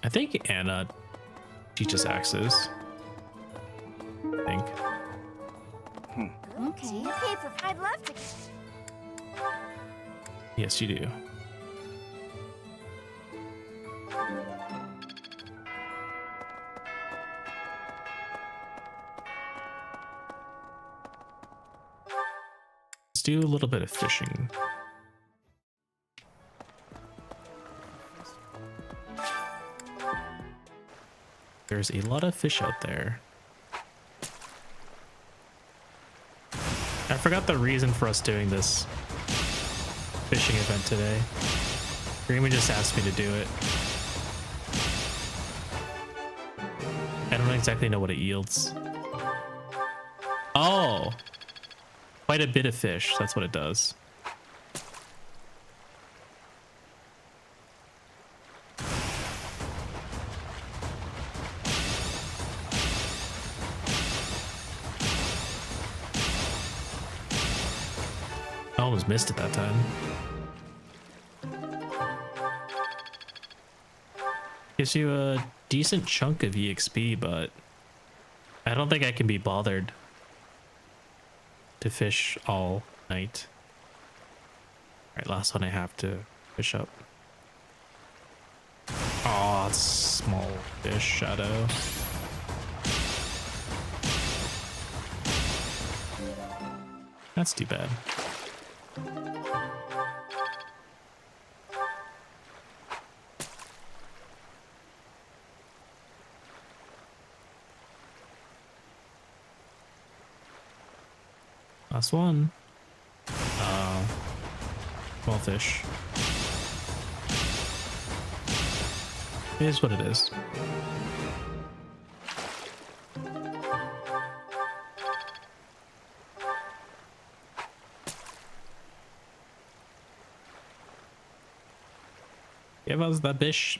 I think Anna teaches axes. I think. Okay. Paper. I'd love to. Yes, you do. Let's do a little bit of fishing. There's a lot of fish out there. I forgot the reason for us doing this fishing event today. Greenman just asked me to do it. I don't exactly know what it yields. Oh! Quite a bit of fish, that's what it does. I almost missed it that time. Gives you a decent chunk of EXP, but I don't think I can be bothered to fish all night. Alright, last one I have to fish up. Oh, it's small fish, Shadow. That's too bad. Last one. Small fish. It is what it is. Give us the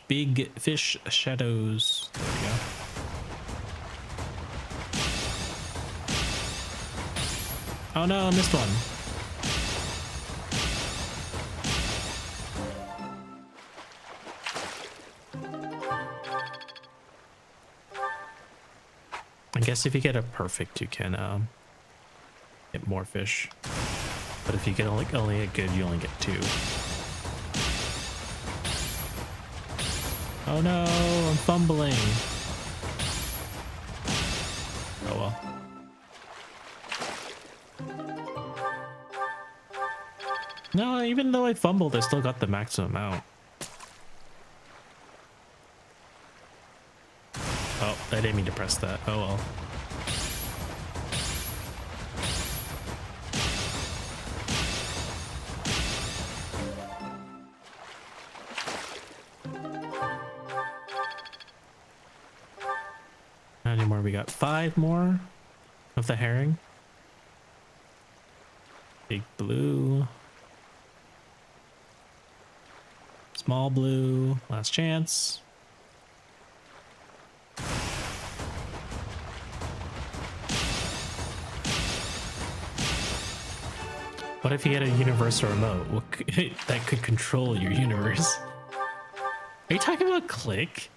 big fish shadows. There we go. Oh no, I missed one. I guess if you get a perfect, you can get more fish. But if you get only a good, you only get 2. Oh no, I'm fumbling. Oh well. No, even though I fumbled, I still got the maximum amount. Oh, I didn't mean to press that. Oh well. How many more we got? 5 more of the herring. Big blue. Small blue. Last chance. What if you had a universal remote that could control your universe? Are you talking about Click?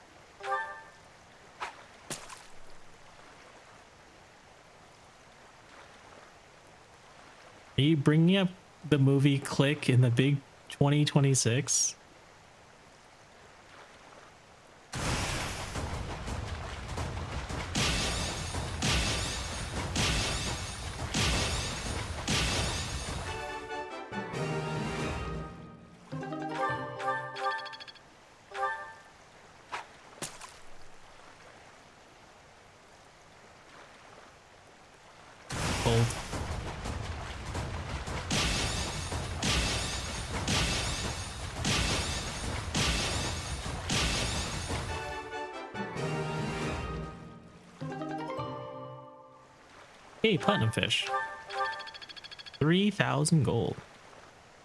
Are you bringing up the movie Click in the big 2026? Old. Hey, platinum fish. 3,000 gold.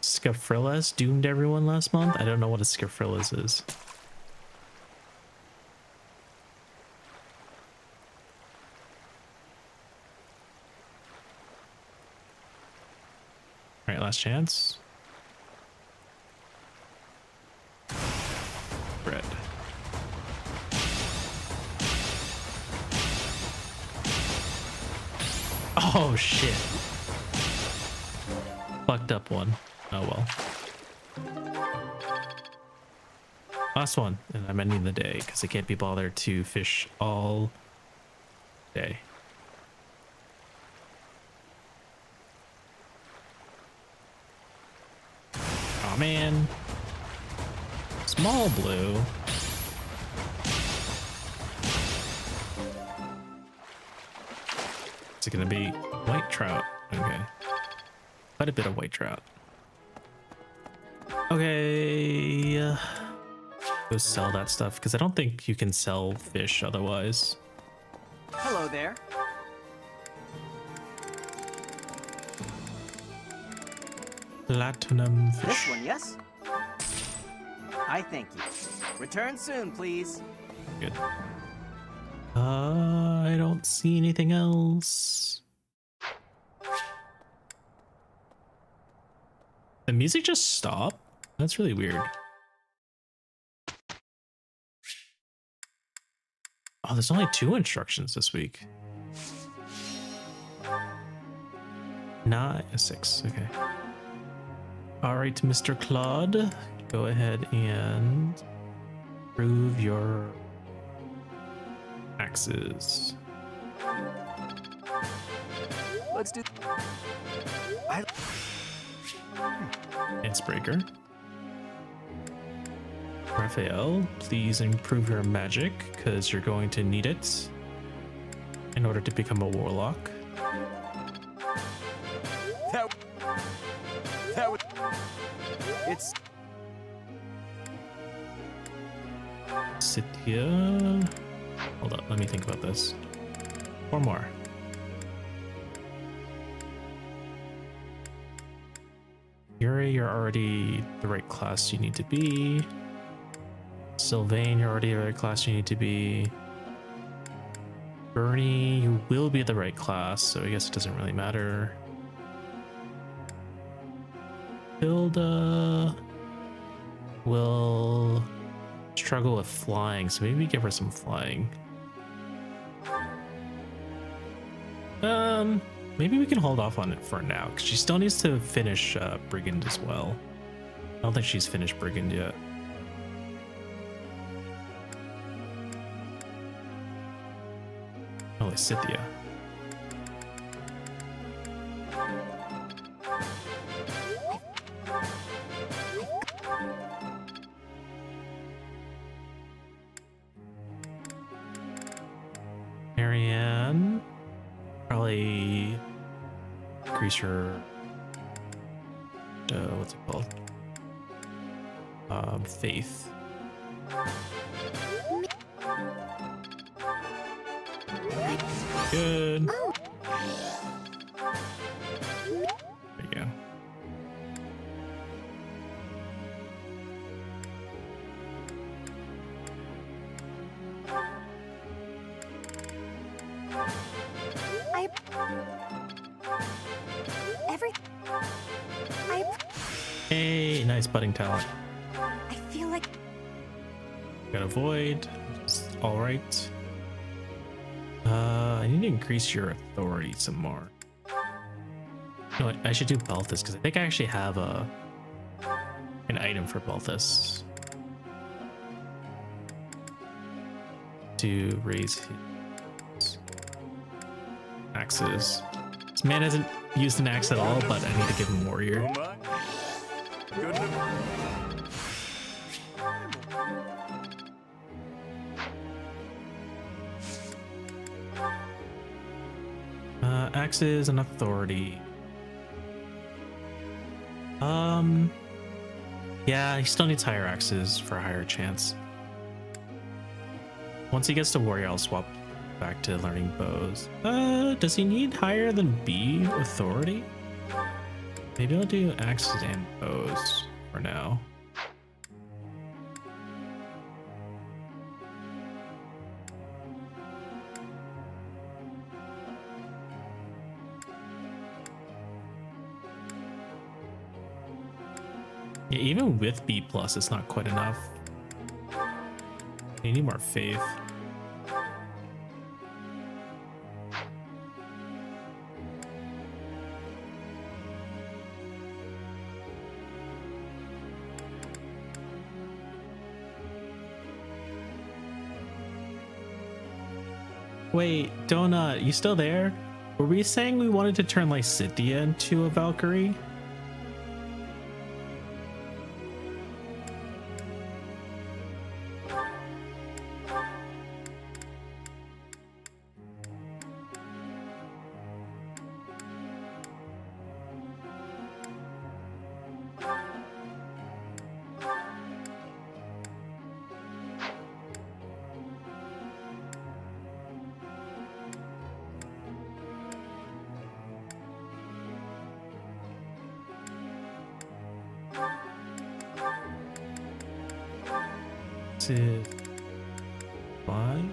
Scaphrillas doomed everyone last month? I don't know what a Scaphrillas is. Alright, last chance. Bread. Oh shit. Fucked up one. Oh well. Last one, and I'm ending the day because I can't be bothered to fish all day. Oh man. Small blue. Is it gonna be white trout? Okay. Quite a bit of white trout. Okay. Go sell that stuff because I don't think you can sell fish otherwise. Hello there. Platinum fish. This one, yes? I thank you. Return soon, please. Good. I don't see anything else. The music just stopped? That's really weird. Oh, there's only 2 instructions this week. 6, okay. Alright, Mr. Claude, go ahead and prove your axes. Let's do. Icebreaker. Raphael, please improve your magic because you're going to need it in order to become a warlock. It's City Yeah. Hold up, let me think about this. 4 more. Yuri, you're already the right class you need to be. Sylvain, you're already the right class you need to be. Bernie, you will be the right class, so I guess it doesn't really matter. Hilda will struggle with flying, so maybe give her some flying. Maybe we can hold off on it for now, because she still needs to finish Brigand as well. I don't think she's finished Brigand yet. Oh, Lysithia. Marianne, probably increase your what's it called? Faith. Good. There you go. Hey, nice budding talent. I feel like Got avoid. All right. I need to increase your authority some more. You know what? I should do Balthus because I think I actually have an item for Balthus to raise his axes. This man hasn't used an axe at all, but I need to give him warrior. Axes and authority. Yeah, he still needs higher axes for a higher chance. Once he gets to warrior, I'll swap back to learning bows. Does he need higher than B authority? Maybe I'll do axes and bows for now. Yeah, even with B+, it's not quite enough. You need more faith. Wait, Donut, you still there? Were we saying we wanted to turn Lysithia into a Valkyrie? Why?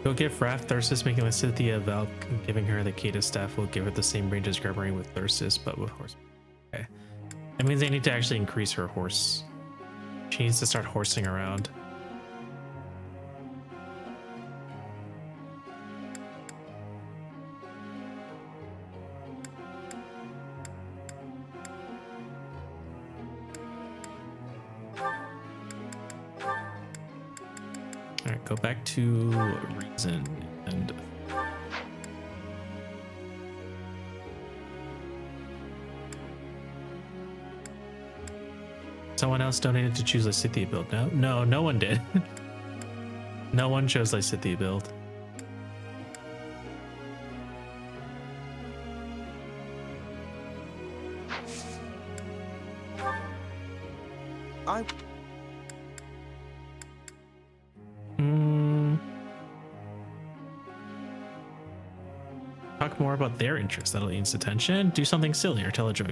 Go get Wrath Thyrsus, making Lysithia Valk, giving her the Kata staff will give her the same range as Garbarine with Thyrsus, but with horse. Okay. That means I need to actually increase her horse. She needs to start horsing around. Alright, go back to reason and someone else donated to choose a Lysithia build now? No, no one did. No one chose Lycithia build. Talk more about their interests. That'll gain attention. Do something silly or tell a joke.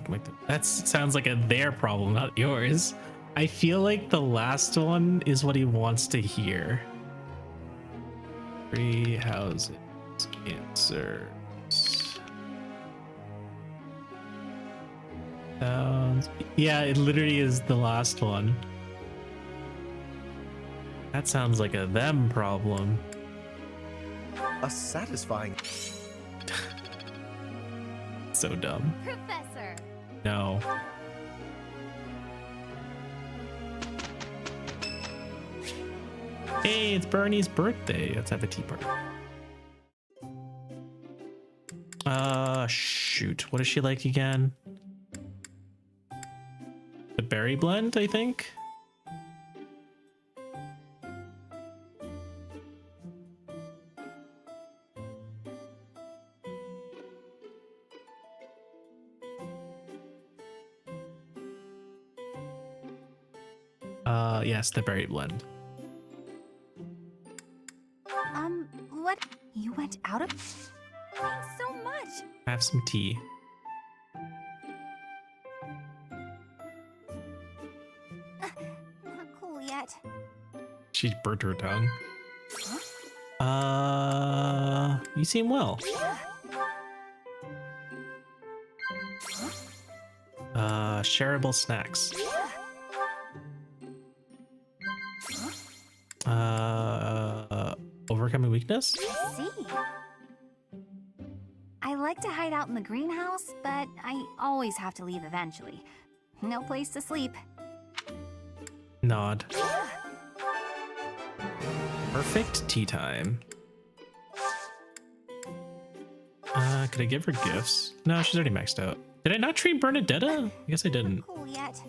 That sounds like a their problem, not yours. I feel like the last one is what he wants to hear. Free houses, cancers. Sounds. Yeah, it literally is the last one. That sounds like a them problem. A satisfying. So dumb. Professor. No. Hey, it's Bernie's birthday. Let's have a tea party. Shoot. What does she like again? The berry blend, I think. Yes, the berry blend. What? You went out of? Thanks so much. Have some tea. Not cool yet. She burnt her tongue. You seem well. Shareable snacks. Overcoming weakness? I see. I like to hide out in the greenhouse, but I always have to leave eventually. No place to sleep. Nod. Perfect tea time. Could I give her gifts? No, she's already maxed out. Did I not treat Bernadetta? I guess I didn't. Cool yet.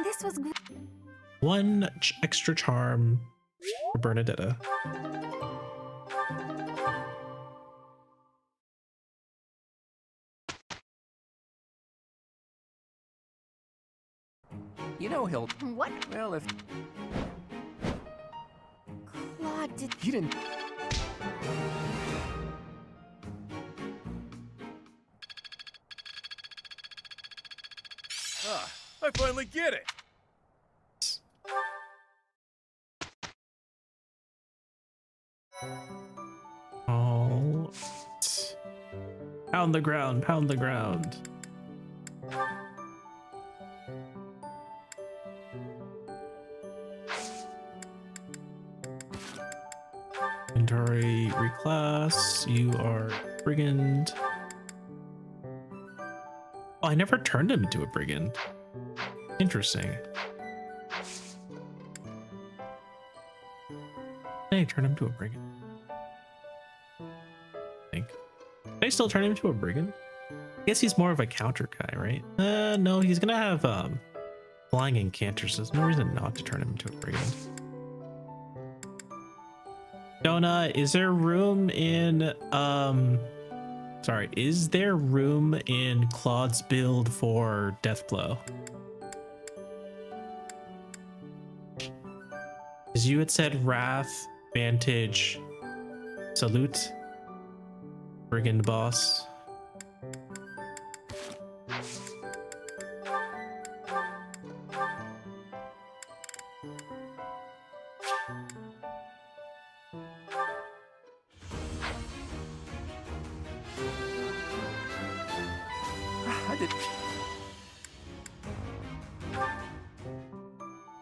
This was great. One extra charm for Bernadetta. You know he'll... What? Well, if... Claude, did... You didn't... I finally get it! Oh. Pound the ground, pound the ground. Inventory reclass. You are brigand. Oh, I never turned him into a brigand. Interesting. I turn him to a brigand. I think. Can I still turn him to a brigand? I guess he's more of a counter guy, right? No, he's gonna have flying incanters. There's no reason not to turn him into a brigand. Donut, is there room in is there room in Claude's build for Deathblow? Because you had said Wrath, Vantage, Salute, Brigand Boss.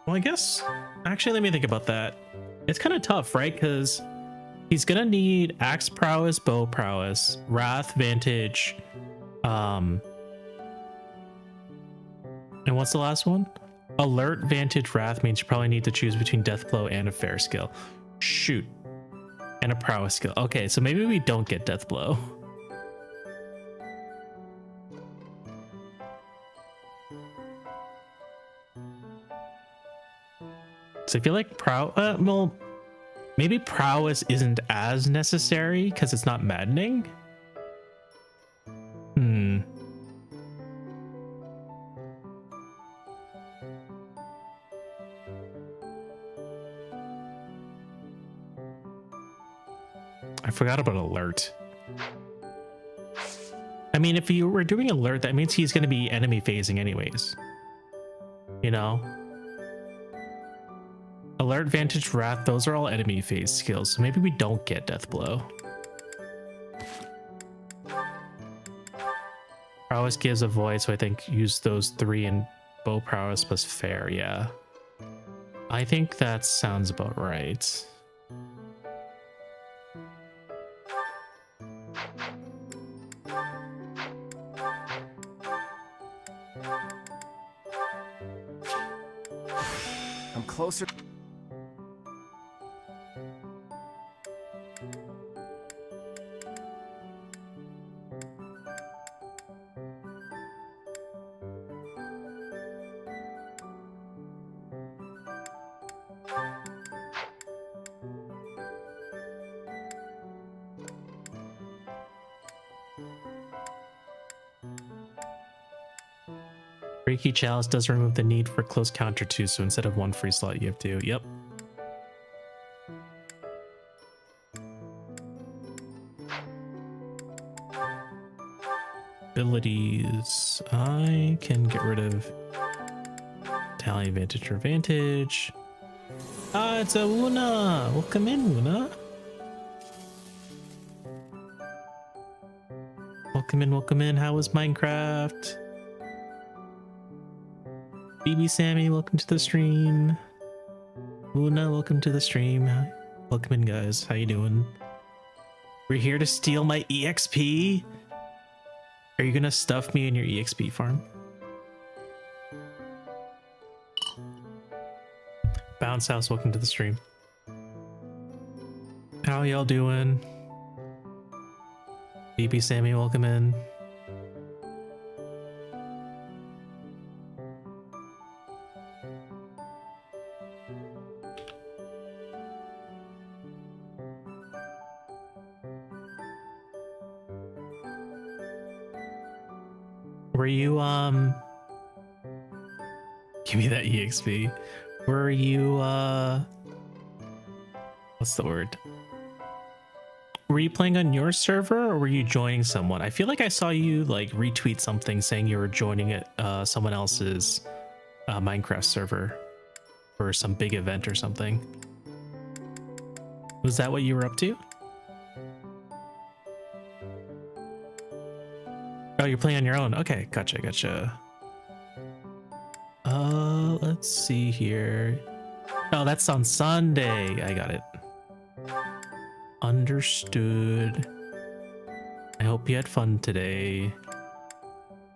Well, I guess, actually, let me think about that. It's kind of tough, right? Because he's gonna need axe prowess, bow prowess, wrath, vantage, and what's the last one? Alert, vantage, wrath means you probably need to choose between deathblow and a fair skill. Shoot, and a prowess skill. Okay, so maybe we don't get deathblow. Because I feel like well, maybe prowess isn't as necessary because it's not maddening. I forgot about alert. I mean, if you were doing alert, that means he's going to be enemy phasing anyways. You know? Alert, Vantage, Wrath, those are all enemy phase skills, so maybe we don't get Death Blow. Prowess gives a void, so I think use those 3 in bow prowess plus fair, yeah. I think that sounds about right. I'm closer. Freaky Chalice does remove the need for close counter too, so instead of 1 free slot, you have 2. Yep. Abilities. I can get rid of Tally Vantage or Vantage. Ah, it's a Wuna! Welcome in, Wuna. Welcome in, welcome in. How was Minecraft? BB Sammy, welcome to the stream. Wuna, welcome to the stream. Welcome in, guys. How you doing? We're here to steal my EXP? Are you gonna stuff me in your EXP farm? Bounce House, welcome to the stream. How y'all doing? BB Sammy, welcome in. Were you, give me that EXP. Were you, what's the word? Were you playing on your server or were you joining someone? I feel like I saw you like retweet something saying you were joining someone else's Minecraft server for some big event or something. Was that what you were up to? Oh, you're playing on your own. Okay, gotcha. Let's see here. Oh, that's on Sunday. I got it. Understood. I hope you had fun today.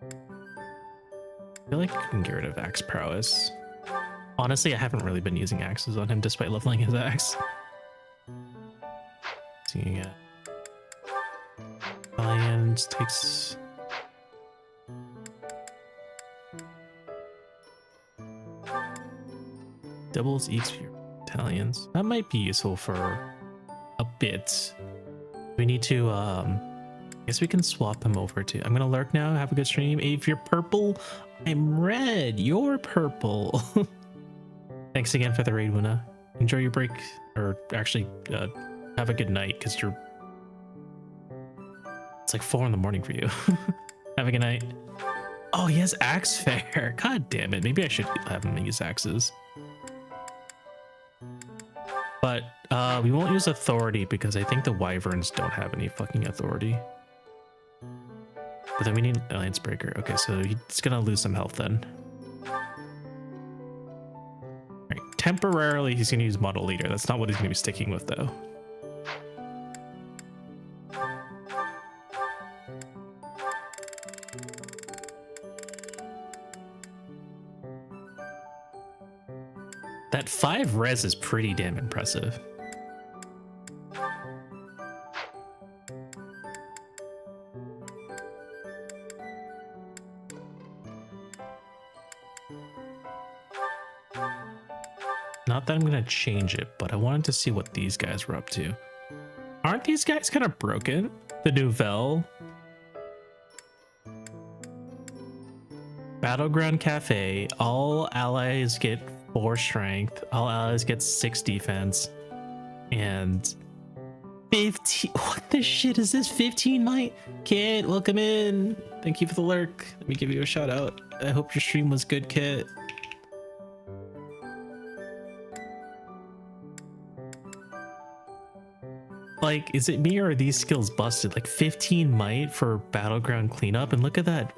I feel like I can get rid of axe prowess. Honestly, I haven't really been using axes on him despite leveling his axe. Seeing it. Lions takes... doubles EXP Italians. That might be useful for a bit. We need to I guess we can swap him over to... I'm gonna lurk now. Have a good stream. If you're purple, I'm red. You're purple. Thanks again for the raid, Wuna. Enjoy your break, or actually have a good night, because you're... It's like 4 in the morning for you. Have a good night. Oh, he has axe fair. God damn it. Maybe I should have him use axes. But we won't use authority because I think the wyverns don't have any fucking authority. But then we need Alliance Breaker. Okay, so he's gonna lose some health then. Right, temporarily he's gonna use Model Leader. That's not what he's gonna be sticking with though. That 5 res is pretty damn impressive. Not that I'm gonna change it, but I wanted to see what these guys were up to. Aren't these guys kind of broken? The Nouvelle Battleground Cafe, all allies get 4 strength, all allies get 6 defense, and 15. What the shit is this? 15 might? Kit, welcome in. Thank you for the lurk. Let me give you a shout out. I hope your stream was good, Kit. Like, is it me or are these skills busted? Like 15 might for battleground cleanup, and look at that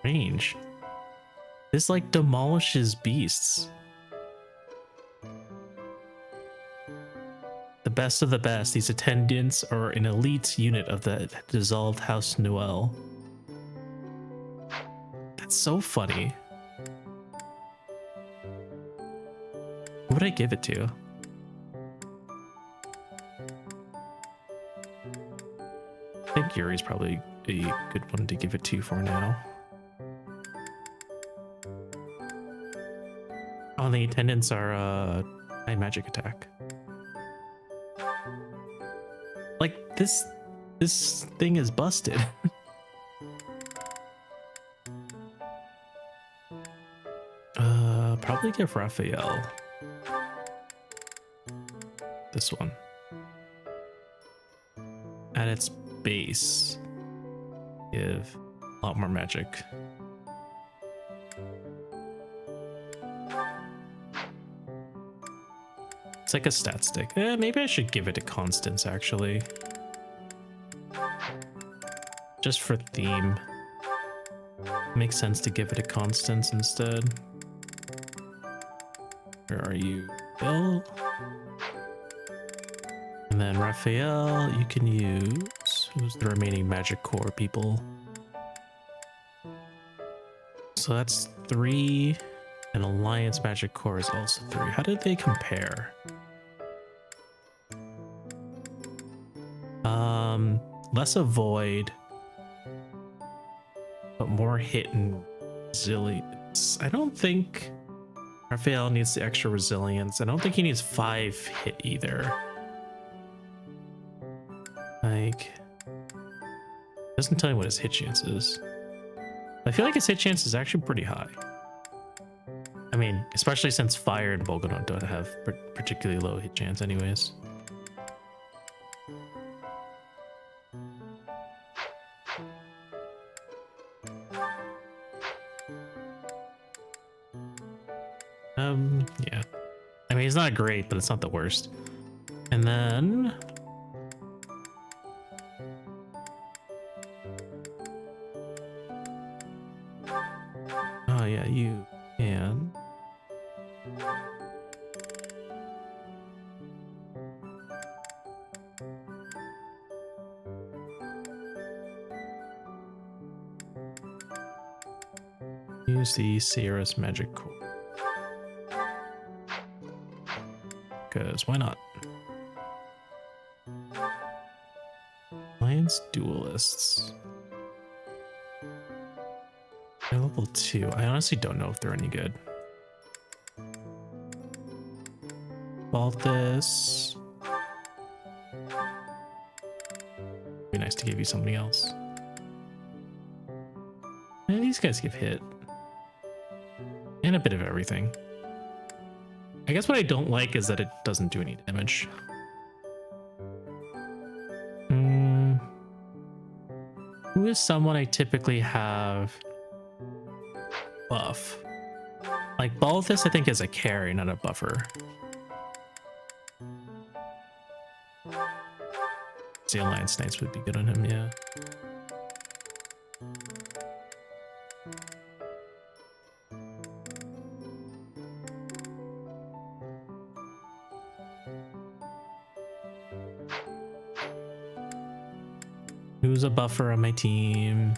range. This like demolishes beasts. The best of the best. These attendants are an elite unit of the dissolved House Noel. That's so funny. Who would I give it to? I think Yuri's probably a good one to give it to for now. Oh, the attendants are high magic attack. Like this thing is busted. Probably give Raphael this one. At its base, give a lot more magic. It's like a stat stick. Maybe I should give it to Constance, actually. Just for theme. Makes sense to give it to Constance instead. Where are you, Bill? And then Raphael, you can use... Who's the remaining magic core people? So that's 3, and Alliance magic core is also 3. How did they compare? Less avoid, but more hit and resilience. I don't think Raphael needs the extra resilience. I don't think he needs 5 hit either. Like, doesn't tell me what his hit chance is. I feel like his hit chance is actually pretty high. I mean, especially since Fire and Bolganone don't have particularly low hit chance anyways. Yeah. I mean, he's not great, but it's not the worst. And then... Oh yeah, you can. Use the Sierra's magic core. Because why not? Alliance duelists. They're level 2. I honestly don't know if they're any good. Balthus. Be nice to give you something else. Man, these guys give hit. And a bit of everything. I guess what I don't like is that it doesn't do any damage. Who is someone I typically have buff? Like Balthus, I think, is a carry, not a buffer. The Alliance Knights would be good on him, yeah. Who's a buffer on my team?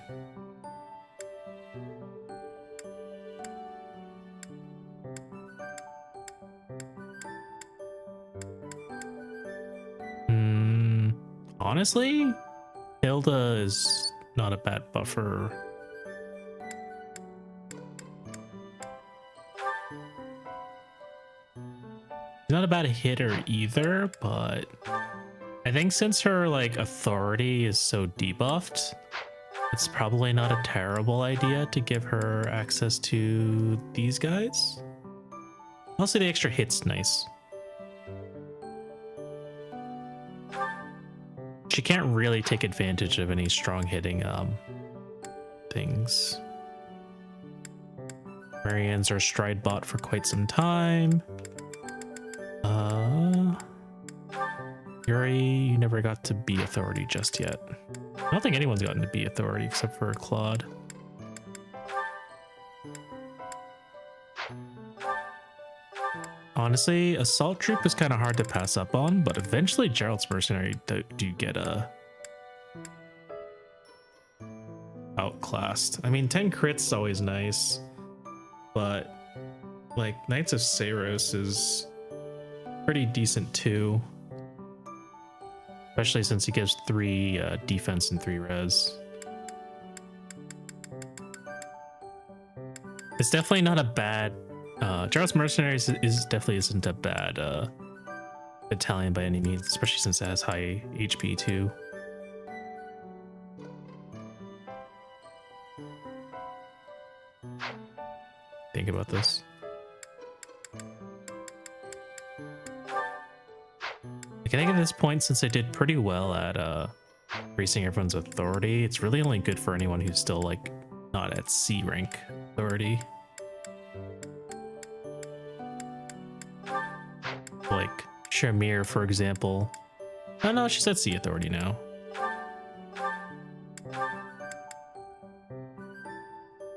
Honestly, Hilda is not a bad buffer. She's not a bad hitter either, but I think since her like authority is so debuffed, it's probably not a terrible idea to give her access to these guys. Also, the extra hit's nice. She can't really take advantage of any strong hitting things. Marianne's our stride bot for quite some time. Yuri, you never got to B authority just yet. I don't think anyone's gotten to B authority except for Claude. Honestly, Assault Troop is kind of hard to pass up on, but eventually Gerald's Mercenary do get outclassed. I mean, 10 crits is always nice, but like Knights of Saros is pretty decent too. Especially since he gives 3 defense and 3 res. It's definitely not a bad... Gerald's Mercenaries definitely isn't a bad battalion by any means, especially since it has high HP too. Think about this. I think at this point, since I did pretty well at increasing everyone's authority, it's really only good for anyone who's still like not at C rank authority. Like Shamir, for example. Oh no, she's at C authority now.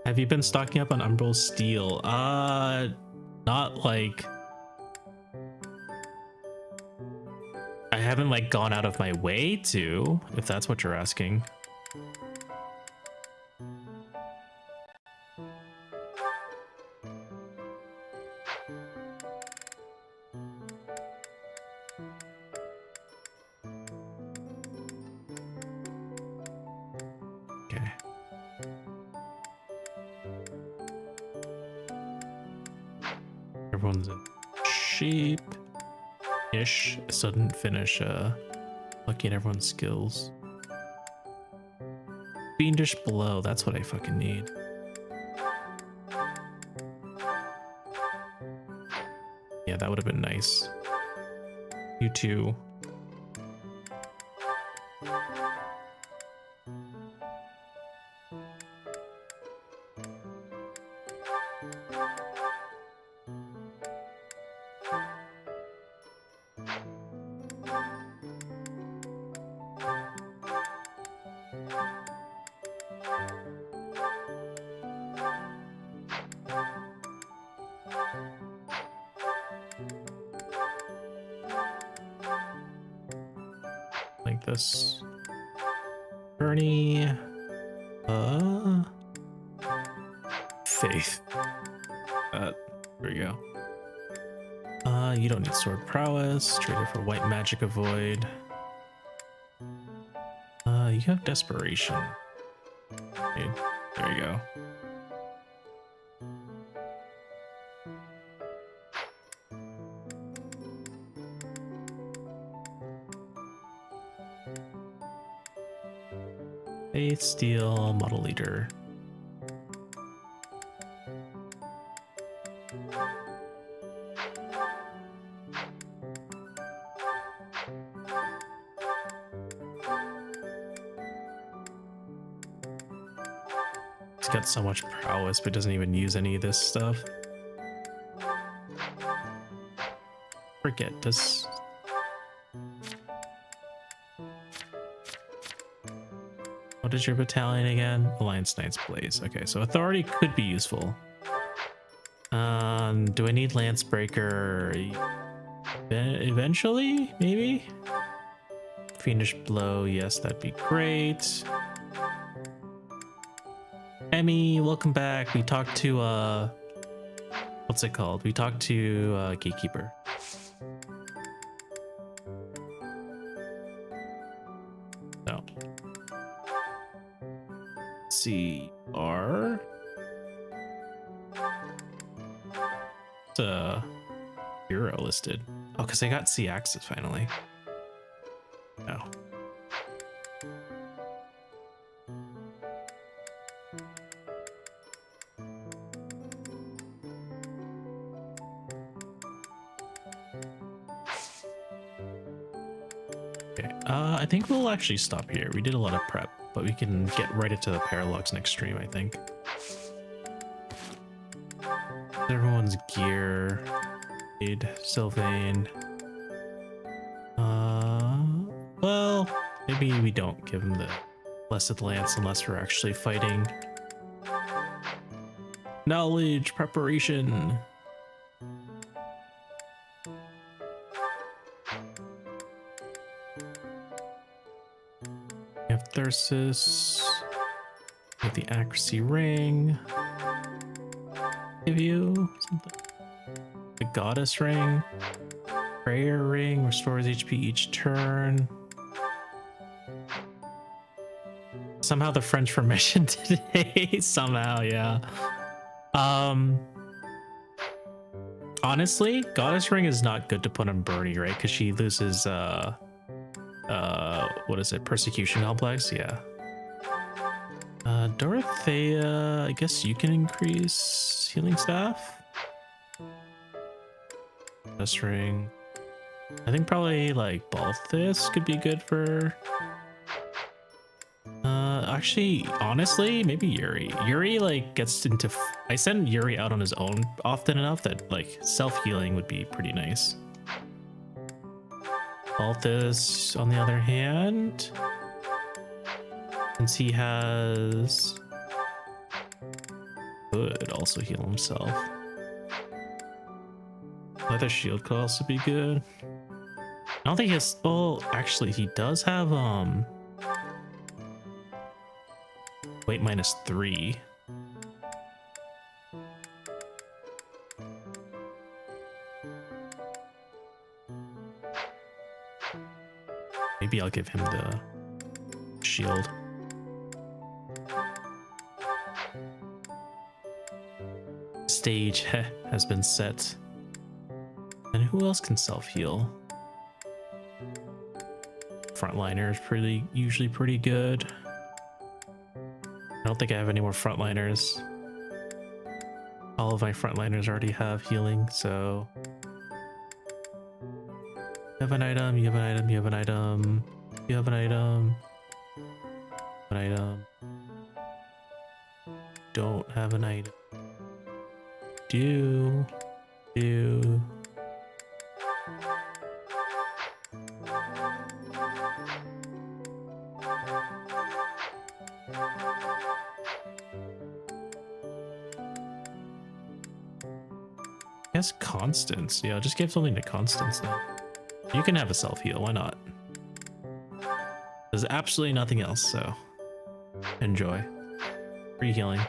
Have you been stocking up on Umbral Steel? Not like... I haven't like gone out of my way to, if that's what you're asking. Okay. Everyone's in shape. Ish. So didn't finish looking at everyone's skills. Fiendish Blow, that's what I fucking need. Yeah, that would have been nice. You too. Like this. Bernie. Faith. There we go. You don't need sword prowess. Trade it for white magic avoid. You have desperation. Okay, there you go. Faith, Steel, Model Leader. He's got so much prowess, but doesn't even use any of this stuff. Forget this. What is your battalion again? Alliance Knights Blaze. Okay, so authority could be useful. Do I need Lancebreaker? Eventually, maybe? Fiendish Blow, yes, that'd be great. Emmy, welcome back. We talked to, what's it called? We talked to Gatekeeper. No. CR. It's Hero listed. Oh, because I got C axis finally. No. Okay, I think we'll actually stop here. We did a lot of prep, but we can get right into the paralogs next stream, I think. Everyone's gear. Sylvain. Well, maybe we don't give him the Blessed Lance unless we're actually fighting. Knowledge, preparation. We have Thyrsus. We have the accuracy ring. Give you something. The goddess ring. Prayer ring restores HP each turn. Somehow the French formation today. Somehow, yeah. Honestly, goddess ring is not good to put on Bernie, right? Because she loses what is it? Persecution complex, yeah. Dorothea, I guess you can increase healing staff. Goddess ring. I think probably like Balthus could be good for. Actually, honestly, maybe Yuri. Yuri like gets into. I send Yuri out on his own often enough that like self-healing would be pretty nice. Balthus, on the other hand, since he has, could also heal himself. Leather shield could also be good. I don't think he has. Oh, actually, he does have weight -3. Maybe I'll give him the shield. Stage has been set. And who else can self-heal? Frontliner is usually pretty good. I don't think I have any more frontliners. All of my frontliners already have healing, so you have an item, you have an item, you have an item, you have an item, an item. Don't have an item. Do. Yes, Constance. Yeah, just give something to Constance then. You can have a self-heal, why not? There's absolutely nothing else, so enjoy. Free healing.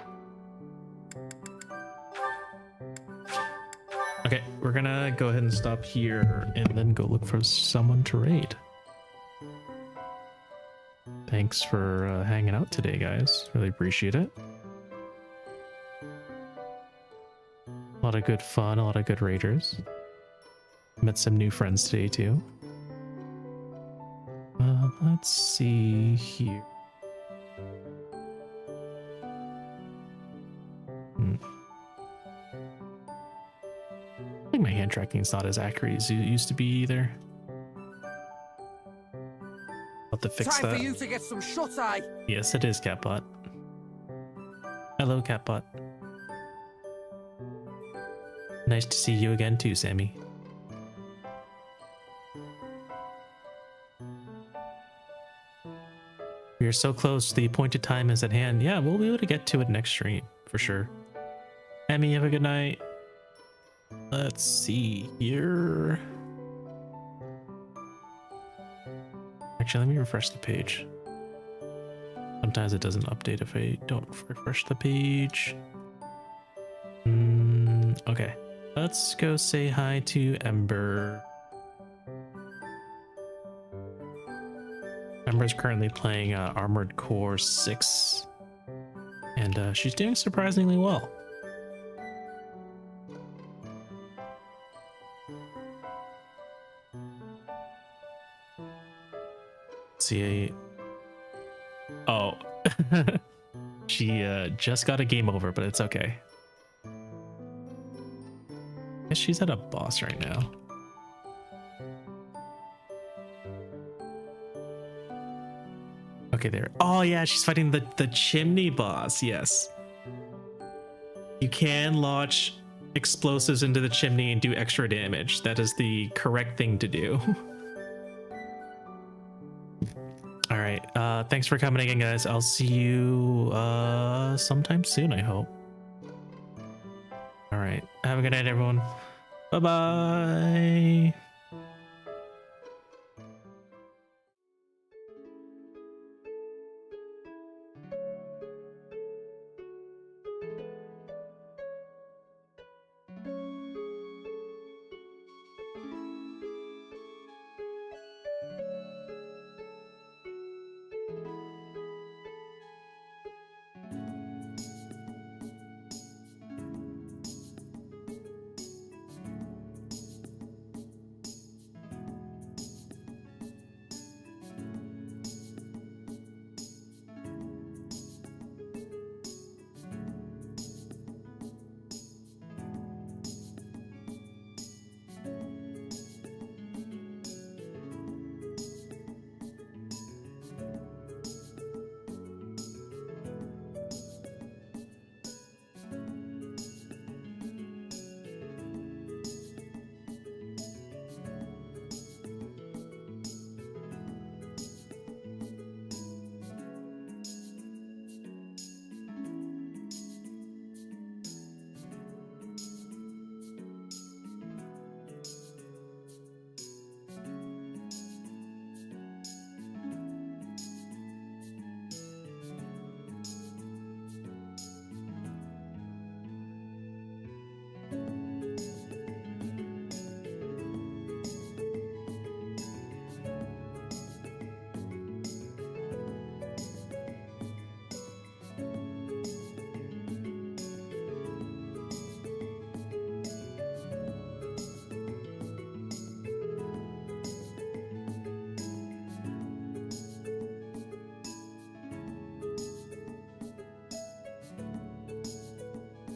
Okay, we're gonna go ahead and stop here and then go look for someone to raid. Thanks for hanging out today, guys. Really appreciate it. A lot of good fun, a lot of good raiders. Met some new friends today too. Let's see here. I think my hand tracking is not as accurate as it used to be either. I'll have to fix that. Time for you to get some shut-eye. Yes, it is, Catbot. Hello, Catbot. Nice to see you again too, Sammy. We are so close. The appointed time is at hand. Yeah, we'll be able to get to it next stream, for sure. Emmy, have a good night. Let's see here. Actually, let me refresh the page. Sometimes it doesn't update if I don't refresh the page. Okay. Let's go say hi to Ember. Ember's currently playing Armored Core 6. And she's doing surprisingly well. See. Oh. She just got a game over, but it's okay. I guess she's at a boss right now. Okay, there. Oh yeah, she's fighting the chimney boss. Yes. You can launch explosives into the chimney and do extra damage. That is the correct thing to do. All right. Thanks for coming again, guys. I'll see you sometime soon, I hope. All right. Have a good night, everyone. Bye-bye.